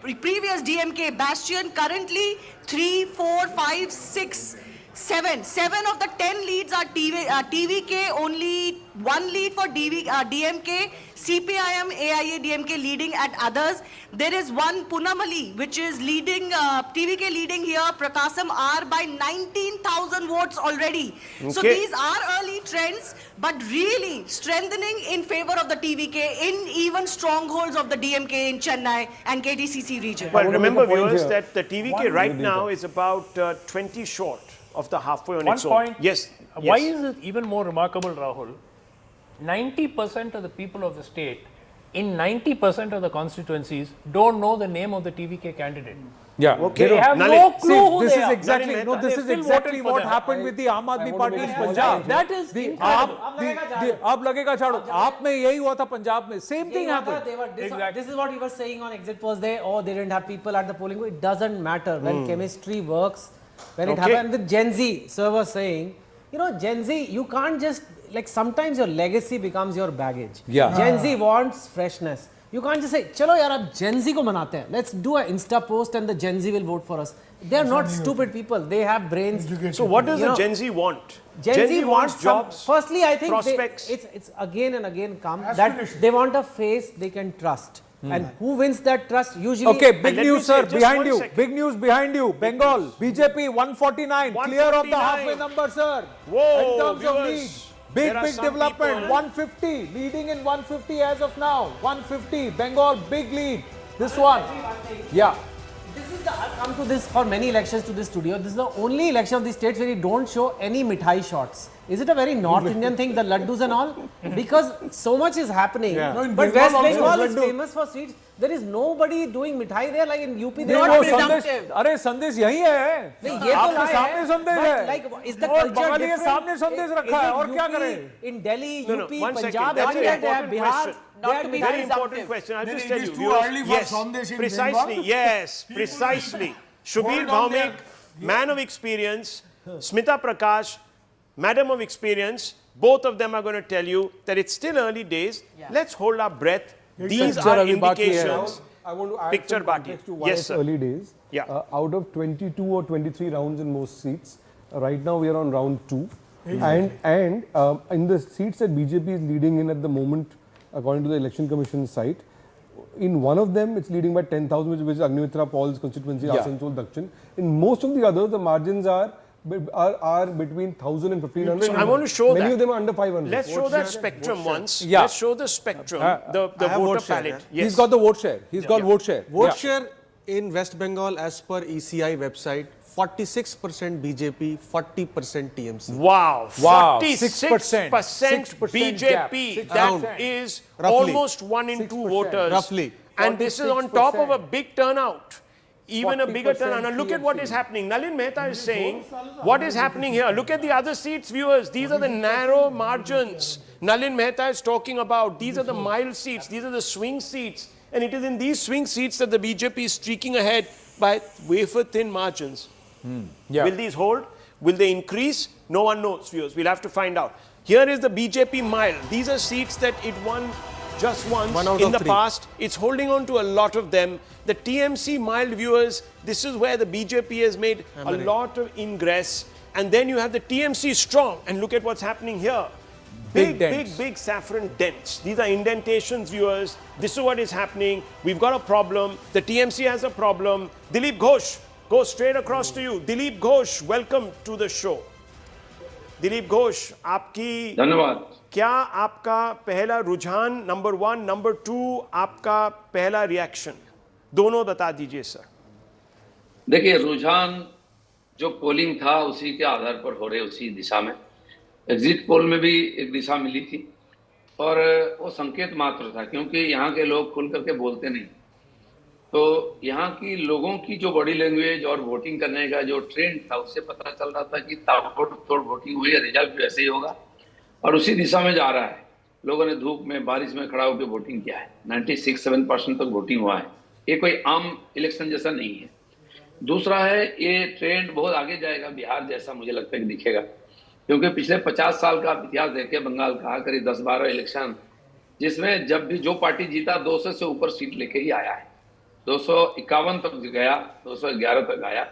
previous DMK bastion, currently 3, 4, 5, 6, 7. 7 of the 10 leads are TVK, only 1 lead for DMK, CPIM, AIA, DMK leading at others. There is one Punamali, which is leading, TVK leading here, Prakasam R by 19,000 votes already. Okay. So these are early trends, but really strengthening in favor of the TVK in even strongholds of the DMK in Chennai and KTCC region.
Well, remember viewers that the TVK right now is about 20 short of the halfway on its own.
One point.
Yes.
Why is it even more remarkable, Rahul? 90% of the people of the state in 90% of the constituencies don't know the name of the TVK candidate.
Yeah,
okay. They have no clue who
this
they
is
are.
exactly this is exactly what happened with the Aam Aadmi Party in Punjab.
That is
ab lagega chhado. Aap mein yahi hua tha Punjab mein. Same thing happened.
This is what we were saying on exit polls. They didn't have people at the polling booth. It doesn't matter when chemistry works. When it happened with Gen Z, sir was saying, Gen Z, you can't just, sometimes your legacy becomes your baggage.
Yeah.
Gen Z wants freshness. You can't just say, chalo yaar, ab Gen Z ko manate hain. Let's do an Insta post and the Gen Z will vote for us. They are not stupid people. They have brains.
So what does the Gen Z want?
Gen Z wants
jobs,
firstly, I think
prospects.
It's again and again come that they want a face they can trust. And who wins that trust? Usually.
Okay, big news, sir, behind you. Big news behind you. Bengal, BJP 149, clear of the halfway number, sir.
Whoa,
in terms of lead. Big development.
People.
150, leading in 150 as of now. 150, Bengal, big lead. This one. Yeah.
I've come to this for many elections to this studio. This is the only election of the states where you don't show any mithai shots. Is it a very North Indian thing, the laddus and all? Because so much is happening.
Yeah. No, in
But
Bengal
West Bengal
also
is
laddu.
famous for sweets. There is nobody doing mithai there like in UP. They
नहीं,
are
वो
not
संदेश,
presumptive.
अरे संदेश यही है।
नहीं, ये तो
आपके
lie
सामने
है,
संदेश
but
है।
like, is the
और
culture
बंगाली के
different?
सामने संदेश रखा है, और क्या करें?
In Delhi,
No, no,
UP,
one second.
Punjab,
That's an
everywhere they have
important
Bihar.
question.
Not to be
Very
very
important question. I'll
Then
just
it
tell
is
you.
too
viewers,
early for
yes,
Sandesh in
precisely.
Bengal.
Yes, precisely. Shubir
Hold on there.
Bhaumik, man of experience, Smita Prakash, madam of experience, both of them are going to tell you that it's still early days. Let's hold our breath. These
Picture
are
अभी बाकी है।
indications.
I want to add
Picture
some
Bati.
context to why
Yes,
it's
sir.
early days.
Yeah.
Out of 22 or 23 rounds in most seats, right now we are on round 2.
Exactly.
And in the seats that BJP is leading in at the moment, according to the Election Commission site, in one of them it's leading by 10,000, which is Agnimitra Paul's constituency,
Yeah.
Asansol Dakshin. In most of the others, the margins are between 1,000 and 1,500.
So I want to show
Many
that.
of them are under 500.
Let's show that spectrum once.
Yeah.
Let's show the spectrum, the
I have
voter
vote share,
palette.
yeah.
He's got the vote share. He's got vote share.
Vote
Yeah.
share in West Bengal as per ECI website, 46% BJP, 40% TMC.
Wow,
Wow,
46%
6%
BJP.
gap.
That is
Roughly.
almost 1 in 2 voters.
Roughly.
And this is on top of a
46%.
big turnout. Even a bigger
40%
turnout. Now look at what is happening. Nalin Mehta is saying, what is happening here? Look at the other seats, viewers. These are the narrow margins. Nalin Mehta is talking about. These are the mild seats. These are the swing seats. And it is in these swing seats that the BJP is streaking ahead by wafer-thin margins.
Yeah.
Will these hold? Will they increase? No one knows, viewers. We'll have to find out. Here is the BJP mild. These are seats that it won just once
One out
in
of
the
three.
past. It's holding on to a lot of them. The TMC mild, viewers, this is where the BJP has made a lot of ingress. And then you have the TMC strong. And look at what's happening here.
Big
Big,
dents.
big saffron dents. These are indentations, viewers. This is what is happening. We've got a problem. The TMC has a problem. Dilip Ghosh, go straight across to you. Dilip Ghosh, welcome to the show. Dilip Ghosh, आपकी
धन्यवाद।
क्या आपका पहला रुझान number 1, number 2, आपका पहला reaction दोनों बता दीजिए सर।
देखिए, रुझान जो पोलिंग था उसी के आधार पर हो रहे उसी दिशा में। एग्जिट पोल में भी एक दिशा मिली थी और वो संकेत मात्र था, क्योंकि यहाँ के लोग खुल करके बोलते नहीं। तो यहाँ की लोगों की जो बॉडी लैंग्वेज और वोटिंग करने का जो ट्रेंड था उससे पता चल रहा था कि ताबड़तोड़ वोटिंग हुई है, रिजल्ट भी ऐसे ही होगा और उसी दिशा में जा रहा है। लोगों ने धूप में बारिश में खड़ा होकर वोटिंग किया है। 96-7% तक वोटिंग हुआ है। ये कोई आम इलेक्शन जैसा नहीं है। दूसरा है, ये ट्रेंड बहुत आगे जाएगा, बिहार जैसा मुझे लगता है कि दिखेगा, क्योंकि पिछले 50 साल का आप इतिहास देखें बंगाल का, करीब 10-12 इलेक्शन जिसमें जब भी जो पार्टी जीता 200 से ऊपर सीट लेके ही आया है। 251 तक गया, 211 तक आया।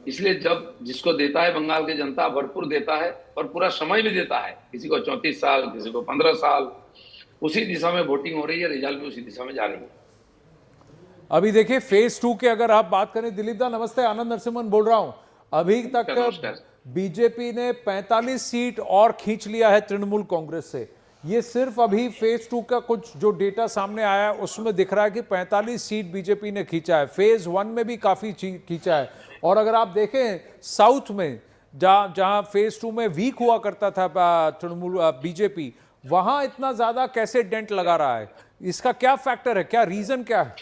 इसलिए जब जिसको देता है बंगाल की जनता भरपूर देता है और पूरा समय भी देता है, किसी को 34 साल, किसी को 15 साल, उसी दिशा में वोटिंग हो रही है, रिजल्ट भी उसी दिशा में जा रही है।
अभी देखिए फेज 2 के अगर आप बात करें, दिलीप दा नमस्ते, आनंद नरसिम्हन बोल रहा हूं। अभी तक बीजेपी ने 45 सीट और खींच लिया है तृणमूल कांग्रेस से। ये सिर्फ अभी फेज 2 का कुछ जो डेटा सामने आया है उसमें दिख रहा है कि 45 सीट बीजेपी ने खींचा है। फेज 1 में भी काफी खींचा है। और अगर आप देखें साउथ में जहां फेज 2 में वीक हुआ करता था तृणमूल बीजेपी, वहां इतना ज्यादा कैसे डेंट लगा रहा है? इसका क्या फैक्टर है, क्या रीजन क्या है?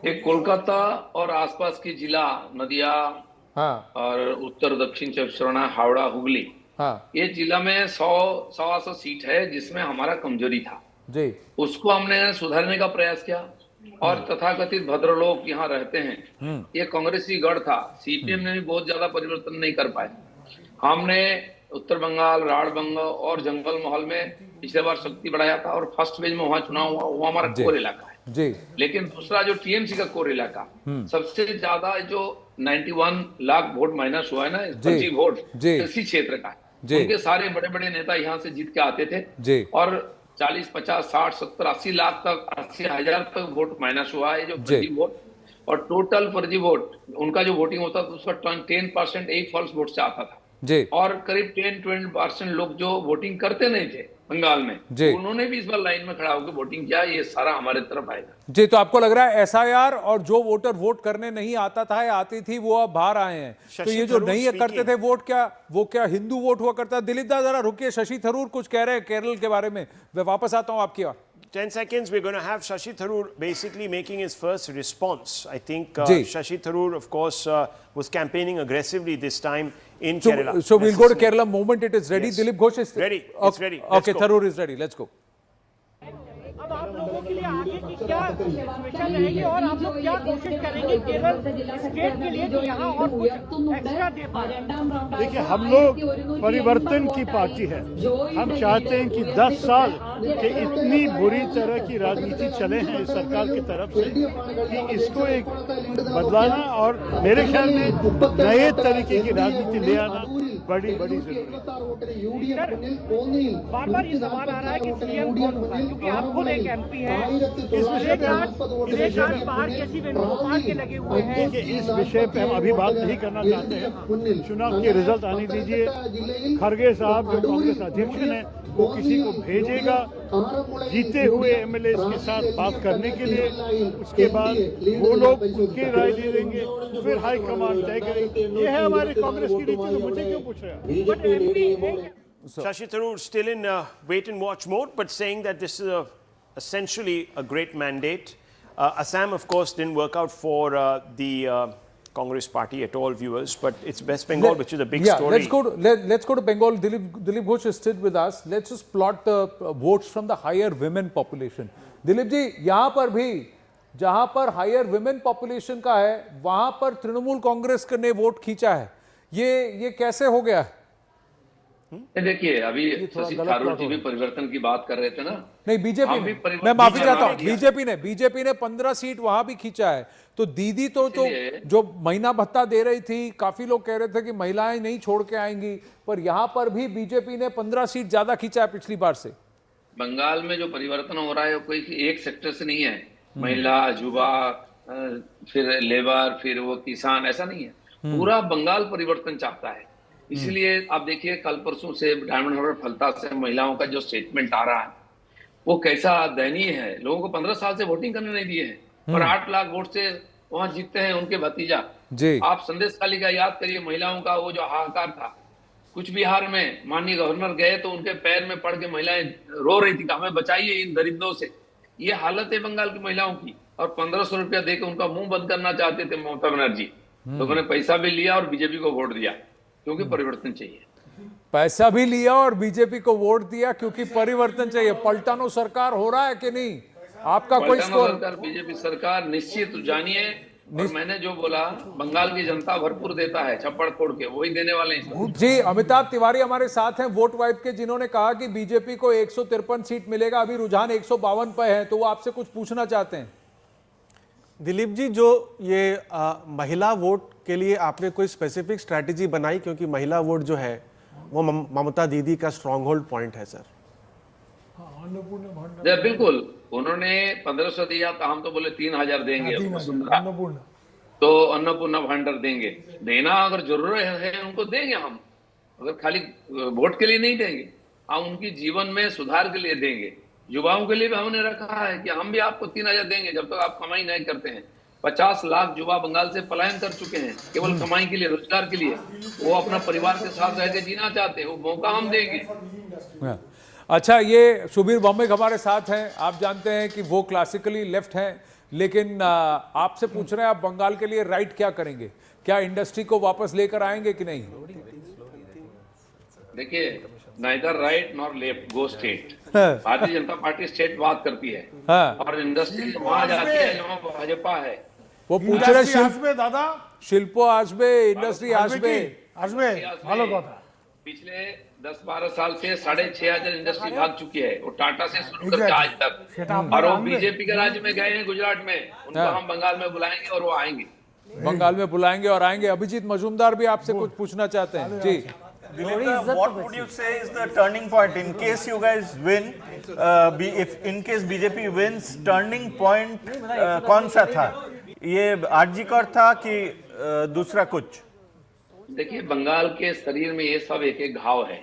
एक कोलकाता और आसपास की जिला नदिया,
हाँ,
और उत्तर दक्षिण 24 परगना, हावड़ा, हुगली,
हाँ,
ये जिला में 100 सीट है जिसमें हमारा कमजोरी था
जी।
उसको हमने सुधारने का प्रयास किया और तथाकथित भद्रलोक यहाँ रहते हैं, ये कांग्रेसी गढ़ था। सीपीएम ने भी बहुत ज्यादा परिवर्तन नहीं कर पाए। हमने उत्तर बंगाल, राढ़बंग और जंगल महल में पिछले बार शक्ति बढ़ाया था और फर्स्ट फेज में वहां चुनाव हुआ, वो हमारा कोर इलाका है
जी।
लेकिन दूसरा जो टीएमसी का कोर इलाका, सबसे ज्यादा जो 91 लाख वोट माइनस हुआ है ना, फर्जी वोट कृषि क्षेत्र का, उनके सारे बड़े बड़े नेता यहाँ से जीत के आते थे
जी।
और 40, 50, 60, 70, 80 लाख तक, 80,000 तक वोट माइनस हुआ है जो फर्जी वोट। और टोटल फर्जी वोट उनका जो वोटिंग होता था उसका 10% एक फॉल्स वोट से आता था जी। और करीब 10-20% लोग जो वोटिंग करते नहीं थे
बंगाल
में, उन्होंने भी इस बार लाइन में खड़ा होकर वोटिंग किया, ये सारा हमारे तरफ आएगा।
जी, तो आपको लग रहा है एसआईआर और जो वोटर वोट करने नहीं आता था या आती थी वो अब बाहर आए हैं, तो ये जो नहीं करते थे वोट, क्या हिंदू वोट हुआ करता? दिलीप दा जरा रुकिए, शशि थरूर कुछ कह रहे हैं केरल के बारे में, मैं वापस आता हूं आपकी बात।
10 seconds, we're going to have Shashi Tharoor basically making his first response. I think Shashi Tharoor, of course, was campaigning aggressively this time in Kerala.
So we'll go to Kerala moment it is ready.
Yes.
Dilip Ghosh is
ready. It's ready.
Okay, Tharoor is ready. Let's go.
अब आप लोगों के लिए आगे की क्या situation रहेगी और आप लोग क्या कोशिश करेंगे केरल स्टेट के लिए कि यहाँ और कुछ एक्स्ट्रा दे पाए?
देखिए, हम लोग परिवर्तन की पार्टी है। हम चाहते हैं कि 10 साल के इतनी बुरी तरह की राजनीति चले हैं इस सरकार की तरफ से कि इसको एक बदलाना और मेरे ख्याल में नए तरीके की राजनीति ले आना बड़ी जरूरी है।
बार बार ये सवाल आ रहा है कि सीएम कौन होगा, क्योंकि आप खुद एक एमपी हैं, इस विषय पे बाहर कैसी वेणुगोपाल के लगे हुए हैं।
इस विषय पे हम अभी बात नहीं करना चाहते हैं। चुनाव के रिजल्ट आने दीजिए। खड़गे साहब जो कांग्रेस अध्यक्ष हैं वो किसी को भेजेगा जीते हुए एमएलए के साथ बात करने के लिए, उसके बाद वो लोग उनकी राय दे देंगे, फिर हाई कमांड तय करेगी। ये है हमारे कांग्रेस की नीति, तो मुझे क्यों पूछ रहे हैं?
Shashi Tharoor still in wait and watch mode, but saying that this is essentially a great mandate. Assam, of course, didn't work out for the Congress party at all, viewers, but it's West Bengal, which is a big story.
Let's go to Bengal. Dilip Ghosh is still with us. Let's just plot the votes from the higher women population. Dilip ji, यहाँ पर भी जहाँ पर higher women population का है, वहाँ पर तृणमूल कांग्रेस ने वोट खींचा है। ये कैसे हो गया?
देखिए, अभी शशि थरूर जी भी परिवर्तन की बात कर रहे थे ना।
नहीं, बीजेपी, मैं माफी चाहता हूँ, बीजेपी ने 15 सीट वहां भी खींचा है। तो दीदी तो जो महीना भत्ता दे रही थी, काफी लोग कह रहे थे कि महिलाएं नहीं छोड़ के आएंगी, पर यहाँ पर भी बीजेपी ने 15 सीट ज्यादा खींचा है पिछली बार से।
बंगाल में जो परिवर्तन हो रहा है कोई एक सेक्टर से नहीं है, महिला, युवा, फिर लेबर, फिर वो किसान, ऐसा नहीं है। पूरा बंगाल परिवर्तन चाहता है। इसलिए आप देखिए, कल परसों से डायमंड हार्बर फलता से महिलाओं का जो स्टेटमेंट आ रहा है वो कैसा दयनीय है। लोगों को 15 साल से वोटिंग करने नहीं दिए हैं और 8 लाख वोट से वहां जीतते हैं उनके भतीजा। आप संदेश खाली का याद करिए, महिलाओं का वो जो हाहाकार था। कुछ बिहार में माननीय गवर्नर गए तो उनके पैर में पड़ के महिलाएं रो रही थी, हमें बचाइए इन दरिद्रों से। ये हालत है बंगाल की महिलाओं की। और 1500 रुपया देकर उनका मुंह बंद करना चाहते थे ममता बनर्जी, तो उन्होंने पैसा भी लिया और बीजेपी को वोट दिया क्योंकि परिवर्तन चाहिए।
पैसा भी लिया और बीजेपी को वोट दिया क्योंकि परिवर्तन चाहिए। पलटानो सरकार हो रहा है कि नहीं? आपका कोई स्कोर?
बीजेपी सरकार निश्चित जानिए, और मैंने जो बोला, बंगाल की जनता भरपूर देता है, छप्पड़ फोड़ के वही देने वाले हैं।
जी, अमिताभ तिवारी हमारे साथ हैं वोट वाइब के, जिन्होंने कहा कि बीजेपी को 153 सीट मिलेगा, अभी रुझान 152 पे है, तो वो आपसे कुछ पूछना चाहते हैं।
दिलीप जी, जो ये महिला वोट के लिए आपने कोई स्पेसिफिक स्ट्रैटेजी बनाई, क्योंकि महिला वोट जो है वो ममता दीदी का स्ट्रॉन्ग होल्ड पॉइंट है सर?
बिल्कुल, उन्होंने 1500 दिया तो हम तो बोले 3000 देंगे, तो अन्नपूर्णा भंडार देंगे। देना अगर जरूरत है उनको देंगे हम, अगर खाली वोट के लिए नहीं देंगे, हम उनकी जीवन में सुधार के लिए देंगे। युवाओं के लिए भी हमने रखा है कि हम भी आपको 3000 देंगे जब तक आप कमाई नहीं करते हैं। 50 लाख युवा बंगाल से पलायन कर चुके हैं केवल कमाई के लिए, रोजगार के लिए। वो अपना परिवार के साथ रह के जीना चाहते हैं, वो मौका हम देंगे।
अच्छा, ये सुबीर बम्बे हमारे साथ हैं। आप जानते हैं कि वो क्लासिकली लेफ्ट हैं, लेकिन आपसे पूछ रहे हैं आप बंगाल के लिए राइट क्या करेंगे? क्या इंडस्ट्री को वापस लेकर आएंगे कि नहीं?
देखिए, नाइदर राइट नॉर लेफ्ट, गो state. Bharatiya Janata party state बात करती है और इंडस्ट्री वहां जाती है जहां भाजपा है।
वो पूछ रहे
दादा
शिल्पो आजबे, इंडस्ट्री आजबे
ভালো কথা।
पिछले 10-12 साल से 6500 इंडस्ट्री भाग चुकी है, वो टाटा से शुरू करके आज तक। और वो बीजेपी के राज्य में गए हैं, गुजरात में। उनको हम बंगाल में बुलाएंगे और वो आएंगे।
बंगाल में बुलाएंगे और आएंगे। अभिजीत मजूमदार भी आपसे कुछ पूछना चाहते हैं। जी,
what would you say is the turning point in case you guys win? If in case BJP wins, turning point कौन सा था? ये आरजीकर था कि दूसरा कुछ?
देखिए, बंगाल के शरीर में ये सब एक एक घाव है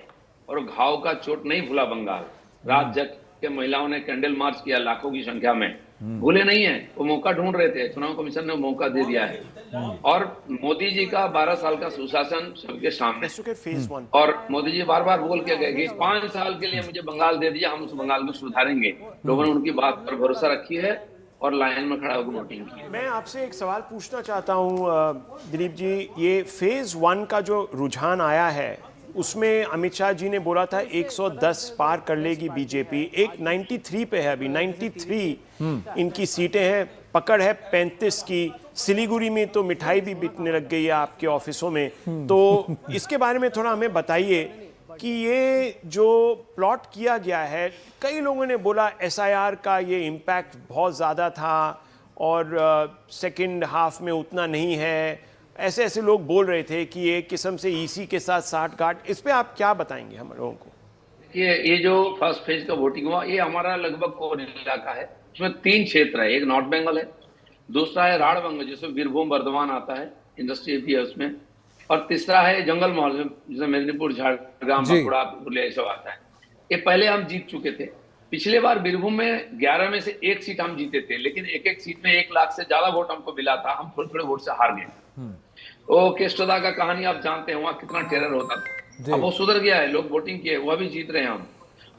और घाव का चोट नहीं भूला बंगाल। रात जग के महिलाओं ने कैंडल मार्च किया लाखों की संख्या में, भूले नहीं है, वो मौका ढूंढ रहे थे, चुनाव कमीशन ने मौका दे दिया है। और मोदी जी का 12 साल का सुशासन सबके सामने, और मोदी जी बार बार बोल के गए कि 5 साल के लिए मुझे बंगाल दे दिया, हम उस बंगाल को सुधारेंगे। लोगों ने उनकी बात पर भरोसा रखी है और लाइन में खड़ा होकर वोटिंग की।
मैं आपसे एक सवाल पूछना चाहता हूं दिलीप जी, ये फेज 1 का जो रुझान आया है उसमें अमित शाह जी ने बोला था 110 पार कर लेगी बीजेपी, एक 93 पे है अभी, 93 इनकी सीटें हैं, पकड़ है 35 की। सिलीगुड़ी में तो मिठाई भी बिकने लग गई है आपके ऑफिसों में, तो इसके बारे में थोड़ा हमें बताइए कि ये जो प्लॉट किया गया है, कई लोगों ने बोला एसआईआर का ये इम्पैक्ट बहुत ज़्यादा था और सेकंड हाफ में उतना नहीं है, ऐसे ऐसे लोग बोल रहे थे कि एक किस्म से ईसी के साथ साठगांठ। इस पे आप क्या बताएंगे हम लोगों को?
ये जो फर्स्ट फेज का वोटिंग हुआ, ये हमारा लगभग कोर इलाका है। इसमें 3 क्षेत्र है, एक नॉर्थ बंगाल है, दूसरा है राढ़बंग जिसमें बीरभूम बर्धमान आता है, इंडस्ट्री भी है उसमें, और तीसरा है जंगल महल जिसमें मेदिनीपुर, झारग्राम, बांकुड़ा, पुरुलिया सब आता है। ये पहले हम जीत चुके थे। पिछले बार बीरभूम में 11 में से 1 सीट हम जीते थे, लेकिन एक सीट में 1 लाख से ज्यादा वोट हमको मिला था, हम थोड़े वोट से हार गए। वो केस्टोदा का कहानी आप जानते हैं, वहाँ कितना टेरर होता था, अब वो सुधर गया है, लोग वोटिंग किए, वह भी जीत रहे हैं हम।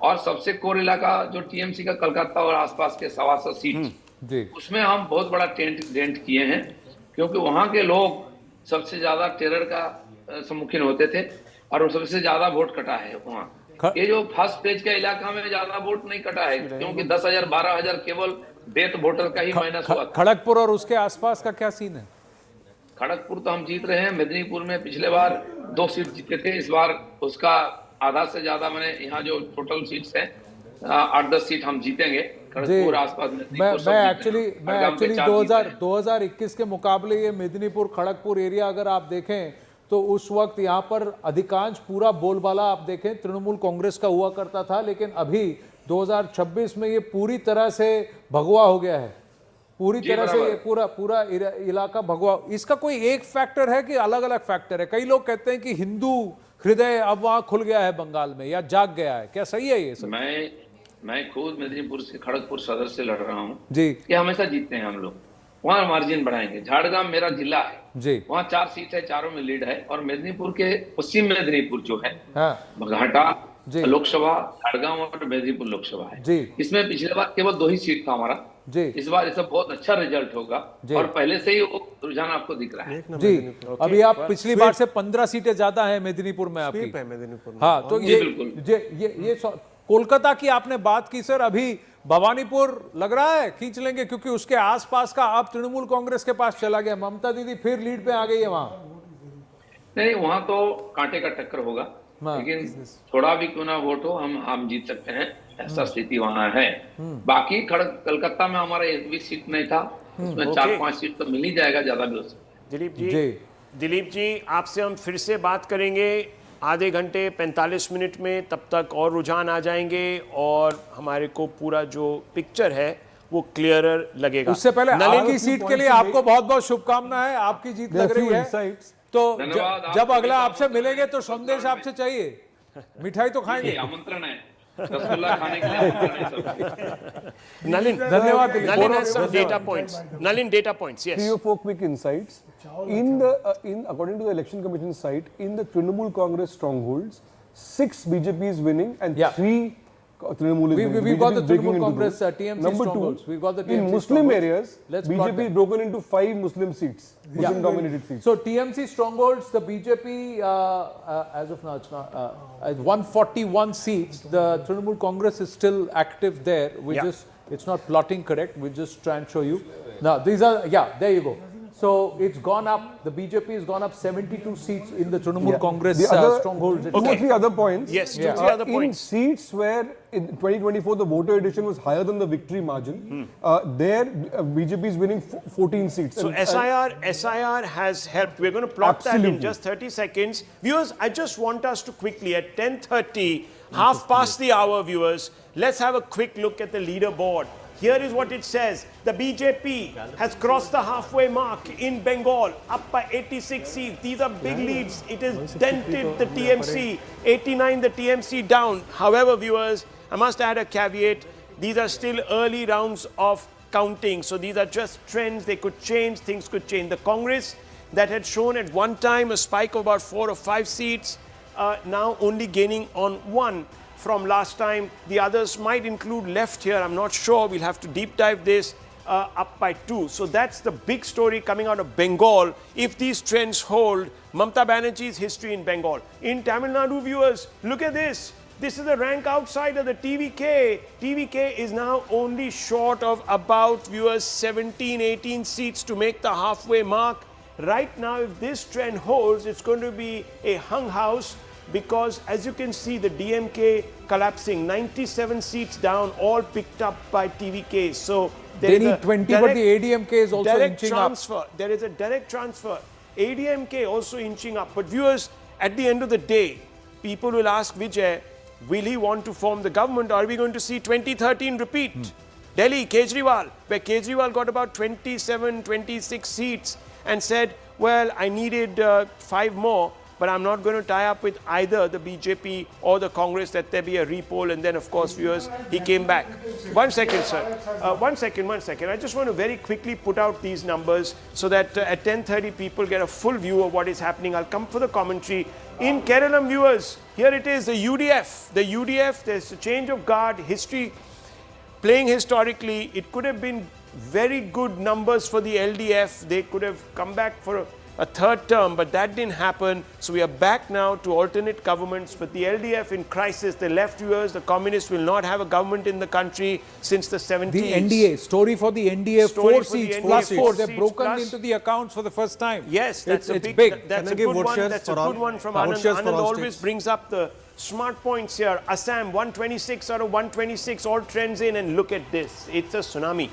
और सबसे कोर इलाका जो टीएमसी का कलकत्ता और आसपास के 125 सीट, उसमें हम बहुत बड़ा डेंट किए हैं, क्योंकि वहाँ के लोग सबसे ज्यादा टेरर का सम्मुखीन होते थे और सबसे ज्यादा वोट कटा है वहाँ। ये जो फर्स्ट पेज का इलाका में ज्यादा वोट नहीं कटा है, क्योंकि 10,000 12,000 केवल डेथ वोटर का ही माइनस हुआ।
खड़गपुर और उसके आसपास का क्या सीन है?
खड़गपुर तो हम जीत रहे हैं, मेदिनीपुर में पिछले बार 2 सीट जीते थे, इस बार उसका आधा से ज्यादा, मैंने यहाँ जो टोटल सीट्स हैं 8-10 सीट हम जीतेंगे। खड़गपुर आसपास
मैं एक्चुअली 2021 के मुकाबले ये मेदिनीपुर खड़गपुर एरिया अगर आप देखें तो उस वक्त यहाँ पर अधिकांश पूरा बोलबाला आप देखें तृणमूल कांग्रेस का हुआ करता था, लेकिन अभी 2026 में ये पूरी तरह से भगवा हो गया है, पूरी तरह से ये पूरा इलाका भगवा। इसका कोई एक फैक्टर है कि अलग अलग फैक्टर है? कई लोग कहते हैं कि हिंदू हृदय अब वहां खुल गया है बंगाल में या जाग गया है, क्या सही है ये सब?
मैं खुद मेदिनीपुर से खड़गपुर सदर से लड़ रहा हूँ
जी,
ये हमेशा जीतते हैं हम लोग, वहाँ मार्जिन बढ़ाएंगे। झाड़ग्राम मेरा जिला है
जी,
वहाँ 4 सीट है, चारों में लीड है, और मेदिनीपुर के पश्चिम मेदिनीपुर जो है, घाटा लोकसभा, झाड़ग्राम और मेदिनीपुर लोकसभा है जी। इसमें पिछले बार केवल 2 ही सीट था हमारा
जी,
इस बार इसका बहुत अच्छा रिजल्ट होगा और पहले से ही वो रुझान आपको दिख रहा है
जी। अभी आप पिछली बार से 15 सीटें ज्यादा हैं मेदिनीपुर में आपकी। हाँ, तो ये कोलकाता की आपने बात की सर, अभी भवानीपुर लग रहा है खींच लेंगे, क्योंकि उसके आसपास का आप तृणमूल कांग्रेस के पास चला गया, ममता दीदी फिर लीड पे आ गई है वहां।
नहीं, वहां तो कांटे का टक्कर होगा, लेकिन थोड़ा भी क्यों ना वोट हो हम जीत सकते हैं, ऐसा स्थिति वहां है। बाकी कलकत्ता में हमारा एक भी सीट नहीं था, उसमें 4-5 सीट तो मिल ही जाएगा, ज्यादा भी हो सकता है।
दिलीप जी आपसे हम फिर से बात करेंगे आधे घंटे 45 मिनट में, तब तक और रुझान आ जाएंगे और हमारे को पूरा जो पिक्चर है वो क्लियरर लगेगा।
उससे पहले नलिन की सीट के लिए आपको बहुत बहुत शुभकामनाएं, आपकी जीत लग रही है, तो जब अगला आपसे मिलेंगे तो संदेश आपसे चाहिए, मिठाई तो खाएंगे,
आमंत्रण है रसगुल्ला खाने के लिए।
Nalin,
धन्यवाद।
Nalin has some data points. Nalin, data points. Yes.
3 or 4 quick insights. According to the Election Commission site, in the Trinamool Congress strongholds, 6 BJP is winning and 3 Trinamool is winning.
We've got the Trinamool Congress TMC
Number
strongholds.
2,
we've got the TMC
in Muslim
strongholds.
areas, BJP is broken into 5 Muslim seats, Muslim-dominated seats.
So TMC strongholds, the BJP, as of now, it's not 141 seats. The Trinamool Congress is still active there. We just, it's not plotting correct. We just try and show you. Now these are, there you go. So it's gone up. The BJP has gone up 72 seats in the Trinamool Congress strongholds.
2 or 3 other points.
Yes, 2 or 3 other points.
In seats where in 2024 the voter addition was higher than the victory margin, there BJP is winning 14 seats.
So SIR has helped. We're going to plot that in just 30 seconds. Viewers, I just want us to quickly at 10:30, half past the hour, viewers, let's have a quick look at the leaderboard. Here is what it says. The BJP has crossed the halfway mark in Bengal, up by 86 seats. These are big leads. It has dented the TMC. 89 the TMC down. However, viewers, I must add a caveat. These are still early rounds of counting. So these are just trends. They could change. Things could change. The Congress that had shown at one time a spike of about 4 or 5 seats, now only gaining on 1 from last time. The others might include left here. I'm not sure. We'll have to deep dive this. Up by 2. So that's the big story coming out of Bengal. If these trends hold, Mamata Banerjee's history in Bengal. In Tamil Nadu, viewers, look at this. This is the rank outside of the TVK. TVK is now only short of about, viewers, 17, 18 seats to make the halfway mark. Right now, if this trend holds, it's going to be a hung house because, as you can see, the DMK collapsing, 97 seats down, all picked up by TVK. So
they need 20, but the ADMK is also inching
up. There is a direct transfer. ADMK also inching up. But viewers, at the end of the day, people will ask Vijay, will he want to form the government? Or are we going to see 2013 repeat? Delhi, Kejriwal, where Kejriwal got about 27, 26 seats and said, well, I needed 5 more. But I'm not going to tie up with either the BJP or the Congress that there be a repoll. And then, of course, viewers, he came back. 1 second, sir. 1 second. I just want to very quickly put out these numbers so that at 10:30 people get a full view of what is happening. I'll come for the commentary. In Kerala, viewers, here it is, the UDF. The UDF, there's a change of guard, history playing historically. It could have been very good numbers for the LDF. They could have come back for a 3rd term, but that didn't happen. So we are back now to alternate governments. But the LDF in crisis, the left viewers, the communists will not have a government in the country since the 70s.
The NDA, story for the NDA,
Story
4
for the
seats
NDA,
plus 4.
4
They're
seats
broken
plus.
into the accounts for the first time.
Yes, that's
it's
a
big.
That's a good one. That's a good one from Anand.
shares for
Anand
all
always
states.
brings up the smart points here. Assam, 126 out of 126, all trends in, and look at this. It's a tsunami.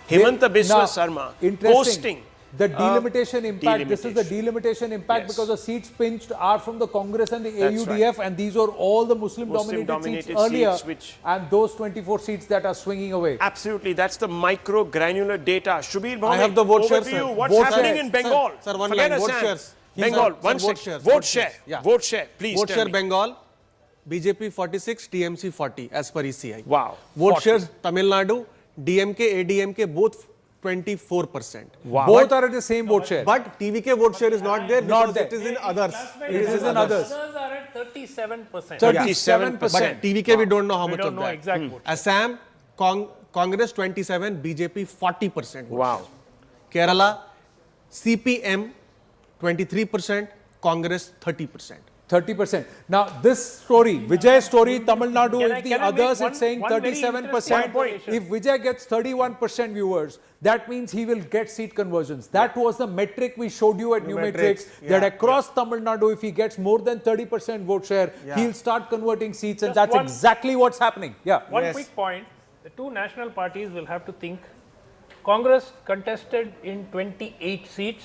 Himanta Biswa Sarma posting.
The delimitation impact, this is the delimitation impact because the seats pinched are from the Congress and the AUDF, and these are all the Muslim-dominated seats earlier, and those 24 seats that are swinging away.
Absolutely, that's the micro granular data. Shubir Bhaumik,
I have the vote
over
share,
to
sir.
you. What's
Vote
happening
share.
in Bengal?
Sir, one
Forget
line, vote
Assam.
shares.
Bengal,
Vote shares.
Vote share.
Yeah.
Vote share, please
Vote
tell
share
me.
Bengal, BJP 46, TMC 40 as per ECI.
Wow.
Vote
40.
shares Tamil Nadu, DMK, ADMK both 24%.
Wow.
Both are at the same vote share.
But TVK vote share is not there because it is in others.
It is in others.
Others are at 37%.
37%.
But TVK we don't know how
We
much
don't
of
know
that.
exact vote.
Assam, Congress 27, BJP 40%.
Wow.
Kerala, CPM 23%, Congress 30%.
30%. Now, this story, Vijay's story, Tamil Nadu,
Can
if
I
the
make
others,
one-
it's saying
one very
37%.
interesting
If Vijay gets 31% viewers, that means he will get seat conversions. That was the metric we showed you at Numerics, that across Tamil Nadu, if he gets more than 30% vote share, he'll start converting seats, and that's exactly what's happening. Yeah.
One quick point, the two national parties will have to think. Congress contested in 28 seats.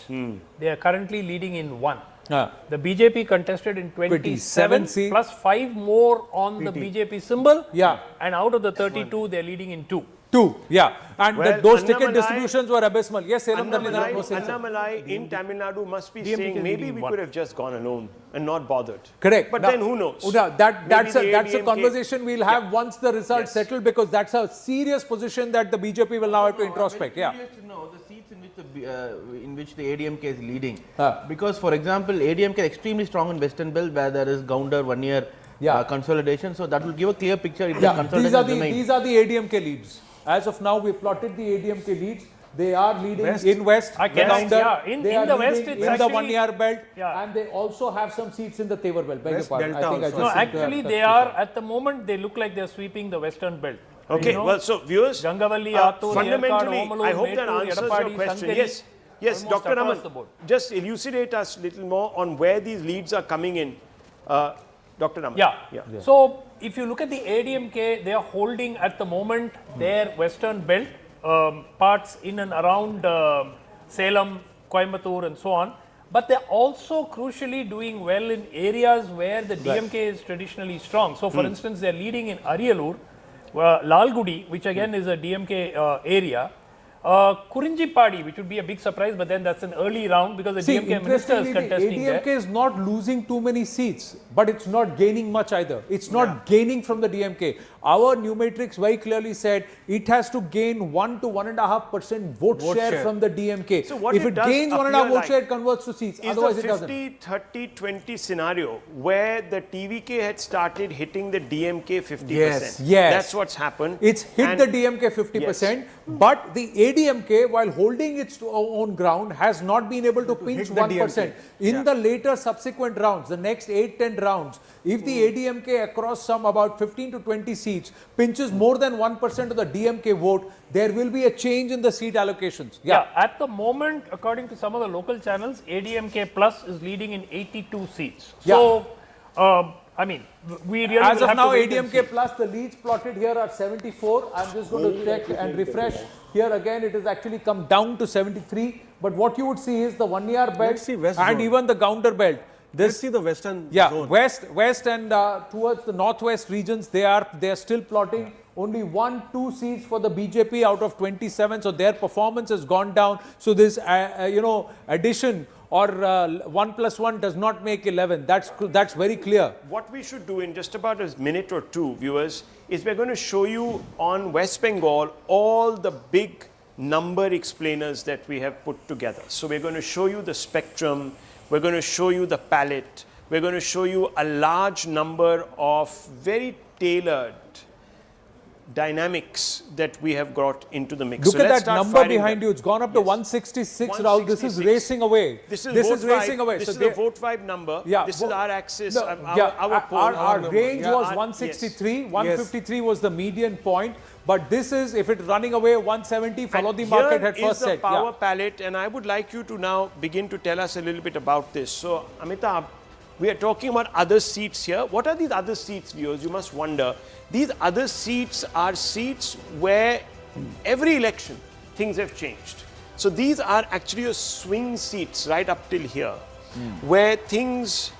They are currently leading in 1. The BJP contested in 27
seats.
plus 5 more on the BJP symbol.
Yeah.
And out of the 32, they are leading in 2.
2, yeah. And
Well,
those ticket
Annamalai-
distributions were abysmal. Yes, Selam Dhallinal was saying so.
Annamalai in Tamil Nadu must be
DMK
saying
is
maybe
leading
we
one.
could have just gone alone and not bothered.
Correct.
But
Now-
then who knows?
That's
Maybe the
a
ADMK
conversation we'll have once the results settle, because that's a serious position that the BJP will now have to introspect. Yeah.
I'm curious to know the seats in which the ADMK is leading. Because, for example, ADMK is extremely strong in Western Belt, where there is Gounder 1 year consolidation. So that will give a clear picture if the consolidation remains.
These are the ADMK leads. As of now, we plotted the ADMK leads. They are leading in West.
I guess,
Gounder.
yeah. In
They are
the West,
leading
it's
in the
actually-
1 year belt,
Yeah.
and they also have some seats in the Tevar belt. Beg your
West
pardon.
Delta
I think I
also.
just
No,
seem to have
actually, they
touched
are,
this
at the moment, they look like they are sweeping the Western belt.
Okay,
You know,
well, so viewers,
Gangavalli, Attur,
fundamentally,
Yerkad, Omalur,
I hope that
Mettur,
answers your
Edappadi,
question.
Sankeli,
Yes, yes,
almost
Dr.
across
Raman,
the board.
just elucidate us a little more on where these leads are coming in. Dr. Raman.
Yeah. So, if you look at the ADMK, they are holding at the moment their Western belt parts in and around Salem, Coimbatore and so on. But they're also crucially doing well in areas where the DMK is traditionally strong. So, for instance, they're leading in Ariyalur, Lalgudi, which again is a DMK area. Kurinjipadi, which would be a big surprise, but then that's an early round because the DMK minister is
interestingly,
contesting
the ADMK
there.
is not losing too many seats, but it's not gaining much either. It's not gaining from the DMK. Our numerics very clearly said it has to gain 1 to 1.5% vote share from the DMK.
So what
if it
does
gains 1.5 vote
like
share, it converts to seats.
Is
Otherwise,
the
it doesn't.
50-30-20 scenario where the TVK had started hitting the DMK 50%.
Yes.
That's what's happened.
It's hit the DMK 50%, but the ADMK, while holding its own ground, has not been able to pinch 1%. In the later subsequent rounds, the next 8-10 rounds, if the ADMK across some about 15 to 20 seats pinches more than 1% of the DMK vote, there will be a change in the seat allocations.
At the moment, according to some of the local channels, ADMK plus is leading in 82 seats. So, I mean, we really
as
will
of
have
now,
to wait and see.
ADMK plus, the leads plotted here are 74. I'm just going to check and refresh. Here again, it has actually come down to 73. But what you would see is the 1 year belt and even the Gounder belt.
Let's see the western zone.
West and towards the northwest regions, they are still plotting only 1-2 seats for the BJP out of 27. So their performance has gone down. So this addition or 1 plus 1 does not make 11. That's very clear.
What we should do in just about a minute or two, viewers, is we're going to show you on West Bengal all the big number explainers that we have put together. So we're going to show you the spectrum. We're going to show you the palette. We're going to show you a large number of very tailored dynamics that we have got into the mix.
Look at that number behind you. It's gone up to 166, Rahul. This is racing away.
This is
racing away.
This is the vote vibe number. This is our axis.
Our range was 163. 153 was the median point. But this is, if it's running away, 170, follow the market had first said.
Here is the power palette, and I would like you to now begin to tell us a little bit about this. So, Amitabh, we are talking about other seats here. What are these other seats, viewers? You must wonder. These other seats are seats where every election things have changed. So these are actually your swing seats right up till here, where things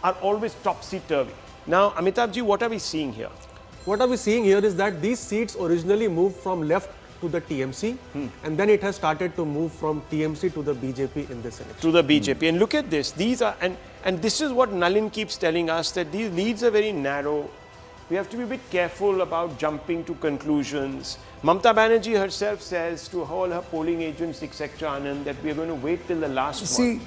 are always topsy-turvy. Now, Amitabh ji, what are we seeing here?
What are we seeing here is that these seats originally moved from left to the TMC, and then it has started to move from TMC to the BJP in this election.
To the BJP. And look at this. These are, and this is what Nalin keeps telling us, that these leads are very narrow. We have to be a bit careful about jumping to conclusions. Mamata Banerjee herself says to all her polling agents, etc., Anand, that we are going to wait till the last one.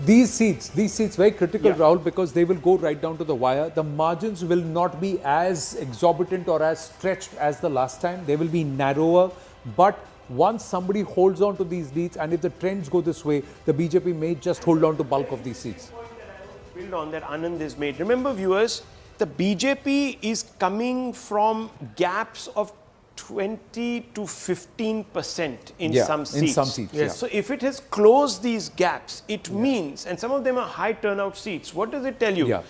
These seats very critical, Rahul, because they will go right down to the wire. The margins will not be as exorbitant or as stretched as the last time. They will be narrower. But once somebody holds on to these leads, and if the trends go this way, the BJP may just hold on to bulk of these seats.
Build on that Anand has made. Remember, viewers, the BJP is coming from gaps of 20 to 15% in some seats.
In some seats,
So if it has closed these gaps, it means, and some of them are high turnout seats. What does it tell you?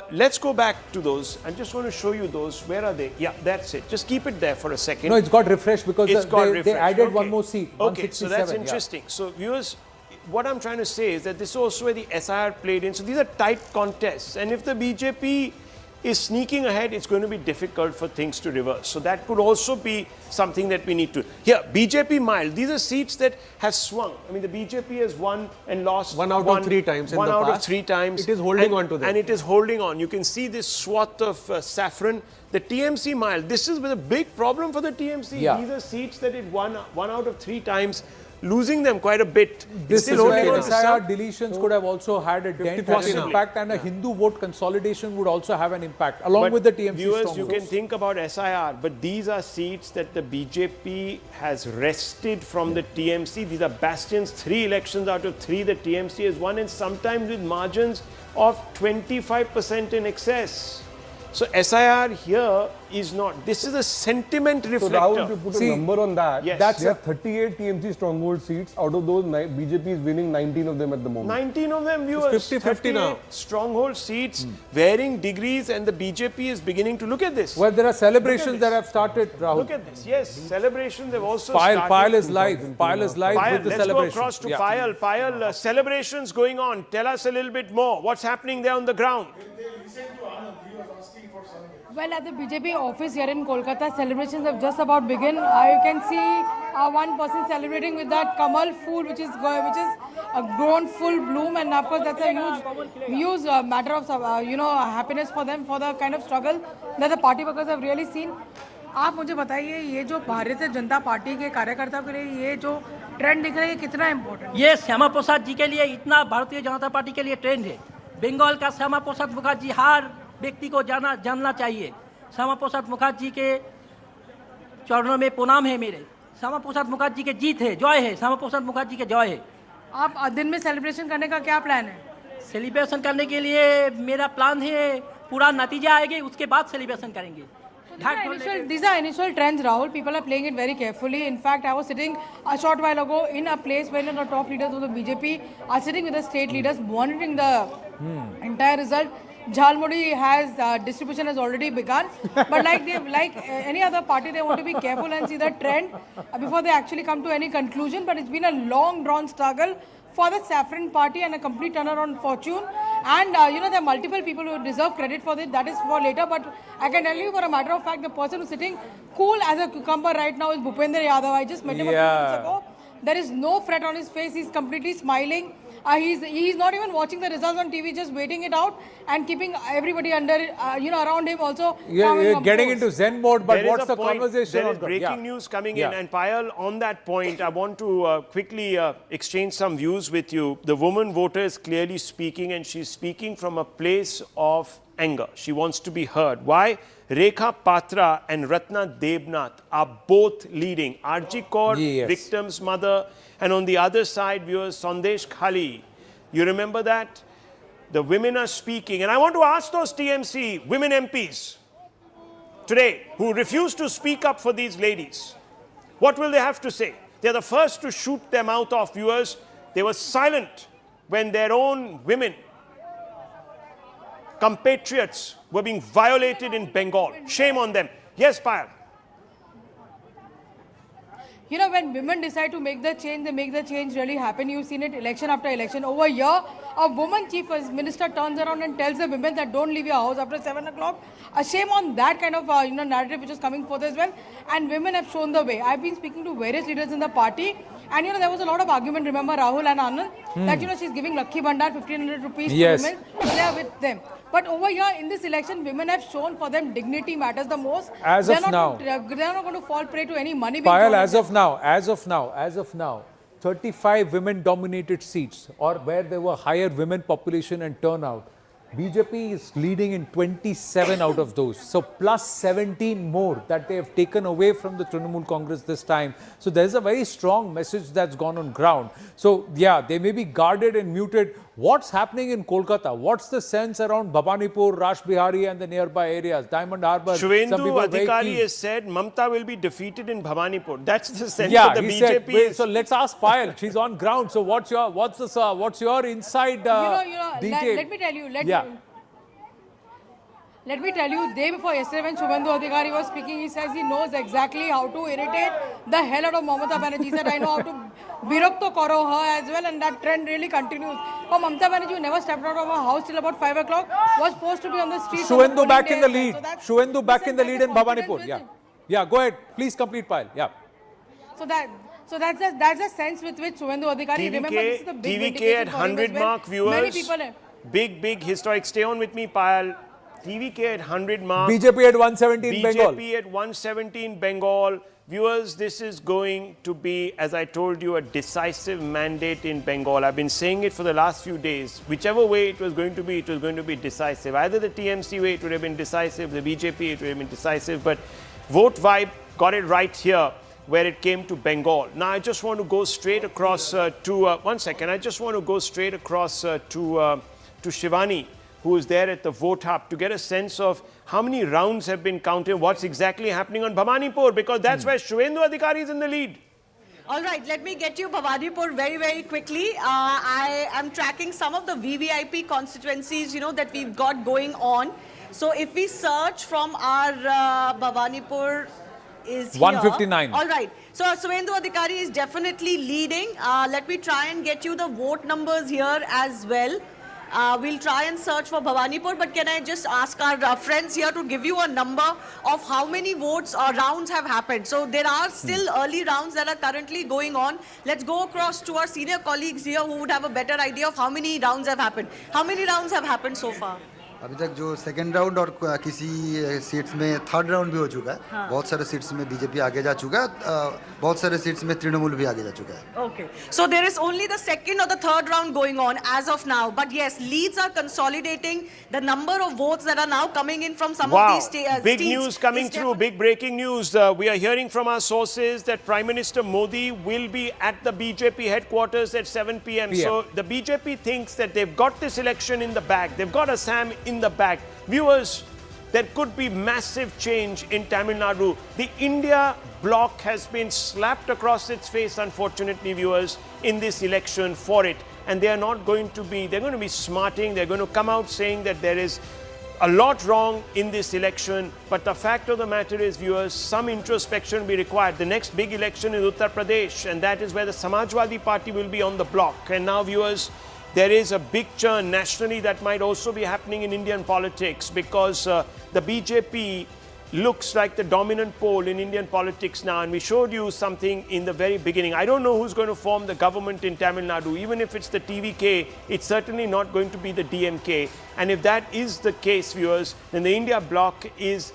Let's go back to those. I just want to show you those. Where are they? Yeah, that's it. Just keep it there for a second.
No, it's got refreshed because they added one more seat.
Okay, so that's interesting. So viewers, what I'm trying to say is that this is also where the SIR played in. So these are tight contests, and if the BJP is sneaking ahead, it's going to be difficult for things to reverse. So that could also be something that we need to. Here, BJP mild. These are seats that have swung. I mean, the BJP has won and lost.
One out of 3 times in the past.
1 out of 3 times.
It is holding on to them.
And it is holding on. You can see this swath of saffron. The TMC mild. This is a big problem for the TMC. These are seats that it won 1 out of 3 times, losing them quite a bit.
This is where SIR deletions could have also had a dent and an impact, and a Hindu vote consolidation would also have an impact, along with the TMC
viewers, you can think about SIR, but these are seats that the BJP has wrested from the TMC. These are bastions. 3 elections out of 3 the TMC has won, and sometimes with margins of 25% in excess. So SIR here is not. This is a sentiment reflector.
So Rahul, to put a number on that,
Yes.
there are 38 TMC stronghold seats. Out of those, BJP is winning 19 of them at the moment.
19 of them, viewers.
50-50 now.
Stronghold seats, varying degrees, and the BJP is beginning to look at this.
Well, there are celebrations that have started, Rahul.
Look at this. Yes, celebrations have also started.
Pile is live. Pile is live with the
let's
celebration.
go across to Payal. Payal, celebrations going on. Tell us a little bit more. What's happening there on the ground?
Well, at the BJP office here in Kolkata, celebrations have just about begun. You can see one person celebrating with that Kamal food, which is grown full bloom, and of course that's a huge matter of happiness for them for the kind of struggle that the party workers have really seen. आप मुझे बताइए ये जो Bharatiya Janata party के कार्यकर्ताओं के लिए ये जो ट्रेंड दिख रहा है ये कितना इम्पोर्टेंट?
ये श्यामा प्रसाद जी के लिए इतना भारतीय जनता पार्टी के लिए ट्रेंड है। बंगाल का श्यामा प्रसाद मुखर्जी हर व्यक्ति को जानना चाहिए। श्यामा प्रसाद मुखर्जी के चरणों में प्रणाम है मेरे। श्यामा प्रसाद मुखर्जी के जीत है, जय है। श्यामा प्रसाद मुखर्जी के जय है।
आप दिन में सेलिब्रेशन करने का क्या प्लान है?
सेलिब्रेशन करने के लिए मेरा प्लान है पूरा नतीजा आएगा उसके बाद सेलिब्रेशन करेंगे।
These are initial trends, Rahul. People are playing it very carefully. In fact, I was sitting a short while ago in a place where the top leaders of the BJP are sitting with the state leaders monitoring the entire result. Jhalmudi distribution has already begun, but like any other party, they want to be careful and see the trend before they actually come to any conclusion. But it's been a long drawn struggle for the Saffron party and a complete turnaround fortune. And there are multiple people who deserve credit for this. That is for later. But I can tell you for a matter of fact, the person who's sitting cool as a cucumber right now is Bhupender Yadav. I just met him a few minutes ago. There is no fret on his face. He's completely smiling. He's not even watching the results on TV, just waiting it out and keeping everybody under, around him also.
Yeah, getting into Zen mode, but what's the conversation?
There is breaking news coming in, and Payal, on that point, I want to quickly exchange some views with you. The woman voter is clearly speaking, and she's speaking from a place of anger. She wants to be heard. Why? Rekha Patra and Ratna Debnath are both leading. RG Kaur, victim's mother, and on the other side, viewers, Sandesh Khali. You remember that? The women are speaking. And I want to ask those TMC women MPs today who refuse to speak up for these ladies, what will they have to say? They're the first to shoot their mouth off, viewers. They were silent when their own women, compatriots, were being violated in Bengal. Shame on them. Yes, Payal.
When women decide to make the change, they make the change really happen. You've seen it election after election. Over here, a woman chief minister turns around and tells the women that don't leave your house after 7 o'clock. A shame on that kind of narrative which is coming forth as well. And women have shown the way. I've been speaking to various leaders in the party. And there was a lot of argument, remember Rahul and Anand, that she's giving Lakhi Bhandar 1500 rupees to women. They are with them. But over here in this election, women have shown for them dignity matters the most. They're not going to fall prey to any money.
Payal, as of now, 35 women-dominated seats, or where there were higher women population and turnout, BJP is leading in 27 out of those. So plus 17 more that they have taken away from the Trinamool Congress this time. So there's a very strong message that's gone on ground. So yeah, they may be guarded and muted. What's happening in Kolkata? What's the sense around Bhavanipur, Rashbihari and the nearby areas, Diamond Harbour?
Shwendu Adhikari has said Mamata will be defeated in Bhavanipur. That's the sense of the BJP.
Said, so let's ask Payal. She's on ground. So what's your inside detail?
Let me tell you. Let me tell you, day before yesterday when Shwendu Adhikari was speaking, he says he knows exactly how to irritate the hell out of Mamata Banerjee. He said, I know how to birakto karo her as well, and that trend really continues. For Mamata Banerjee, who never stepped out of her house till about 5 o'clock, was forced to be on the streets.
Shwendu back in the lead. Shwendu back in the lead in Bhavanipur. Yeah, go ahead. Please complete, Payal. Yeah.
So that's the sense with which Shwendu Adhikari, remember, this is the big
TVK at 100 mark, viewers. Big historic. Stay on with me, Payal. TVK at 100 mark.
BJP at 117 Bengal.
BJP at 117 Bengal. Viewers, this is going to be, as I told you, a decisive mandate in Bengal. I've been saying it for the last few days. Whichever way it was going to be decisive. Either the TMC way, it would have been decisive. The BJP, it would have been decisive. But Vote Vibe got it right here where it came to Bengal. Now, I just want to go straight across to... one second. I just want to go straight across to Shivani, who is there at the vote hub, to get a sense of how many rounds have been counted, what's exactly happening on Bhavanipur, because that's where Shwendu Adhikari is in the lead.
All right, let me get you Bhavanipur very, very quickly. I am tracking some of the VVIP constituencies, that we've got going on. So if we search from our Bhavanipur is
159.
Here. All right. So Shwendu Adhikari is definitely leading. Let me try and get you the vote numbers here as well. We'll try and search for Bhavanipur, but can I just ask our friends here to give you a number of how many votes or rounds have happened? So there are still early rounds that are currently going on. Let's go across to our senior colleagues here who would have a better idea of how many rounds have happened. How many rounds have happened so far?
अभी तक जो second round और किसी seats में third round भी हो चुका है
हाँ.
बहुत सारे सीट्स में बीजेपी आगे जा चुका है बहुत सारे सीट्स में तृणमूल भी आगे जा चुका है
Okay, so there is only the second or the third round going on as of now. But yes, leads are consolidating. The number of votes that are now coming in from some of these states.
Big news coming through, big breaking news. We are hearing from our sources that Prime Minister Modi will be at the BJP headquarters at 7 p.m. So the BJP thinks that they've got this election in the bag. They've got Assam in the bag. Viewers, there could be massive change in Tamil Nadu. The India bloc has been slapped across its face, unfortunately, viewers, in this election for it. And they are not going to be, they're going to be smarting. They're going to come out saying that there is a lot wrong in this election. But the fact of the matter is, viewers, some introspection will be required. The next big election is Uttar Pradesh, and that is where the Samajwadi Party will be on the block. And now, viewers, there is a big churn nationally that might also be happening in Indian politics because the BJP looks like the dominant pole in Indian politics now. And we showed you something in the very beginning. I don't know who's going to form the government in Tamil Nadu. Even if it's the TVK, it's certainly not going to be the DMK. And if that is the case, viewers, then the India bloc is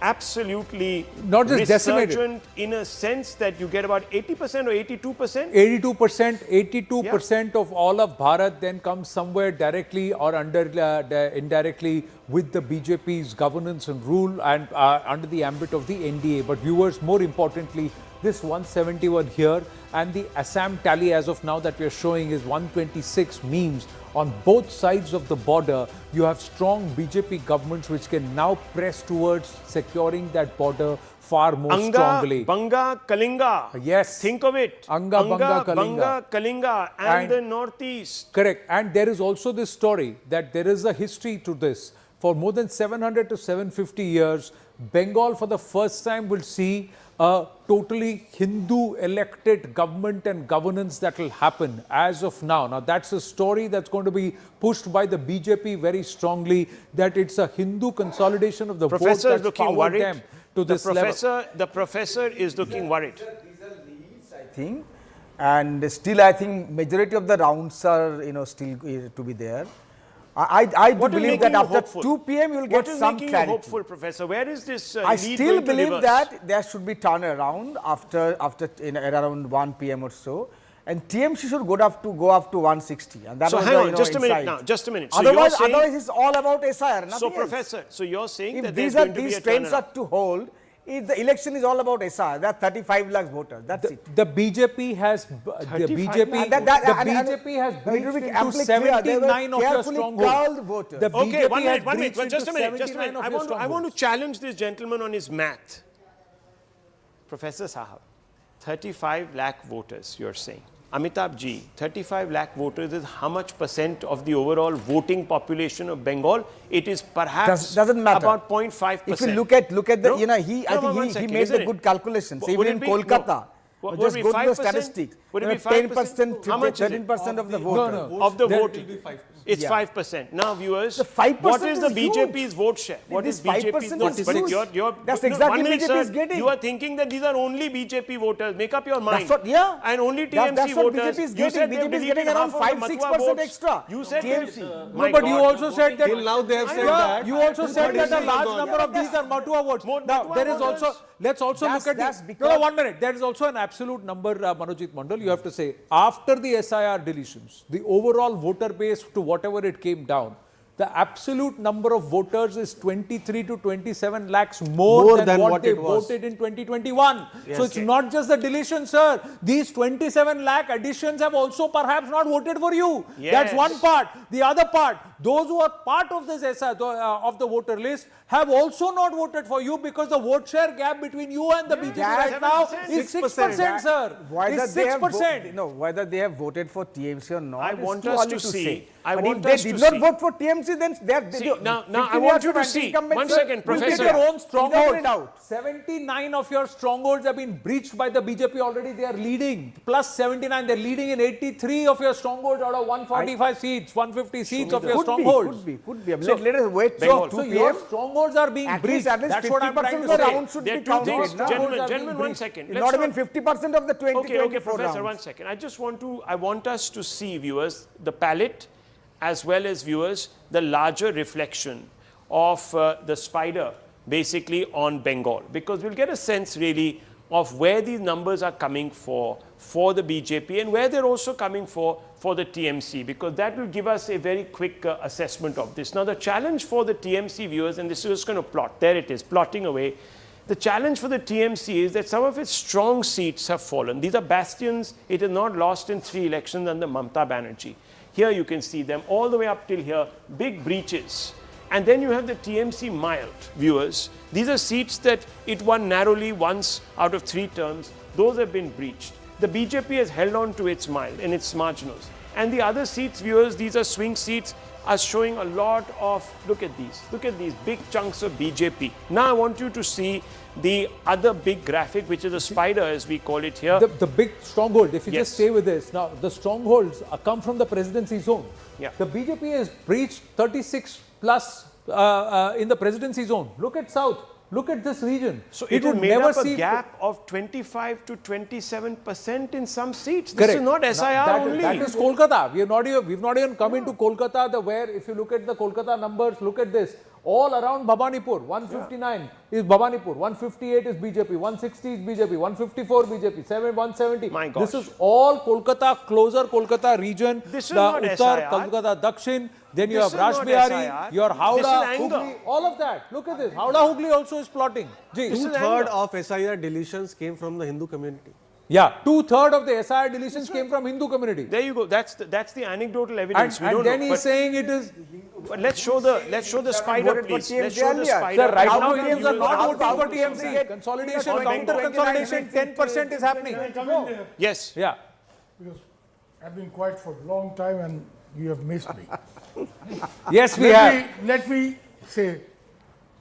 absolutely
not just
resurgent
decimated
in a sense that you get about 80% or 82%?
82% of all of Bharat then comes somewhere directly or indirectly with the BJP's governance and rule and under the ambit of the NDA. But viewers, more importantly, this 171 here and the Assam tally as of now that we are showing is 126 means on both sides of the border. You have strong BJP governments which can now press towards securing that border far more strongly.
Banga, Kalinga.
Yes.
Think of it.
Anga, Banga,
Banga, Kalinga and the northeast.
Correct. And there is also this story that there is a history to this. For more than 700 to 750 years, Bengal for the first time will see a totally Hindu elected government and governance that will happen as of now. Now that's a story that's going to be pushed by the BJP very strongly, that it's a Hindu consolidation of the vote that's powered them to this level.
The professor is looking worried.
These are leads, I think, and still I think majority of the rounds are still to be there. I do believe that after 2 p.m. you will get some clarity.
What is making you hopeful, Professor? Where is this
I
lead
still
going to
believe
reverse?
that there should be turnaround after around 1 p.m. or so, and TMC should go up to 160. And that
so
was
hang on, just
insight.
a minute now. Just a minute. So
Otherwise,
you're saying,
it's all about SIR.
So, Professor, so you're saying
if
that there's going to be a
these trends are
turnaround.
to hold, the election is all about SIR. There are 35 lakh voters. That's it.
The BJP has breached into 79 of your strongholds. The
Okay,
BJP
one
has
minute.
breached
Just a minute.
into
Just a minute.
79 of
I
your
want to
strongholds.
challenge this gentleman on his math. Professor Sahab, 35 lakh voters, you're saying. Amitabh ji, 35 lakh voters is how much percent of the overall voting population of Bengal? It is perhaps
doesn't matter.
about 0.5%.
If you look at the,
No?
I think he made the good calculations.
Would
Even
it
in
be-
Kolkata,
no.
just
Would it
go
be
to the
5%?
statistics.
Would it be
10%,
How much is it?
13% of the voters.
Of the
Then
vote.
it will be 5%.
It's
Yeah.
5%. Now, viewers,
The 5%
what is the
is huge.
BJP's vote share? What is
This
BJP's
5%
vote
is
share?
huge.
You're,
That's
no,
exactly
1 minute,
BJP is
sir.
getting.
You are thinking that these are only BJP voters. Make up your mind.
That's what, yeah.
And only TMC
That's what
voters.
BJP is
You
getting.
said they're
BJP is
deleting
getting around
half of the
5-6%
Matwa votes.
extra.
You said
TMC.
No, but you also said that
Till now they have said
Yeah,
that.
you also said that a
236
large
gone.
number of these are Matwa votes. Now,
Matwa
there is
voters.
also, let's also
That's-
look at
that's
the,
because-
no, 1 minute. There is also an absolute number, Manojit Mandal, you have to say, after the SIR deletions, the overall voter base to whatever it came down, the absolute number of voters is 23 to 27 lakhs more than what they
it was.
voted in 2021.
Yes.
So it's not just the deletion, sir. These 27 lakh additions have also perhaps not voted for you.
Yes.
That's one part. The other part, those who are part of this of the voter list have also not voted for you because the vote share gap between you and the BJP right now is 6%, sir.
Whether
It's
they have
6%.
whether they have voted for TMC or not,
I
it's
want
too
us
early
to see.
say. But
want
if they
us to
did not
see.
vote for TMC, then they are.
See, now I want you to see. One second, Professor.
Look at your own strongholds.
Out.
79 of your strongholds have been breached by the BJP already. They are leading. Plus 79, they're leading in 83 of your strongholds out of 145 seats, 150 seats of your strongholds.
Could be.
So,
Let us wait.
So your strongholds are being breached.
At least
That's what I'm trying
50%
to
of the
say.
rounds should
There
be
are two things.
counted.
Gentlemen, one second.
Not even 50% of the 2024
Okay, Professor,
rounds.
1 second. I want us to see, viewers, the palette as well as viewers, the larger reflection of the spider basically on Bengal, because we'll get a sense really of where these numbers are coming for the BJP and where they're also coming for the TMC, because that will give us a very quick assessment of this. Now, the challenge for the TMC viewers, and this is just going to plot, there it is, plotting away. The challenge for the TMC is that some of its strong seats have fallen. These are bastions. It has not lost in 3 elections under Mamata Banerjee. Here you can see them all the way up till here, big breaches. And then you have the TMC mild, viewers. These are seats that it won narrowly once out of 3 terms. Those have been breached. The BJP has held on to its mild and its marginals. And the other seats, viewers, these are swing seats, are showing a lot of, look at these big chunks of BJP. Now I want you to see the other big graphic, which is a spider as we call it here.
The big stronghold, if you
Yes.
just stay with this, now the strongholds come from the presidency zone.
Yeah.
The BJP has breached 36 plus in the presidency zone. Look at South. Look at this region.
So it would make up a gap of 25 to 27% in some seats. This is not SIR only.
That is Kolkata. We've not even come into Kolkata, where if you look at the Kolkata numbers, look at this. All around Bhavanipur, 159 is Bhavanipur, 158 is BJP, 160 is BJP, 154 BJP, 170.
My gosh.
This is all Kolkata, closer Kolkata region.
This is
the
not
Uttar,
SIR.
Kolkata, Dakshin. Then you
This
have
is not
Rajbihari,
SIR.
your Howrah,
This is anger.
Hooghly, all of that. Look at this. Howrah, Hooghly also is plotting. Gee.
2/3 of SIR deletions came from the Hindu community.
Yeah, 2/3 of the SIR deletions came from Hindu community.
There you go. That's the anecdotal evidence.
And then he's saying it is.
But let's show the spider, please. Let's show the spider.
Sir, right
How
now
many
Indians are
you-
not
how-
voting
how
for
to
TMC.
get-
Consolidation,
on
counter
29
consolidation, 10% is happening.
Yes.
Yeah.
Because I've been quiet for a long time and you have missed me.
Yes, we have.
Let me say,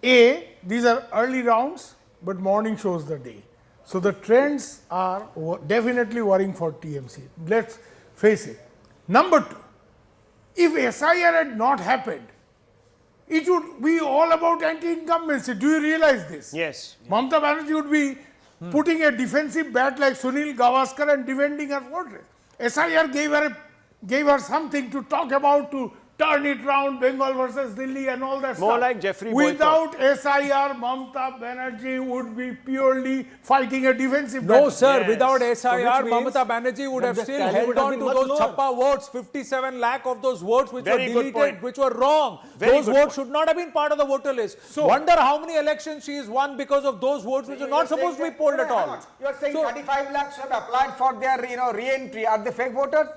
A, these are early rounds, but morning shows the day. So the trends are definitely worrying for TMC. Let's face it. Number 2, if SIR had not happened, it would be all about anti-incumbency. Do you realize this?
Yes.
Mamata Banerjee would be putting a defensive bat like Sunil Gavaskar and defending her fortress. SIR gave her something to talk about, to turn it round, Bengal versus Delhi and all that stuff.
More like Jeffrey
Without SIR, Mamata Banerjee would be purely fighting a defensive
No,
battle.
sir.
Yes.
Without
So
SIR,
which means
Mamata Banerjee would have
the
still
tally
held
would have
on
been
to
much
those
lower.
chappa votes. 57 lakh of those votes which
Very
were
good
deleted,
point.
which were wrong.
Very
Those
good
votes
point.
should not have been part of the voter list. Wonder how many elections she has won because of those votes which are not supposed to be polled at all.
You are saying
So-
35 lakhs have applied for their re-entry. Are they fake voters?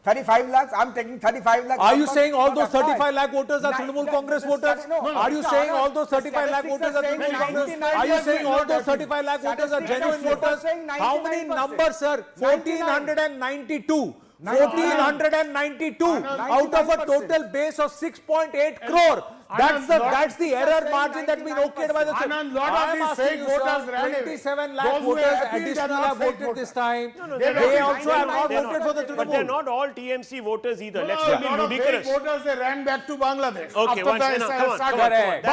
35 lakhs? I'm taking 35 lakhs.
Are you
numbers
saying all
not
those
applied.
35 lakh voters are Trinamool Congress voters? Are you saying all those 35 lakh voters are Trinamool Congress? Are you saying all those 35 lakh voters are genuine voters? How many numbers, sir? 1492. 1492 out of a total base of 6.8 crore. That's the error margin that's been okayed by the
Anand, lot of these fake voters ran away.
27 lakh
Those who
voters
have appealed,
additional
they are not
have
fake
voted this
voters.
time.
They
They
are
also have not
They're
voted for the
But they're
Trinamool.
not all TMC voters either.
No,
Let's
a
not be
lot of fake
ludicrous.
voters, they ran back to Bangladesh.
Okay,
after
one
the
second.
SIR
Come on.
started.
Correct.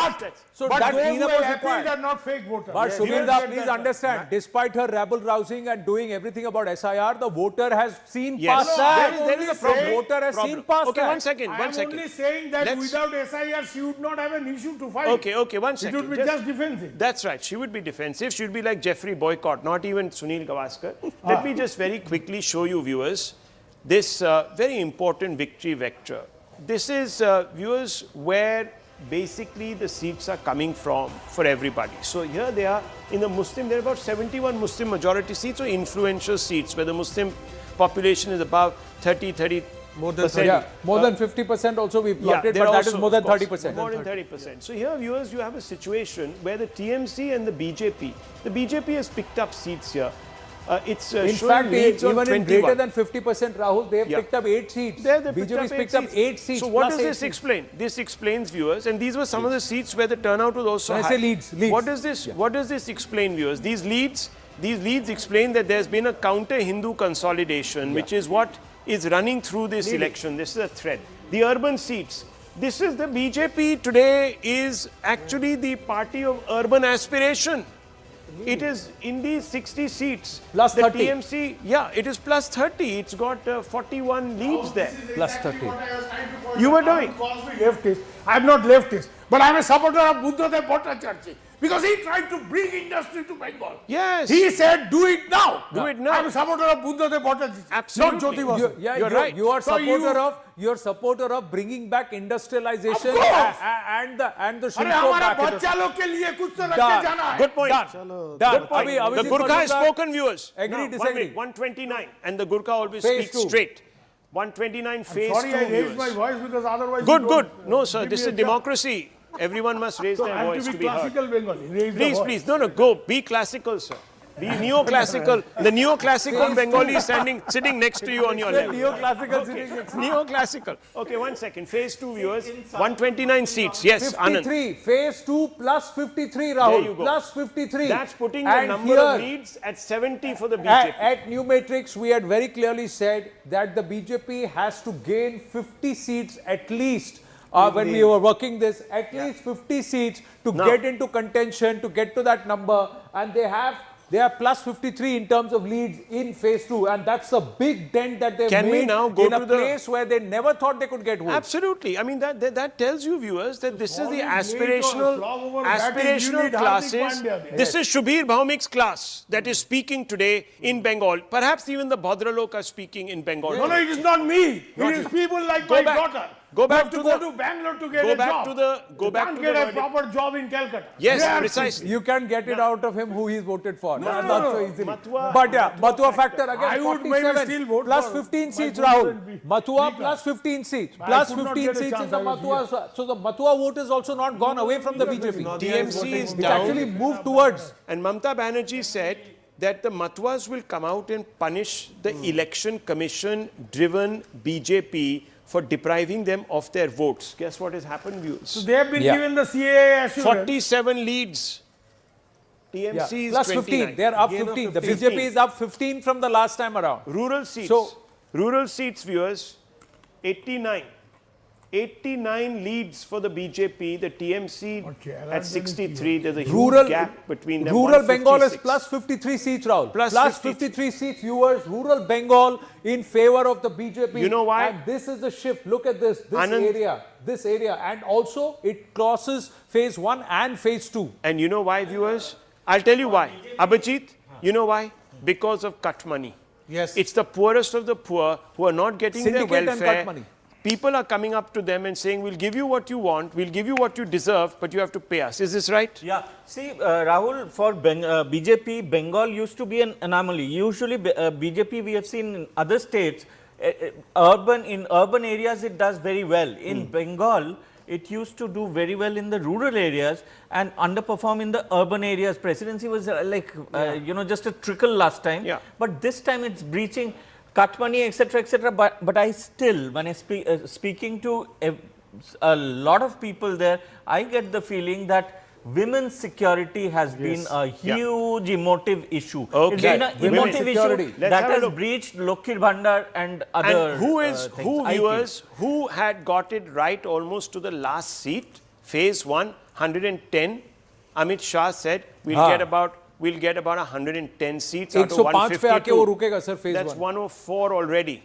But
that
those who
cleanup
have
was
appealed
required.
are not fake voters.
But
Yes.
Subirda,
Yes.
please understand, despite her rabble rousing and doing everything about SIR, the voter has seen
Yes.
past
No,
that.
there is a
The
problem.
voter has seen past
Okay,
that.
one second.
I
One
am
second.
only saying that
Let's-
without SIR, she would not have an issue to fight.
Okay, one second.
It would be just defensive.
That's right. She would be defensive. She would be like Jeffrey Boycott, not even Sunil Gavaskar. Let me just very quickly show you, viewers, this very important victory vector. This is, viewers, where basically the seats are coming from for everybody. So here they are in the Muslim, there are about 71 Muslim majority seats or influential seats where the Muslim population is above 30
More than 30.
Yeah, more than 50% also we've plotted,
they're
but that is
also,
more than
of course,
30%.
More than 30%. So here, viewers, you have a situation where the TMC and the BJP has picked up seats here. It's
in
showing
fact,
leads on
even in
21.
greater than 50%, Rahul, they have
Yeah.
picked up 8 seats.
There they
BJP has picked up 8 seats.
So what
plus
does
8
this
seats.
explain? This explains, viewers, and these were some of the seats where the turnout was also
When I
high.
say leads.
What does this? What does this explain, viewers? These leads explain that there's been a counter-Hindu consolidation, which is what is running through this election. This is a thread. The urban seats. This is the BJP today is actually the party of urban aspiration. It is in these 60 seats.
Plus
the
30.
TMC, yeah, it is plus 30. It's got 41 leads there.
Plus 30.
You were doing. Leftist. I am not leftist, but I am a supporter of Buddhadev Bhattacharya because he tried to bring industry to Bengal.
Yes.
He said, do it now.
Do it now.
I am a supporter of Buddhadev Bhattacharya.
Absolutely.
Not Jyoti Basu.
You're right.
You are
So
you're supporter of bringing back industrialization
Of course.
and the
अरे
Shilpo
हमारे
back.
बच्चा लोग के लिए कुछ तो रख के
Done.
जाना है.
Good point.
Done.
Good point.
Abhi
The Gurkha has spoken, viewers.
Agree,
No,
disagree.
129, and the Gurkha always
Phase
speaks
2.
straight. 129 phase
Sorry,
2,
I raised my
viewers.
voice because otherwise.
Good,
you
good.
don't,
No, sir,
give
this
me
is
a chance.
democracy. Everyone must raise
So
their
I have
voice
to
to
be
be heard.
classical Bengali. Raise the
Please,
voice.
please. No, go. Be classical, sir. Be neoclassical. The neoclassical Bengali is sitting next to you on your left.
Neoclassical
Okay.
sitting next.
Neoclassical. Okay, 1 second. Phase 2, viewers. 129 seats. Yes, Anand.
53. Phase 2 plus 53,
There
Rahul.
you go.
Plus 53.
That's putting the
And
number
here,
of leads at 70 for the BJP.
At New Matrix, we had very clearly said that the BJP has to gain 50 seats at least. When we were working this, at least 50 seats to
Now-
get into contention, to get to that number, and they are plus 53 in terms of leads in phase 2, and that's a big dent that they've
Can we
made
now go
in a
to the-
place where they never thought they could get votes.
Absolutely. I mean, that tells you, viewers, that this is the
All this late or slog over batting, you
aspirational
need Hardik
classes.
Pandya there.
This is Shubhir Bhaumik's class that is speaking today in Bengal. Perhaps even the Bhadralok are speaking in Bengal.
No, no, it is not me.
Not
It is
you.
people like
Go
my
back.
daughter.
Go
who
back
have
to
to
the-
go to Bangalore to get
go
a
back
job.
to the- go
You
back
can't
to
get
the
a
verdict.
proper job in Calcutta.
Yes,
They are
precisely.
You can't get it out of him who he's voted for.
No,
Not
no,
so
no.
easily.
Matwa-
But yeah,
Matwa
Matwa factor again.
I would maybe
47
still vote
plus
for
15
my
seats,
vote
Rahul.
wouldn't be
Matwa
weaker.
plus 15 seats.
I
Plus
could not
15
get a
seats
chance,
in the
I was
Matwa. So the Matwa vote is also not gone away from the BJP.
TMC is
It's
down.
actually moved towards.
And Mamata Banerjee said that the Matwas will come out and punish the election commission driven BJP for depriving them of their votes. Guess what has happened, viewers?
So they have been given the CAA assurance.
47 leads.
Yeah.
TMC is
Plus
29.
15. They're up
Gain of
15. The
15.
BJP is up 15 from the last time around.
Rural seats.
So-
Rural seats, viewers, 89. 89 leads for the BJP, the TMC at 63. There's a huge
Rural
gap between them.
Rural Bengal is
156.
plus 53 seats, Rahul.
Plus
Plus
53.
53 seats, viewers. Rural Bengal in favor of the BJP.
You know why?
And this is the shift. Look at this.
Anand-
This area. And also, it crosses phase 1 and phase 2.
And you know why, viewers? I'll tell you why. Abhijit, you know why? Because of cut money.
Yes.
It's the poorest of the poor who are not getting their
Syndicate and
welfare.
cut money.
People are coming up to them and saying, we'll give you what you want, we'll give you what you deserve, but you have to pay us. Is this right?
Yeah. See, Rahul, for BJP, Bengal used to be an anomaly. Usually, BJP we have seen in other states, in urban areas it does very well. In Bengal, it used to do very well in the rural areas and underperform in the urban areas. Presidency was just a trickle last time.
Yeah.
But this time it's breaching cut money, etc., etc. But I still, when I speaking to a lot of people there, I get the feeling that women's security has been a huge emotive issue.
Okay.
It's been an
Women's
emotive
security.
issue
Let's
that
have a
has
look.
breached Lokhir Bhandar and other
And who is,
things, I feel.
viewers, who had got it right almost to the last seat? Phase 1, 110. Amit Shah said, we'll get about 110 seats out of
105 पे आके वो
152.
रुकेगा sir phase 1.
That's 104 already.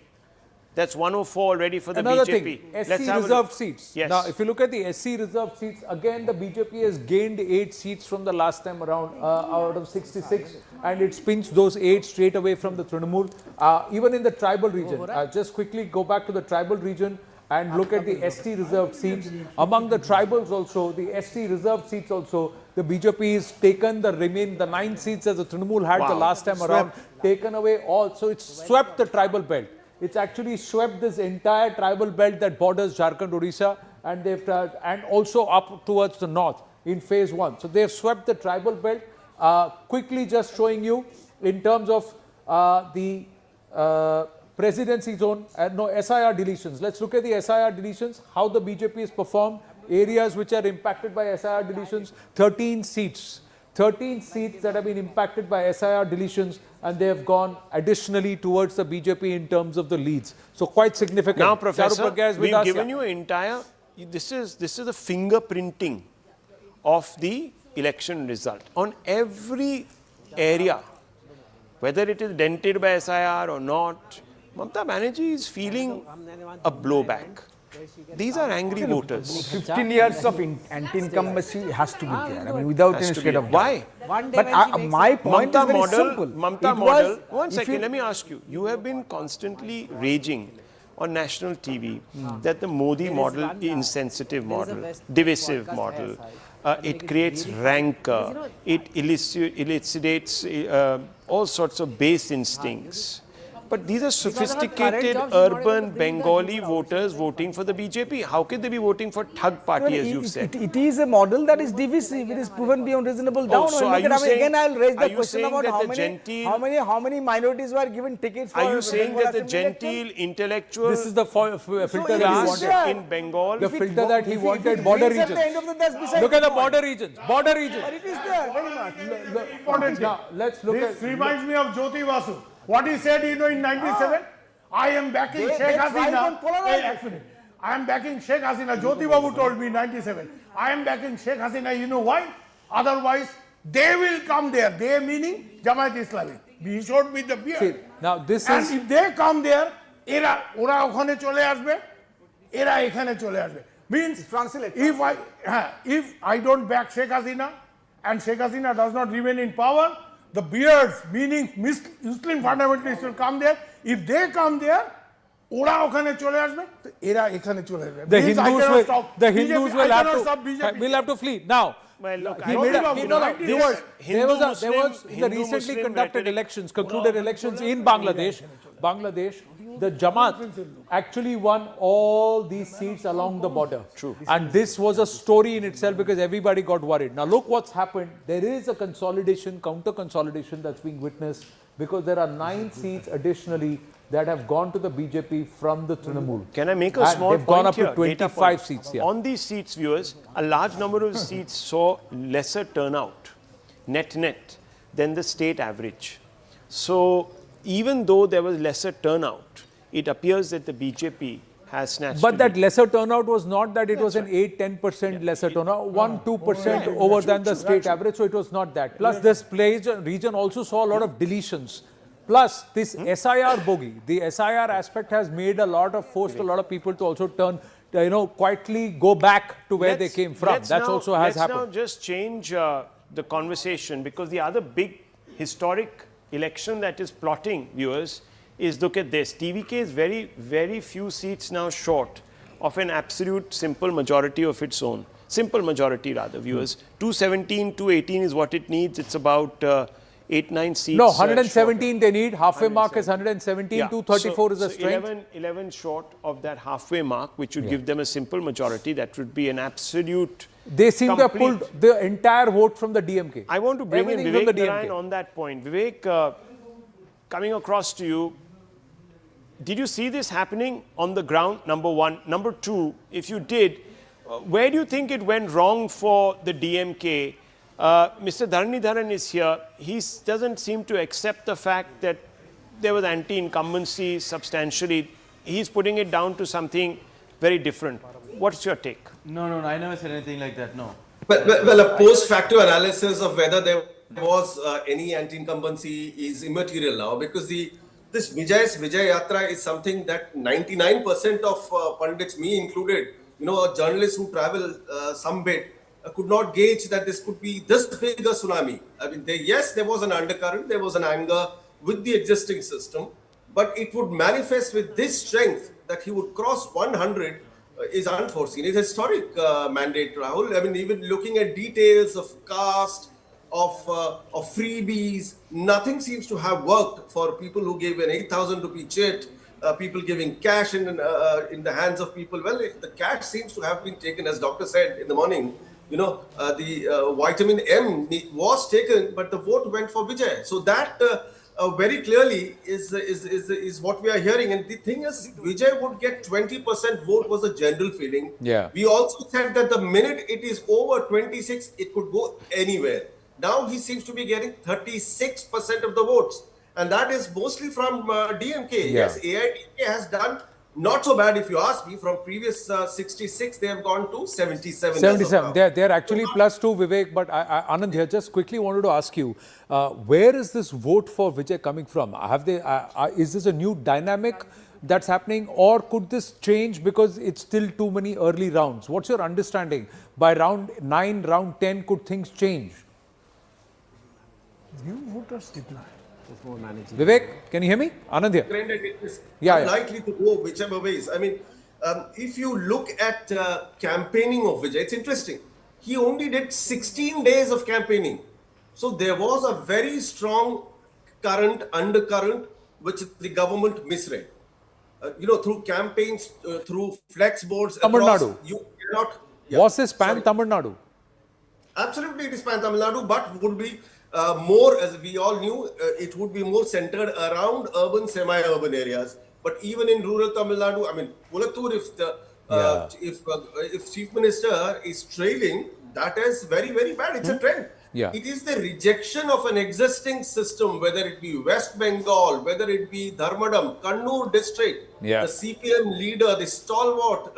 That's 104 already for the
Another
BJP.
thing,
Let's
SC
have a
reserved
look.
seats.
Yes.
Now, if you look at the SC reserved seats, again the BJP has gained 8 seats from the last time around out of 66, and it's pinched those 8 straight away from the Trinamool. Even in the tribal region, just quickly go back to the tribal region and look at the ST reserved seats. Among the tribals also, the ST reserved seats also, the BJP has taken the 9 seats as the Trinamool had the last time around, taken away all. So it's swept the tribal belt. It's actually swept this entire tribal belt that borders Jharkhand, Odisha, and and also up towards the north in phase 1. So they've swept the tribal belt. Quickly just showing you in terms of the presidency zone, no, SIR deletions. Let's look at the SIR deletions, how the BJP has performed. Areas which are impacted by SIR deletions, 13 seats. 13 seats that have been impacted by SIR deletions, and they have gone additionally towards the BJP in terms of the leads. So quite significant.
Now, Professor, we've given you entire, this is the fingerprinting of the election result. On every area, whether it is dented by SIR or not, Mamata Banerjee is feeling a blowback. These are angry voters.
15 years of anti-incumbency has to be there. I mean, without any shade of doubt.
Why?
But my point is very simple.
Mamata model, one second, let me ask you. You have been constantly raging on national TV that the Modi model is insensitive model, divisive model. It creates rancor. It elucidates all sorts of base instincts. But these are sophisticated urban Bengali voters voting for the BJP. How can they be voting for Thug party, as you've said?
It is a model that is divisive. It is proven beyond reasonable doubt.
So are you saying,
again, I'll raise the
you
question about how many minorities were given tickets for.
Are you saying that the genteel, intellectual
this is the filter that he wanted
in Bengal?
The filter that he wanted, border regions. Look at the border regions. Border regions.
It is there, very much.
Now, let's look at.
This reminds me of Jyoti Vasu. What he said, in 97, I am backing Sheikh Hasina. I am backing Sheikh Hasina. Jyoti Babu told me in 97. I am backing Sheikh Hasina. You know why? Otherwise, they will come there. They meaning Jamaat Islami. He showed me the beard.
See, now this
and
is.
if they come there, ওরা ওখানে চলে আসবে, এরা এখানে চলে আসবে. Means if I don't back Sheikh Hasina and Sheikh Hasina does not remain in power, the beards, meaning Muslim fundamentalists, will come there. If they come there, ওরা ওখানে চলে আসবে, এরা এখানে চলে আসবে.
The Hindus will have to flee. Now,
well, look,
there was the recently conducted elections, concluded elections in Bangladesh. The Jamaat actually won all these seats along the border.
True.
And this was a story in itself because everybody got worried. Now look what's happened. There is a consolidation, counter consolidation that's being witnessed because there are 9 seats additionally that have gone to the BJP from the Trinamool.
Can I make a small
they've
point
gone up
here?
to 25 seats here.
On these seats, viewers, a large number of seats saw lesser turnout, net, than the state average. So even though there was lesser turnout, it appears that the BJP has snatched.
But that lesser turnout was not that it was an 8-10% lesser turnout, 1-2% over than the state average, so it was not that. Plus this region also saw a lot of deletions. Plus this SIR bogey, the SIR aspect has made forced a lot of people to also turn, quietly go back to where they came from. That's also has happened.
Let's now just change the conversation, because the other big historic election that is plotting, viewers, is look at this. TVK is very, very few seats now short of an absolute simple majority of its own. Simple majority rather, viewers. 217, 218 is what it needs. It's about 8-9 seats.
No, 117 they need. Halfway mark is 117. Yeah. 234 is a strength.
11 short of that halfway mark, which would give them a simple majority. That would be an absolute.
They seem to have pulled the entire vote from the DMK.
I want to bring in Vivek Narayan on that point. Vivek, coming across to you, did you see this happening on the ground, number one? Number two, if you did, where do you think it went wrong for the DMK? Mr. Dharanidharan is here. He doesn't seem to accept the fact that there was anti-incumbency substantially. He's putting it down to something very different. What's your take?
No, I never said anything like that, no.
Well, a post-facto analysis of whether there was any anti-incumbency is immaterial now, because this Vijay's Vijay Yatra is something that 99% of pundits, me included, a journalist who travel some bit, could not gauge that this could be this big a tsunami. I mean, yes, there was an undercurrent, there was an anger with the existing system, but it would manifest with this strength that he would cross 100 is unforeseen. It's a historic mandate, Rahul. I mean, even looking at details of caste, of freebies, nothing seems to have worked for people who gave an 8,000 rupee chit, people giving cash in the hands of people. Well, the cash seems to have been taken, as doctor said in the morning. The vitamin M was taken, but the vote went for Vijay. So that very clearly is what we are hearing. And the thing is, Vijay would get 20% vote was a general feeling.
Yeah.
We also said that the minute it is over 26, it could go anywhere. Now he seems to be getting 36% of the votes. And that is mostly from DMK.
Yeah.
Yes, AIDMK has done not so bad if you ask me. From previous 66, they have gone to 77.
77. They're actually +2, Vivek. But Anand here, just quickly wanted to ask you, where is this vote for Vijay coming from? Is this a new dynamic that's happening, or could this change because it's still too many early rounds? What's your understanding? By round 9, round 10, could things change?
New voters decline.
Vivek, can you hear me? Anand here.
It is
Yeah.
unlikely to go whichever ways. I mean, if you look at campaigning of Vijay, it's interesting. He only did 16 days of campaigning. So there was a very strong undercurrent, which the government misread. Through campaigns, through flex boards
Tamil
across,
Nadu.
you cannot...
Was this pan Tamil Nadu?
Absolutely, it is pan Tamil Nadu, but would be more, as we all knew, it would be more centered around urban, semi-urban areas. But even in rural Tamil Nadu, I mean, Pulatur, if Chief Minister is trailing, that is very, very bad. It's a trend.
Yeah.
It is the rejection of an existing system, whether it be West Bengal, whether it be Dharmadam, Kannur district.
Yeah.
The CPM leader, the stalwart,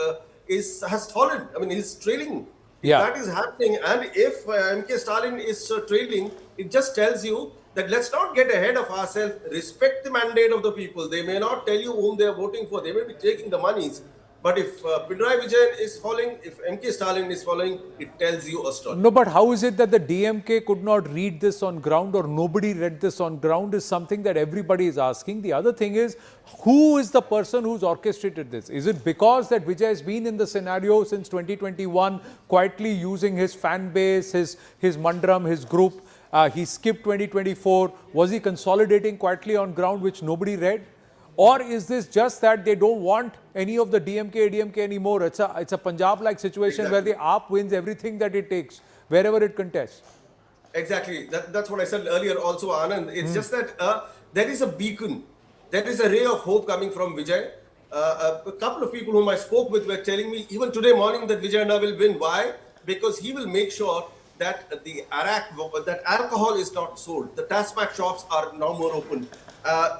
has fallen. I mean, he's trailing.
Yeah.
That is happening, and if MK Stalin is trailing, it just tells you that let's not get ahead of ourselves. Respect the mandate of the people. They may not tell you whom they are voting for. They may be taking the monies. But if Pinarayi Vijayan is following, if MK Stalin is following, it tells you a story.
No, but how is it that the DMK could not read this on ground, or nobody read this on ground, is something that everybody is asking. The other thing is, who is the person who's orchestrated this? Is it because that Vijay has been in the scenario since 2021, quietly using his fan base, his mandram, his group? He skipped 2024. Was he consolidating quietly on ground, which nobody read? Or is this just that they don't want any of the DMK, ADMK anymore? It's a Punjab-like situation where the AAP wins everything that it takes, wherever it contests.
Exactly. That's what I said earlier also, Anand. It's just that there is a beacon. There is a ray of hope coming from Vijay. A couple of people whom I spoke with were telling me, even today morning, that Vijay will win. Why? Because he will make sure that that alcohol is not sold. The Tasmac shops are now more open.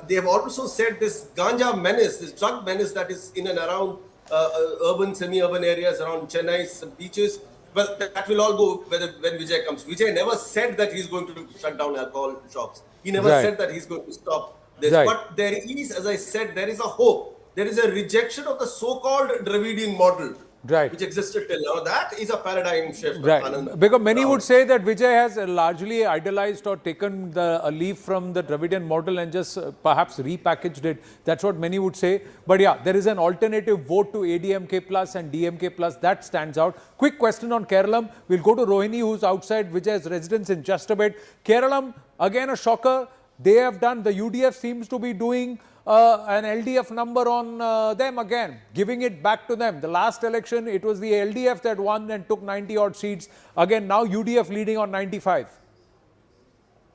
They have also said this ganja menace, this drug menace that is in and around urban, semi-urban areas around Chennai's beaches. Well, that will all go when Vijay comes. Vijay never said that he's going to shut down alcohol shops. He never said that he's going to stop this. But there is, as I said, there is a hope. There is a rejection of the so-called Dravidian model. Which existed till now. That is a paradigm shift.
Right. Because many would say that Vijay has largely idolized or taken a leaf from the Dravidian model and just perhaps repackaged it. That's what many would say. But yeah, there is an alternative vote to ADMK plus and DMK plus. That stands out. Quick question on Kerala. We'll go to Rohini, who's outside Vijay's residence, in just a bit. Kerala, again a shocker. They have done, the UDF seems to be doing an LDF number on them again, giving it back to them. The last election, it was the LDF that won and took 90 odd seats. Again, now UDF leading on 95.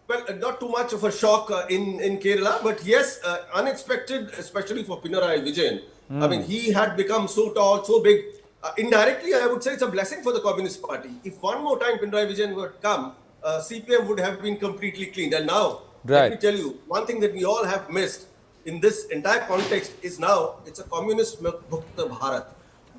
Well, not too much of a shock in Kerala, but yes, unexpected, especially for Pinarayi Vijayan. I mean, he had become so tall, so big. Indirectly, I would say it's a blessing for the Communist Party. If one more time Pinarayi Vijayan would come, CPM would have been completely cleaned. And now, let me tell you, one thing that we all have missed in this entire context is now it's a communist Mukta Bharat.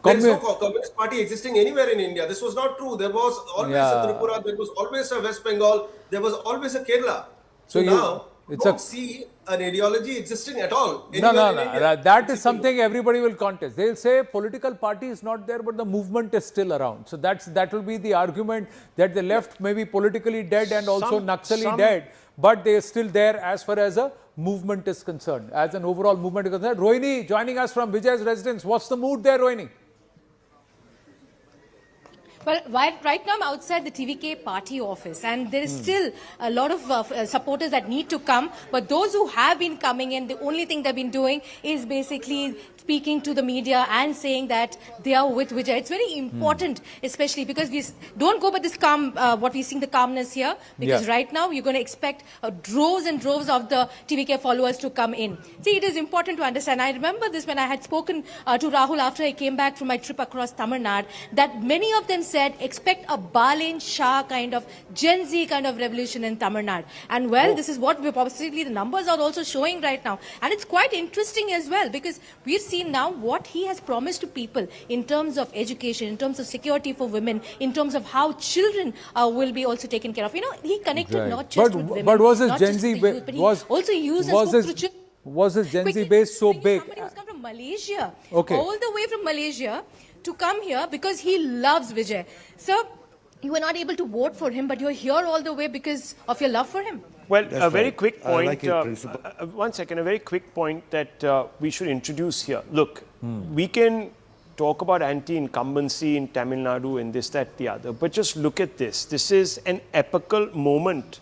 There is no Communist Party existing anywhere in India. This was not true. There was always a Tripura, there was always a West Bengal, there was always a Kerala. So now, don't see an ideology existing at all.
No. That is something everybody will contest. They'll say political party is not there, but the movement is still around. So that will be the argument that the left may be politically dead and also Naxali dead, but they are still there as far as a movement is concerned, as an overall movement is concerned. Rohini joining us from Vijay's residence. What's the mood there, Rohini?
Well, right now I'm outside the TVK party office, and there is still a lot of supporters that need to come. But those who have been coming in, the only thing they've been doing is basically speaking to the media and saying that they are with Vijay. It's very important, especially because we don't go by this calm, what we're seeing the calmness here, because right now you're going to expect droves and droves of the TVK followers to come in. See, it is important to understand. I remember this when I had spoken to Rahul after I came back from my trip across Tamil Nadu, that many of them said expect a Balin Shah kind of Gen Z kind of revolution in Tamil Nadu. And well, this is what we're possibly the numbers are also showing right now. And it's quite interesting as well, because we've seen now what he has promised to people in terms of education, in terms of security for women, in terms of how children will be also taken care of. You know, he connected not just with women,
but was his
not
Gen
just
Z
with the youth, but he also used
was his Gen Z base so big?
Somebody who's come from Malaysia, all the way from Malaysia to come here because he loves Vijay. So you were not able to vote for him, but you're here all the way because of your love for him.
Well, a very quick point, one second, a very quick point that we should introduce here. Look, we can talk about anti-incumbency in Tamil Nadu and this, that, the other, but just look at this. This is an epical moment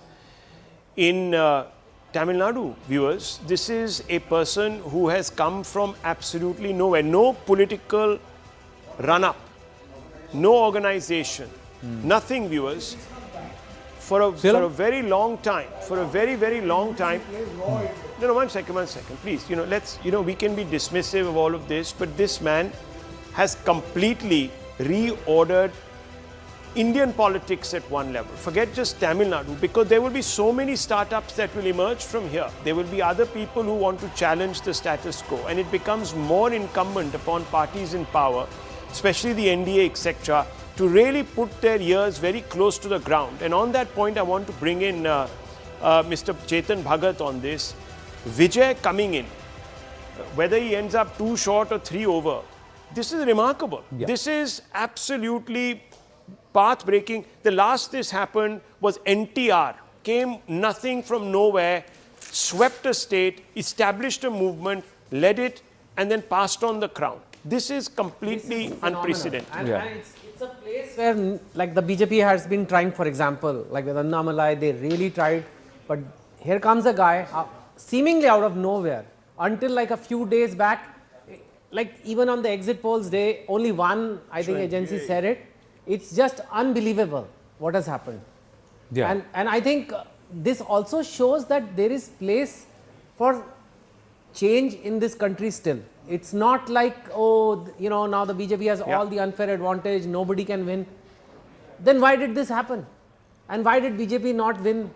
in Tamil Nadu, viewers. This is a person who has come from absolutely nowhere, no political run-up, no organization, nothing, viewers. For a very long time, for a very, very long time. No, one second, please. You know, we can be dismissive of all of this, but this man has completely reordered Indian politics at one level. Forget just Tamil Nadu, because there will be so many startups that will emerge from here. There will be other people who want to challenge the status quo, and it becomes more incumbent upon parties in power, especially the NDA, etc., to really put their ears very close to the ground. And on that point, I want to bring in Mr. Chetan Bhagat on this. Vijay coming in, whether he ends up 2 short or 3 over, this is remarkable. This is absolutely path-breaking. The last this happened was NTR, came nothing from nowhere, swept a state, established a movement, led it, and then passed on the crown. This is completely unprecedented.
And it's a place where, like, the BJP has been trying, for example, like with Annamalai, they really tried, but here comes a guy seemingly out of nowhere. Until like a few days back, like even on the exit polls day, only one, I think, agency said it. It's just unbelievable what has happened. And I think this also shows that there is place for change in this country still. It's not like, oh, you know, now the BJP has all the unfair advantage, nobody can win. Then why did this happen? And why did BJP not win?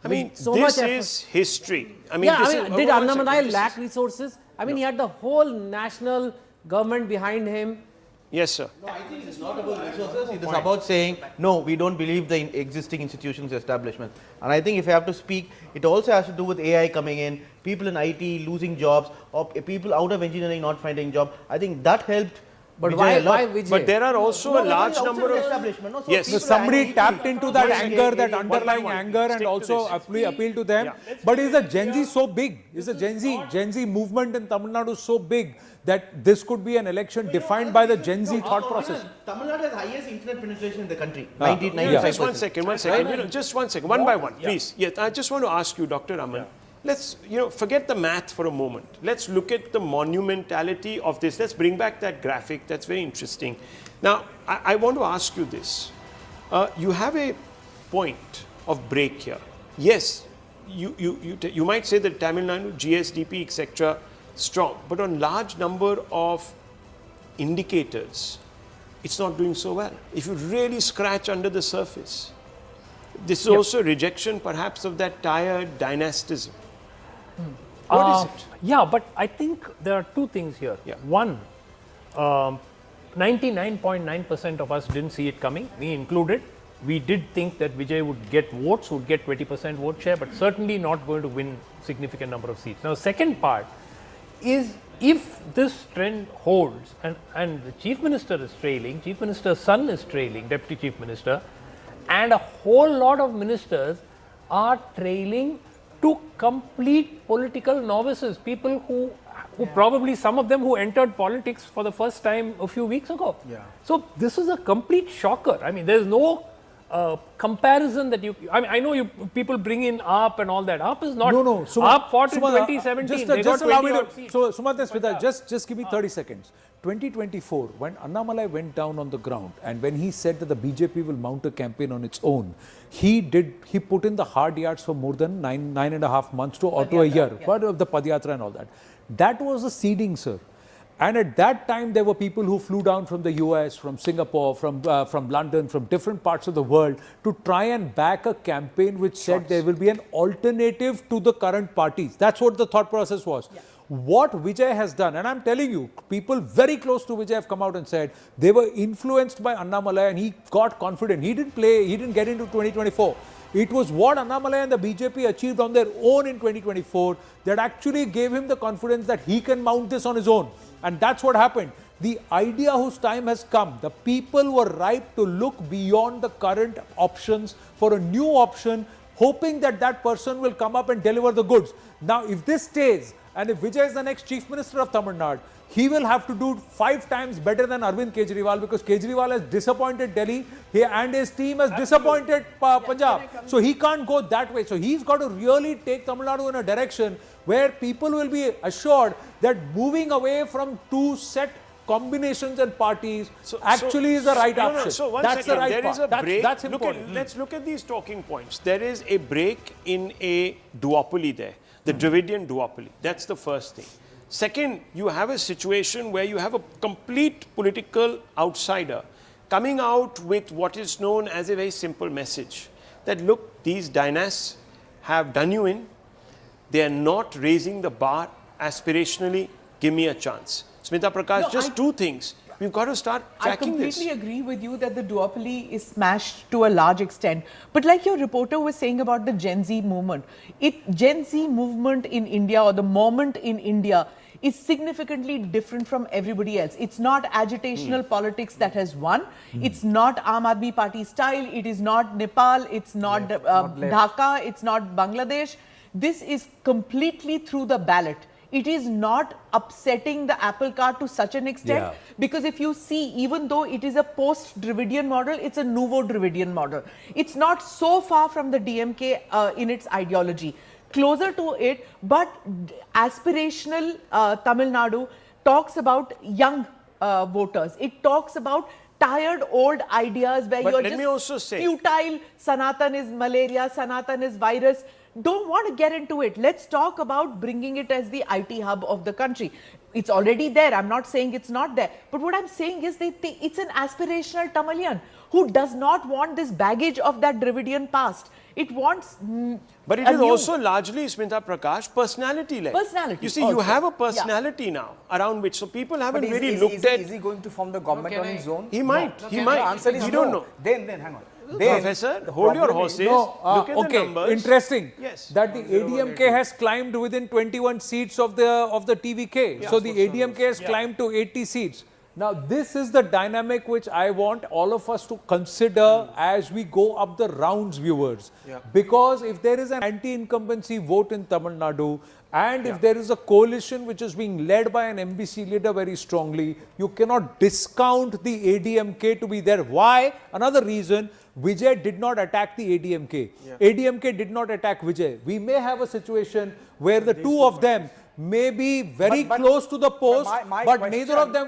I mean,
so
this
much
is history. I mean,
did Annamalai lack resources? I mean, he had the whole national government behind him.
Yes, sir.
No, I think it's not about resources. It is about saying, no, we don't believe the existing institutions establishment. And I think if I have to speak, it also has to do with AI coming in, people in IT losing jobs, or people out of engineering not finding job. I think that helped.
But why Vijay?
But there are also a large number of
establishment. No?
So somebody tapped into that anger, that underlying anger, and also appealed to them. But is the Gen Z so big? Is the Gen Z movement in Tamil Nadu so big that this could be an election defined by the Gen Z thought process?
Tamil Nadu has the highest internet penetration in the country.
Just one second. You know, just one second. One by one, please. Yes, I just want to ask you, Dr. Raman. Let's, forget the math for a moment. Let's look at the monumentality of this. Let's bring back that graphic. That's very interesting. Now, I want to ask you this. You have a point of break here. Yes, you might say that Tamil Nadu, GSDP, etc., strong. But on large number of indicators, it's not doing so well. If you really scratch under the surface, this is also rejection perhaps of that tired dynastism. What is it?
Yeah, but I think there are 2 things here. One, 99.9% of us didn't see it coming, me included. We did think that Vijay would get votes, would get 20% vote share, but certainly not going to win significant number of seats. Now, second part is, if this trend holds and the Chief Minister is trailing, Chief Minister's son is trailing, Deputy Chief Minister, and a whole lot of ministers are trailing to complete political novices, people who who probably some of them who entered politics for the first time a few weeks ago. So this is a complete shocker. I mean, there's no comparison that you. I mean, I know you people bring in AAP and all that. AAP is not.
No.
AAP fought in 2017.
Just allow me to. So, Sumanta Smita, just give me 30 seconds. 2024, when Annamalai went down on the ground and when he said that the BJP will mount a campaign on its own, he put in the hard yards for more than nine and a half months to a year, part of the Padyatra and all that. That was the seeding, sir. And at that time, there were people who flew down from the US, from Singapore, from London, from different parts of the world to try and back a campaign which said there will be an alternative to the current parties. That's what the thought process was. What Vijay has done, and I'm telling you, people very close to Vijay have come out and said they were influenced by Annamalai and he got confident. He didn't get into 2024. It was what Annamalai and the BJP achieved on their own in 2024 that actually gave him the confidence that he can mount this on his own. And that's what happened. The idea whose time has come, the people were ripe to look beyond the current options for a new option, hoping that that person will come up and deliver the goods. Now, if this stays, and if Vijay is the next Chief Minister of Tamil Nadu, he will have to do 5 times better than Arvind Kejriwal because Kejriwal has disappointed Delhi and his team has disappointed Punjab. So he can't go that way. So he's got to really take Tamil Nadu in a direction where people will be assured that moving away from 2 set combinations and parties is the right option.
So one
that's
second,
the right
there is
part.
a break.
That's important.
Let's look at these talking points. There is a break in a duopoly there, the Dravidian duopoly. That's the first thing. Second, you have a situation where you have a complete political outsider coming out with what is known as a very simple message that look, these dynasts have done you in. They are not raising the bar aspirationally. Give me a chance. Smita Prakash, just 2 things. We've got to start tracking this.
I completely agree with you that the duopoly is smashed to a large extent. But like your reporter was saying about the Gen Z movement, Gen Z movement in India or the moment in India is significantly different from everybody else. It's not agitational politics that has won. It's not Aam Aadmi Party style. It is not Nepal. It's not Dhaka. It's not Bangladesh. This is completely through the ballot. It is not upsetting the apple cart to such an extent because if you see, even though it is a post-Dravidian model, it's a Nouveau-Dravidian model. It's not so far from the DMK in its ideology. Closer to it, but aspirational Tamil Nadu talks about young voters. It talks about tired old ideas where you're just futile. Sanatan is malaria, Sanatan is virus. Don't want to get into it. Let's talk about bringing it as the IT hub of the country. It's already there. I'm not saying it's not there. But what I'm saying is it's an aspirational Tamilian who does not want this baggage of that Dravidian past. It wants
But it is also largely, Smita Prakash, personality-led.
Personality.
You see, you have a personality now around which, so people haven't really looked at...
Is he going to form the government on his own?
He might. He might.
The answer is
we
no.
don't know.
Then hang on.
Professor, hold your horses. Look at the numbers.
Interesting.
Yes.
That the ADMK has climbed within 21 seats of the TVK. So the ADMK has climbed to 80 seats. Now this is the dynamic which I want all of us to consider as we go up the rounds, viewers. Because if there is an anti-incumbency vote in Tamil Nadu and if there is a coalition which is being led by an MBC leader very strongly, you cannot discount the ADMK to be there. Why? Another reason, Vijay did not attack the ADMK. ADMK did not attack Vijay. We may have a situation where the two of them may be very close to the post, but neither of them